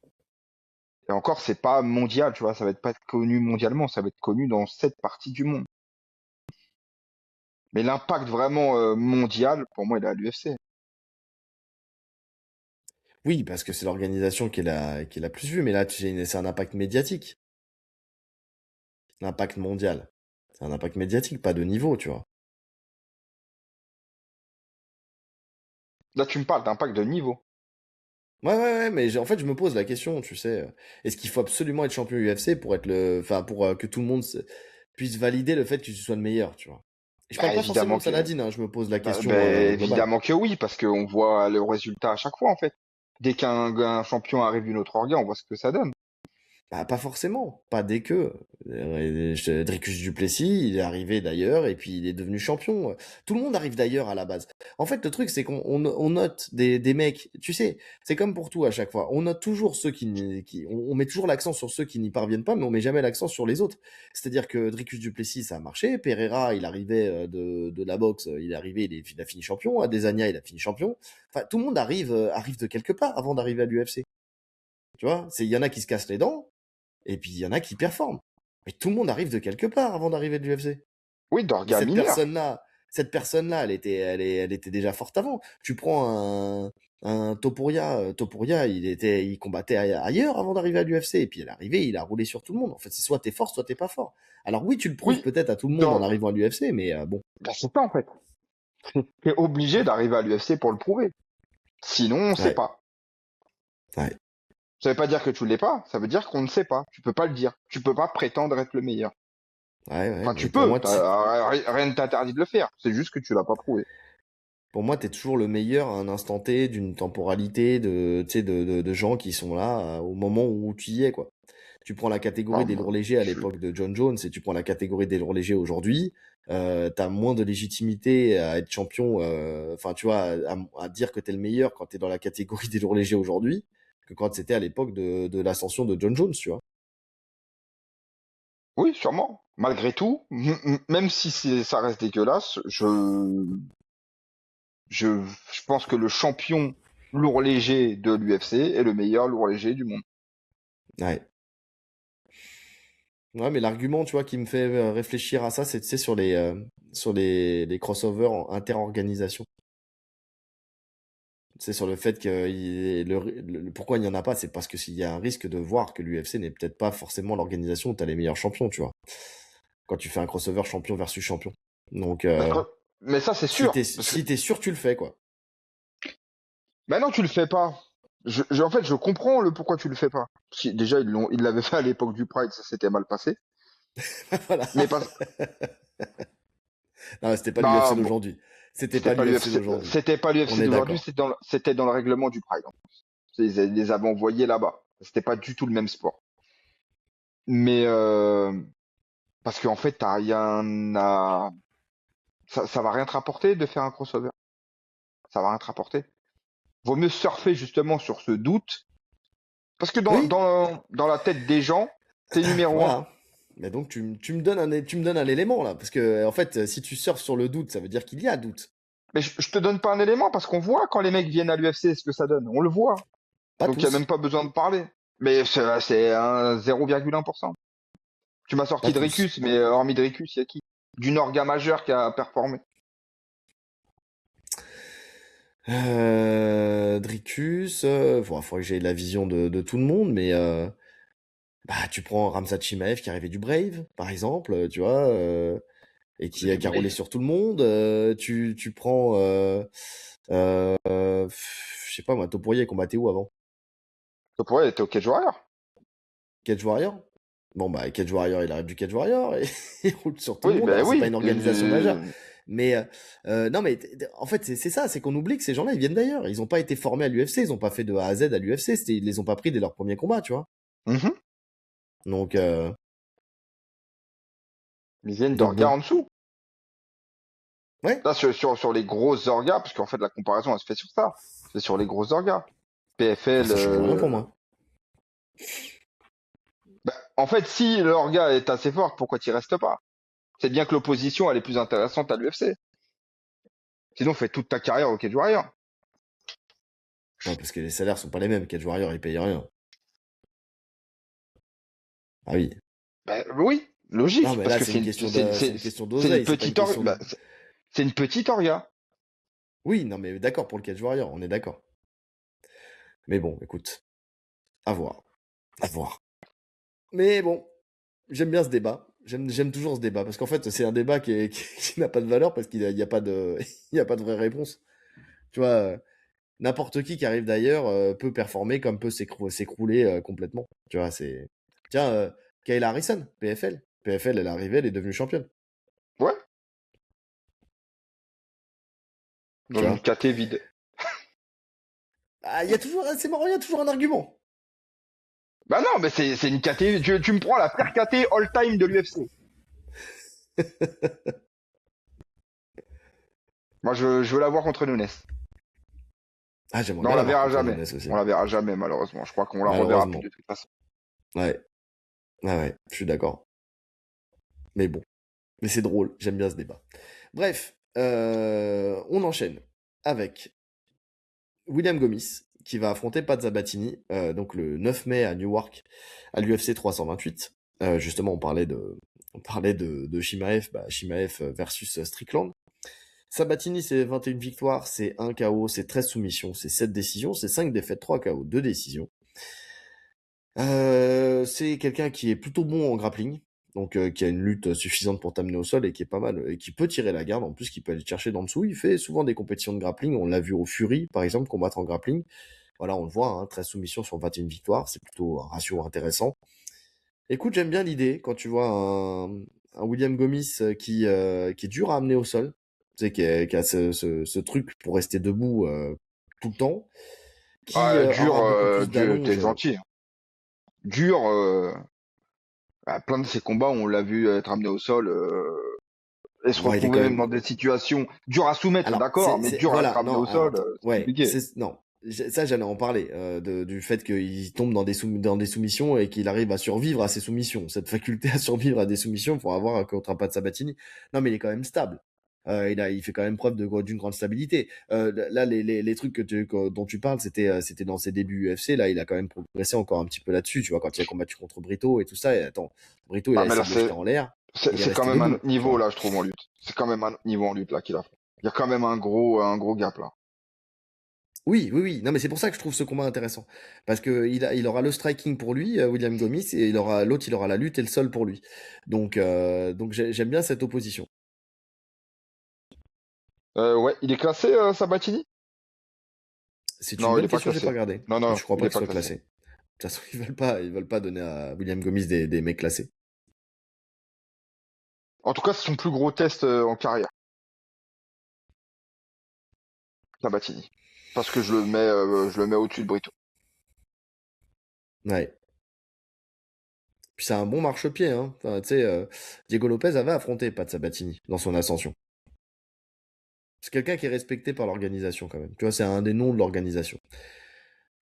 Et encore, c'est pas mondial, tu vois, ça va être pas être connu mondialement, ça va être connu dans cette partie du monde. Mais l'impact vraiment mondial, pour moi, il est à l'UFC. Oui, parce que c'est l'organisation qui est la plus vue, mais là, c'est un impact médiatique. L'impact mondial. C'est un impact médiatique, pas de niveau, tu vois. Là, tu me parles d'impact de niveau. Ouais, ouais, ouais, mais en fait, je me pose la question, tu sais, est-ce qu'il faut absolument être champion UFC pour enfin, pour que tout le monde puisse valider le fait que tu sois le meilleur, tu vois. Et je parle Bah, pas forcément évidemment de que, Saladin, hein, je me pose la bah, question globale. évidemment que oui, parce qu'on voit le résultat à chaque fois, en fait. Dès qu'un champion arrive d'une autre organe, on voit ce que ça donne. Bah, pas forcément, pas dès que. Dricus Duplessis, il est arrivé d'ailleurs et puis il est devenu champion. Tout le monde arrive d'ailleurs à la base. En fait, le truc, c'est qu'on note des mecs, tu sais, c'est comme pour tout à chaque fois. On note toujours ceux on met toujours l'accent sur ceux qui n'y parviennent pas, mais on met jamais l'accent sur les autres. C'est-à-dire que Dricus Duplessis, ça a marché. Pereira, il arrivait de la boxe, il est arrivé, il a fini champion. Adesanya, il a fini champion. Enfin, tout le monde arrive de quelque part avant d'arriver à l'UFC. Tu vois, il y en a qui se cassent les dents. Et puis, il y en a qui performent. Mais tout le monde arrive de quelque part avant d'arriver de l'UFC. Oui, Et d'orgas cette mineurs. personne-là, Cette personne-là, elle était déjà forte avant. Tu prends un Topuria. Topuria, il combattait ailleurs avant d'arriver à l'UFC. Et puis, il est arrivé, il a roulé sur tout le monde. En fait, c'est soit t'es fort, soit t'es pas fort. Alors oui, tu le prouves Oui, peut-être à tout le monde en dans... arrivant à l'UFC, mais bon. bah, c'est ça en fait. T'es obligé d'arriver à l'UFC pour le prouver. Sinon, on sait Ouais, pas. ouais, Ça veut pas dire que tu l'es pas, ça veut dire qu'on ne sait pas. Tu peux pas le dire. Tu peux pas prétendre être le meilleur. ouais, Enfin, mais tu peux, rien ne t'interdit de le faire. C'est juste que tu l'as pas prouvé. pour moi, t'es toujours le meilleur à un instant T d'une temporalité tu sais, de gens qui sont là au moment où tu y es, quoi. Tu prends la catégorie Ah, des bah, lourds légers à l'époque de John Jones et tu prends la catégorie des lourds légers aujourd'hui, t'as moins de légitimité à être champion, enfin, tu vois, à dire que t'es le meilleur quand t'es dans la catégorie des lourds légers aujourd'hui que quand c'était à l'époque de l'ascension de John Jones, tu vois. oui, sûrement. Malgré tout, même si ça reste dégueulasse, je pense que le champion lourd léger de l'UFC est le meilleur lourd léger du monde. Ouais. Ouais, mais l'argument, tu vois, qui me fait réfléchir à ça, c'est, tu sais, sur les crossovers en inter-organisation. C'est sur le fait que pourquoi il n'y en a pas, c'est parce que s'il y a un risque de voir que l'UFC n'est peut-être pas forcément l'organisation où tu as les meilleurs champions, tu vois. Quand tu fais un crossover champion versus champion. Donc, Mais ça, c'est si sûr. t'es Parce que, si t'es sûr, tu le fais, quoi. bah non, tu le fais pas. En fait, je comprends le pourquoi tu le fais pas. Si, déjà, ils l'avaient fait à l'époque du Pride, ça s'était mal passé. Voilà. Mais pas, Non, c'était pas l'UFC bah, bon, d'aujourd'hui. C'était pas l'UFC d'aujourd'hui. C'était pas On l'UFC est d'aujourd'hui, d'accord. c'était dans le règlement du Pride. En plus. Ils les avaient envoyés là-bas. C'était pas du tout le même sport. Mais, parce qu'en fait, t'as rien à, ça va rien te rapporter de faire un crossover. Ça va rien te rapporter. Vaut mieux surfer justement sur ce doute. Parce que Oui, dans la tête des gens, t'es numéro un. voilà. Mais donc, tu me donnes un élément, là. Parce que, en fait, si tu surfes sur le doute, ça veut dire qu'il y a doute. Mais je te donne pas un élément parce qu'on voit quand les mecs viennent à l'UFC ce que ça donne. On le voit. Pas Donc il n'y a même tous. pas besoin de parler. Mais c'est un 0,1%. Tu m'as sorti Pas tous. Dricus, mais hormis Dricus, il y a qui? Du Norga majeur qui a performé. Dricus, faudrait que j'aie la vision de tout le monde, mais bah, tu prends Ramzat Chimaev qui arrivait du Brave, par exemple, tu vois, et Du qui a roulé Brave. sur tout le monde. Tu prends, je sais pas moi, Topuria, il combattait où avant? Ça pourrait être au Cage Warrior. Cage Warrior? Bon, bah, Cage Warrior, il arrive du Cage Warrior et il roule sur tout le Oui, monde. ben Alors, c'est pas oui. une organisation majeure. Mais, non, mais en fait, c'est ça, c'est qu'on oublie que ces gens-là, ils viennent d'ailleurs. Ils ont pas été formés à l'UFC, ils ont pas fait de A à Z à l'UFC, ils les ont pas pris dès leur premier combat, tu vois. Mhm. Donc, Ils viennent d'orgas bon. en dessous. Ouais. Là, sur les grosses orgas, parce qu'en fait, la comparaison, elle se fait sur ça. C'est sur les grosses orgas. Bah, PFL, ça change rien pour moi. bah, en fait, si l'orga est assez forte, pourquoi tu restes pas? C'est bien que l'opposition, elle est plus intéressante à l'UFC. Sinon, fais toute ta carrière au Cage Warrior. Ouais, parce que les salaires sont pas les mêmes. Cage Warrior, ils payent rien. Ah oui. Ben oui, Non, logique, mais parce là, que c'est une question c'est une d'oseille, c'est pas une petite question bah, de... c'est une petite orga. Oui, non, mais d'accord pour le Cage Warrior, on est d'accord. Mais bon, écoute, à voir. À voir. Mais bon, j'aime bien ce débat. J'aime toujours ce débat, parce qu'en fait, c'est un débat qui n'a pas de valeur, parce qu'il y a pas de, il y a pas de vraie réponse. Tu vois, n'importe qui arrive d'ailleurs peut performer comme peut s'écrouler complètement. Tu vois, c'est... Tiens, Kayla Harrison, PFL. PFL, elle est arrivée, elle est devenue championne. Ouais, dans Tu une vois. KT vide. Ah, il y a toujours, c'est marrant, il y a toujours un argument. Bah non, mais c'est une KT. Tu me prends la pire KT all-time de l'UFC. Moi, je veux la voir contre Nunes. Ah, j'aimerais Mais on bien la l'avoir verra contre jamais. Nunes aussi. On la verra jamais, malheureusement. Je crois qu'on la reverra plus Malheureusement. de toute façon. Ouais. Ah ouais, je suis d'accord. Mais bon. Mais c'est drôle, j'aime bien ce débat. Bref, on enchaîne avec William Gomis, qui va affronter Pat Sabatini, donc le 9 mai à Newark, à l'UFC 328. Justement, on parlait de Chimaev, Chimaev versus Strickland. Sabatini, c'est 21 victoires, c'est 1 KO, c'est 13 soumissions, c'est 7 décisions, c'est 5 défaites, 3 KO, 2 décisions. C'est quelqu'un qui est plutôt bon en grappling, donc qui a une lutte suffisante pour t'amener au sol et qui est pas mal, et qui peut tirer la garde, en plus qui peut aller te chercher d'en dessous. Il fait souvent des compétitions de grappling, on l'a vu au Fury, par exemple, combattre en grappling. Voilà, on le voit, hein, 13 soumissions sur 21 victoires, c'est plutôt un ratio intéressant. Écoute, j'aime bien l'idée, quand tu vois un William Gomis qui est dur à amener au sol, tu sais, qui a ce truc pour rester debout tout le temps, qui Ah, dur, aura beaucoup plus t'es d'allonge. gentil. Dur, à plein de ces combats, on l'a vu être amené au sol et se Ouais, il est retrouver quand même même. dans des situations dures à soumettre, Alors, d'accord, mais dur à être voilà, amené non, au alors sol, attends, c'est ouais, compliqué. non, ça j'allais en parler, du fait qu'il tombe dans dans des soumissions et qu'il arrive à survivre à ces soumissions. Cette faculté à survivre à des soumissions pour avoir contre un Pat Sabatini. Non, mais il est quand même stable. Il fait quand même preuve d'une grande stabilité. Là, les trucs dont tu parles, c'était dans ses débuts UFC. Là, il a quand même progressé encore un petit peu là-dessus. Tu vois, quand il a combattu contre Brito et tout ça. Et attends, Brito, il Ah, a mais là, essayé de le jeter en l'air. Il est c'est quand resté même un debout. autre Tu niveau, vois. là, je trouve, en lutte. C'est quand même un autre niveau en lutte, là, qu'il a fait. Il y a quand même un gros gap, là. Oui, oui, oui. Non, mais c'est pour ça que je trouve ce combat intéressant. Parce que il aura le striking pour lui, William Gomis, et l'autre, il aura la lutte et le sol pour lui. Donc j'aime bien cette opposition. Ouais, il est classé, Sabatini? C'est une Non, il bonne est pas question, j'ai pas classé. regardé. Non, non, Je crois il pas est qu'il pas soit classé. classé. De toute façon, ils veulent pas donner à William Gomis des mecs classés. En tout cas, c'est son plus gros test en carrière, Sabatini. Parce que je le mets au-dessus de Brito. Ouais. Puis c'est un bon marchepied, hein. Enfin, tu sais, Diego Lopez avait affronté Pat Sabatini dans son ascension. C'est quelqu'un qui est respecté par l'organisation quand même. Tu vois, c'est un des noms de l'organisation.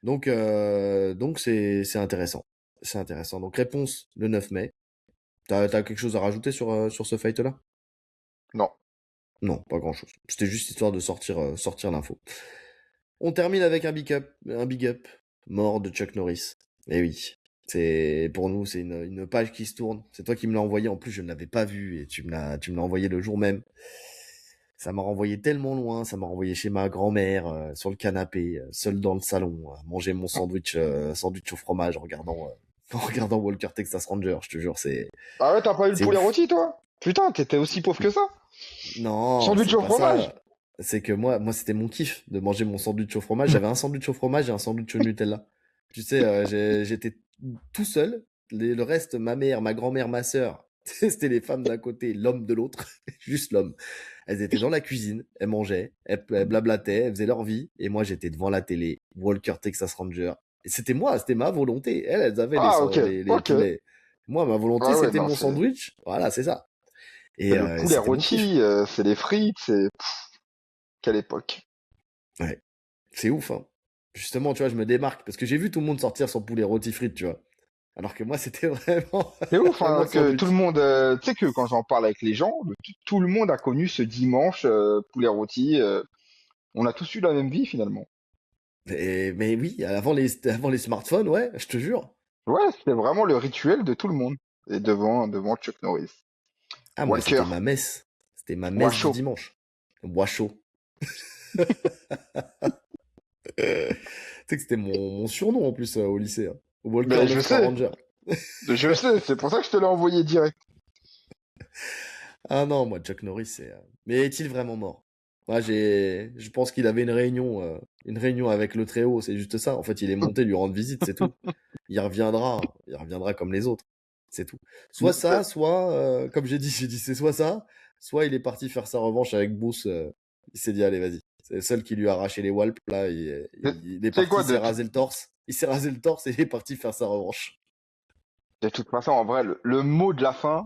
Donc c'est intéressant. C'est intéressant. Donc réponse le 9 mai. T'as quelque chose à rajouter sur ce fight-là? Non. Non, pas grand-chose. C'était juste histoire de sortir l'info. On termine avec un big up. Mort de Chuck Norris. Eh oui. Pour nous, c'est une page qui se tourne. C'est toi qui me l'as envoyé. En plus, je ne l'avais pas vu et tu me l'as envoyé le jour même. Ça m'a renvoyé tellement loin, ça m'a renvoyé chez ma grand-mère, sur le canapé, seul dans le salon, à manger mon sandwich au fromage en regardant, en regardant Walker Texas Ranger. Je te jure, Ah ouais, t'as pas eu le c'est poulet ouf. rôti, toi? Putain, t'étais aussi pauvre que ça? Non, Sandwich c'est au pas fromage? ça. C'est que moi, c'était mon kiff de manger mon sandwich au fromage. J'avais un sandwich au fromage et un sandwich au Nutella. Tu sais, j'étais tout seul. Le reste, ma mère, ma grand-mère, ma sœur, c'était les femmes d'un côté, l'homme de l'autre, juste l'homme. Elles étaient dans la cuisine, elles mangeaient, elles blablataient, elles faisaient leur vie, et moi j'étais devant la télé, Walker Texas Ranger. Et c'était moi, c'était ma volonté. Elles avaient Ah, ok, les ok. poulets. Moi, ma Ouais, volonté, ouais, c'était non, mon c'est sandwich. Voilà, c'est ça. c'est Et le poulet c'était mon kiff. rôti, c'est les frites, c'est quelle époque. Ouais. C'est ouf, hein. Justement, tu vois, je me démarque parce que j'ai vu tout le monde sortir son poulet rôti frites, tu vois. Alors que moi, c'était vraiment, C'est ouf, vraiment hein, que tout le sandwich. monde, tu sais que quand j'en parle avec les gens, tout le monde a connu ce dimanche poulet rôti. On a tous eu la même vie finalement. Mais oui, avant les smartphones, ouais, je te jure. Ouais, c'était vraiment le rituel de tout le monde. Et devant Chuck Norris. Ah, moi, Walker, c'était ma messe. C'était ma messe du Washo. dimanche. Bois chaud. Tu sais que c'était mon surnom en plus au lycée, hein. Walker Mais 93 Ranger. je sais, c'est pour ça que je te l'ai envoyé direct. Ah non, moi, Chuck Norris, Mais est-il vraiment mort? Moi, je pense qu'il avait une réunion avec le Très-Haut, c'est juste ça. En fait, il est monté lui rendre visite, c'est tout. Il reviendra comme les autres. C'est tout. Soit ça, soit, comme j'ai dit, c'est soit ça, soit il est parti faire sa revanche avec Bruce. Il s'est dit, allez, vas-y. C'est le seul qui lui a arraché les walps, là. Il est C'est parti, quoi il s'est rasé le torse. Il s'est rasé le torse et il est parti faire sa revanche. de toute façon, en vrai, le mot de la fin,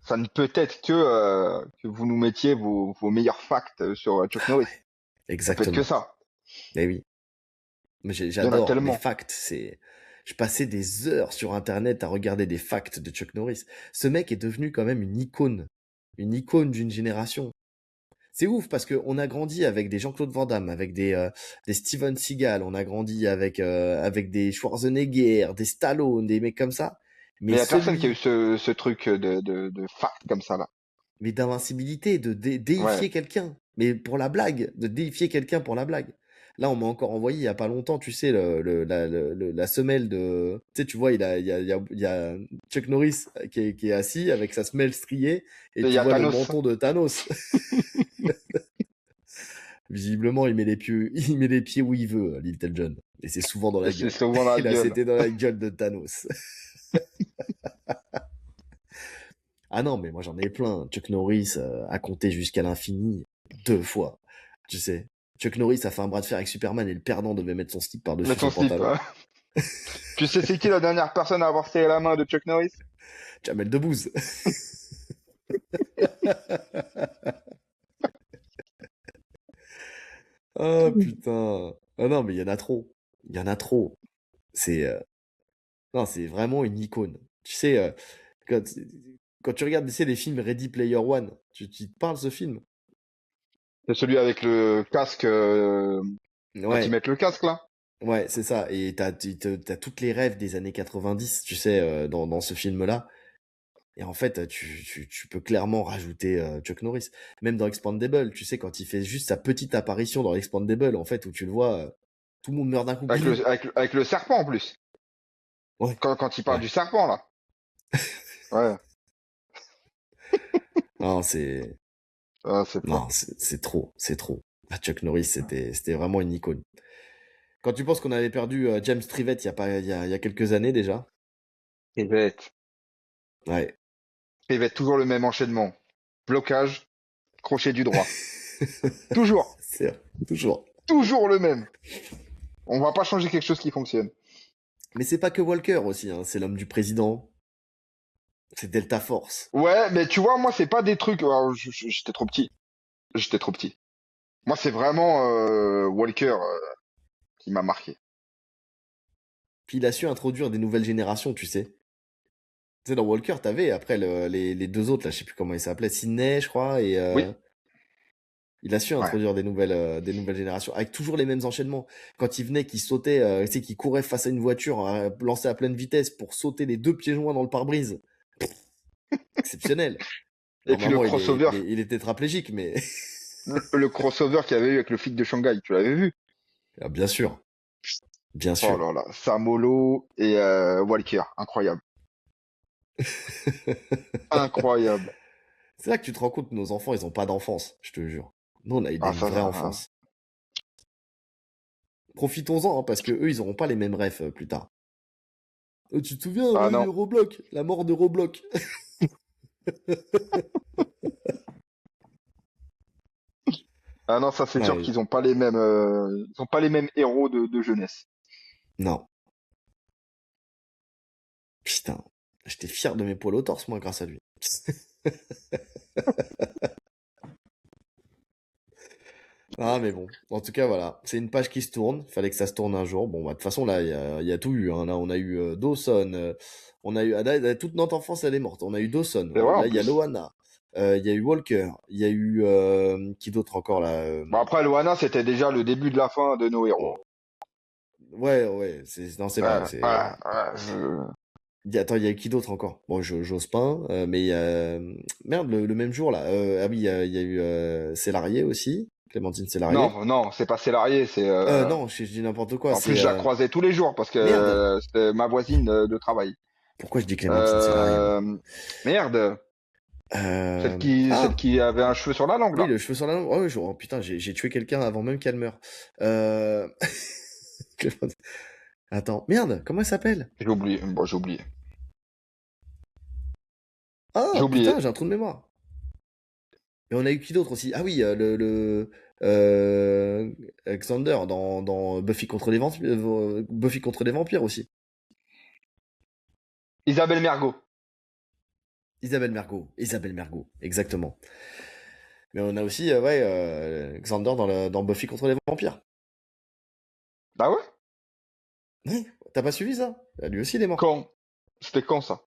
ça ne peut être que vous nous mettiez vos meilleurs facts sur Chuck Norris. Ça peut être que Exactement. ça. Eh oui. Mais Il y en a j'adore les tellement. facts. Je passais des heures sur Internet à regarder des facts de Chuck Norris. Ce mec est devenu quand même une icône d'une génération. C'est ouf parce que on a grandi avec des Jean-Claude Van Damme, avec des Steven Seagal, on a grandi avec des Schwarzenegger, des Stallone, des mecs comme ça. Mais Mais il y a personne qui a eu celui, ce truc de fact comme ça là. mais d'invincibilité, de Ouais. déifier quelqu'un. Mais pour la blague, de déifier quelqu'un pour la blague. Là, on m'a encore envoyé il y a pas longtemps, tu sais, la semelle de. Tu sais, tu vois, il y a Chuck Norris qui est assis avec sa semelle striée et Et il tu y a vois le Thanos. menton de Thanos. Visiblement, il met les pieds où il veut, Little John. Et c'est souvent dans Et la c'est gueule. souvent dans la Et là, gueule. c'était dans la gueule de Thanos. Ah non, mais moi j'en ai plein. Chuck Norris a compté jusqu'à l'infini 2 fois. Tu sais, Chuck Norris a fait un bras de fer avec Superman et le perdant devait mettre son slip par-dessus Mettre son son slip. pantalon. Tu sais, c'est qui la dernière personne à avoir serré la main de Chuck Norris? Jamel Debbouze. Oh putain. Ah non, mais il y en a trop. Il y en a trop. C'est non, c'est vraiment une icône. Tu sais, quand, quand tu regardes tu sais, les films Ready Player One, tu te parles ce film? C'est celui avec le casque, quand ils Ouais, mettent le casque, là. ouais, c'est ça. Et t'as toutes les rêves des années 90, tu sais, dans ce film-là. Et en fait, tu peux clairement rajouter Chuck Norris. Même dans Expandable, tu sais, quand il fait juste sa petite apparition dans Expandable, en fait, où tu le vois, tout le monde meurt d'un coup. Billy. Avec le serpent, en plus. Ouais, Quand il parle ouais. du serpent, là. Ouais. Non, c'est Ah, c'est non, fort. c'est trop, c'est trop. Ah, Chuck Norris, c'était vraiment une icône. Quand tu penses qu'on avait perdu James Trivett il y a pas il y a quelques années déjà. Rivette. Ouais. Rivette, toujours le même enchaînement. Blocage, crochet du droit. Toujours. C'est toujours. Toujours le même. On va pas changer quelque chose qui fonctionne. Mais c'est pas que Walker aussi, hein. C'est l'homme du président. C'est Delta Force. Ouais, mais tu vois, moi, c'est pas des trucs. Alors, j'étais trop petit. J'étais trop petit. Moi, c'est vraiment Walker qui m'a marqué. Puis il a su introduire des nouvelles générations, tu sais. Tu sais, dans Walker, t'avais après les deux autres, là, je sais plus comment ils s'appelaient, Sidney, je crois, et Oui. il a su Ouais. introduire des nouvelles générations, avec toujours les mêmes enchaînements. Quand il venait, qu'il sautait, tu sais, qu'il courait face à une voiture, lancée à pleine vitesse pour sauter les deux pieds joints dans le pare-brise. Exceptionnel. Et puis le Normalement, crossover, il est tétraplégique, mais le crossover qu'il y avait eu avec le flic de Shanghai, tu l'avais vu? ah, bien sûr, bien Oh sûr. là là, Samolo et Walker, incroyable. Incroyable. C'est là que tu te rends compte que nos enfants, ils ont pas d'enfance, je te jure. Nous, on a eu Ah une ça, vraie ça. enfance. Profitons-en, hein, parce que eux, ils auront pas les mêmes rêves plus tard. Tu te souviens, Ah non. Roblox, la mort de Roblox. Ah non, ça c'est sûr Ouais, qu'ils ont pas les mêmes, ils ont pas les mêmes héros de jeunesse. non, putain, j'étais fier de mes poils au torse, moi, grâce à lui. Ah, mais bon, en tout cas, voilà, c'est une page qui se tourne. Fallait que ça se tourne un jour. Bon, bah, de toute façon, là, il y a tout eu. Hein. Là, on a eu Dawson. On a eu toute notre enfance, elle est morte. On a eu Dawson. C'est vrai en Là, il y a plus. Loana. Il y a eu Walker. Il y a eu qui d'autre encore là Bon après, Loana, c'était déjà le début de la fin de nos héros. Ouais, ouais, c'est non, c'est vrai. Ouais, C'est ouais, ouais, attends, il y a qui d'autre encore? Bon, Jospin, mais il y a merde le même jour là. Ah oui, il y a eu Célarié aussi, Clémentine Célarié. Non, non, c'est pas Salarié, c'est. Non, je dis n'importe quoi. En plus, C'est je la croisais tous les jours parce que merde. c'était ma voisine de travail. Pourquoi je dis Clémentine Célarié moi? Merde, celle Ah qui avait un cheveu sur la langue oui, là. le cheveu sur la langue. Oh, oh, putain, j'ai tué quelqu'un avant même qu'elle meure. Euh... Clémentine- Attends, merde, comment elle s'appelle? J'ai oublié. Bon, j'ai oublié. J'ai Ah oublié. putain, j'ai un trou de mémoire. Et on a eu qui d'autre aussi? Ah oui, Xander dans Buffy contre les vampires, Buffy contre les vampires aussi. Isabelle Mergo. Isabelle Mergo, exactement. Mais on a aussi, ouais, Xander dans Buffy contre les vampires. Bah ouais? Ouais, t'as pas suivi ça? Lui aussi, il est mort. Quand? C'était quand ça?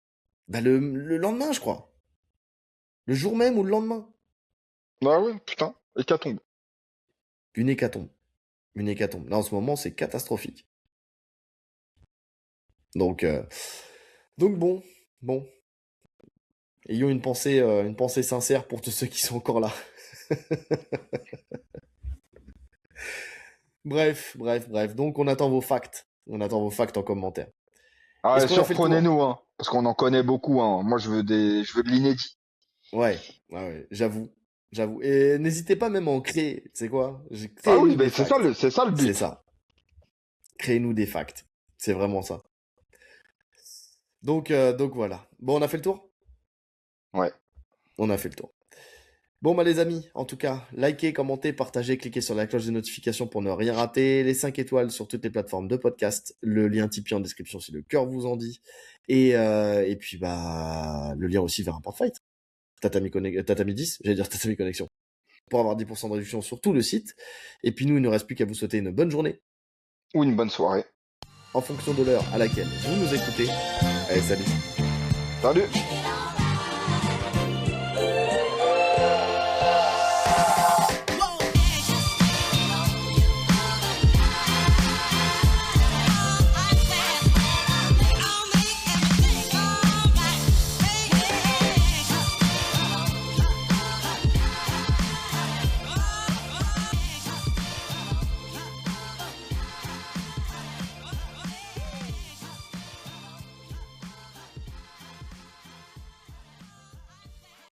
Bah le lendemain, je crois. Le jour même ou le lendemain. Bah ouais, putain. Hécatombe. Une hécatombe. Une hécatombe. Là, en ce moment, c'est catastrophique. Donc, euh, donc bon, bon. Ayons une pensée sincère pour tous ceux qui sont encore là. Bref. Donc, on attend vos facts. On attend vos facts en commentaire. Ah, Est-ce qu'on a fait le tour? surprenez-nous, hein, parce qu'on en connaît beaucoup, hein. Moi, je veux de l'inédit. Ouais, j'avoue. Et n'hésitez pas même à en créer. Tu sais quoi? Ah oui, Créez-nous ben des facts. c'est ça le C'est but. ça. Créez-nous des facts. C'est vraiment ça. Donc voilà. Bon, on a fait le tour? Ouais. On a fait le tour. Bon, bah les amis, en tout cas, likez, commentez, partagez, cliquez sur la cloche de notification pour ne rien rater, les 5 étoiles sur toutes les plateformes de podcast, le lien Tipeee en description si le cœur vous en dit, et puis bah le lien aussi vers un porte-fight. Tatami 10, j'allais dire Tatami Connexion, pour avoir 10% de réduction sur tout le site. Et puis nous, il ne reste plus qu'à vous souhaiter une bonne journée, Ou une bonne soirée. en fonction de l'heure à laquelle vous nous écoutez. Allez, salut! Salut!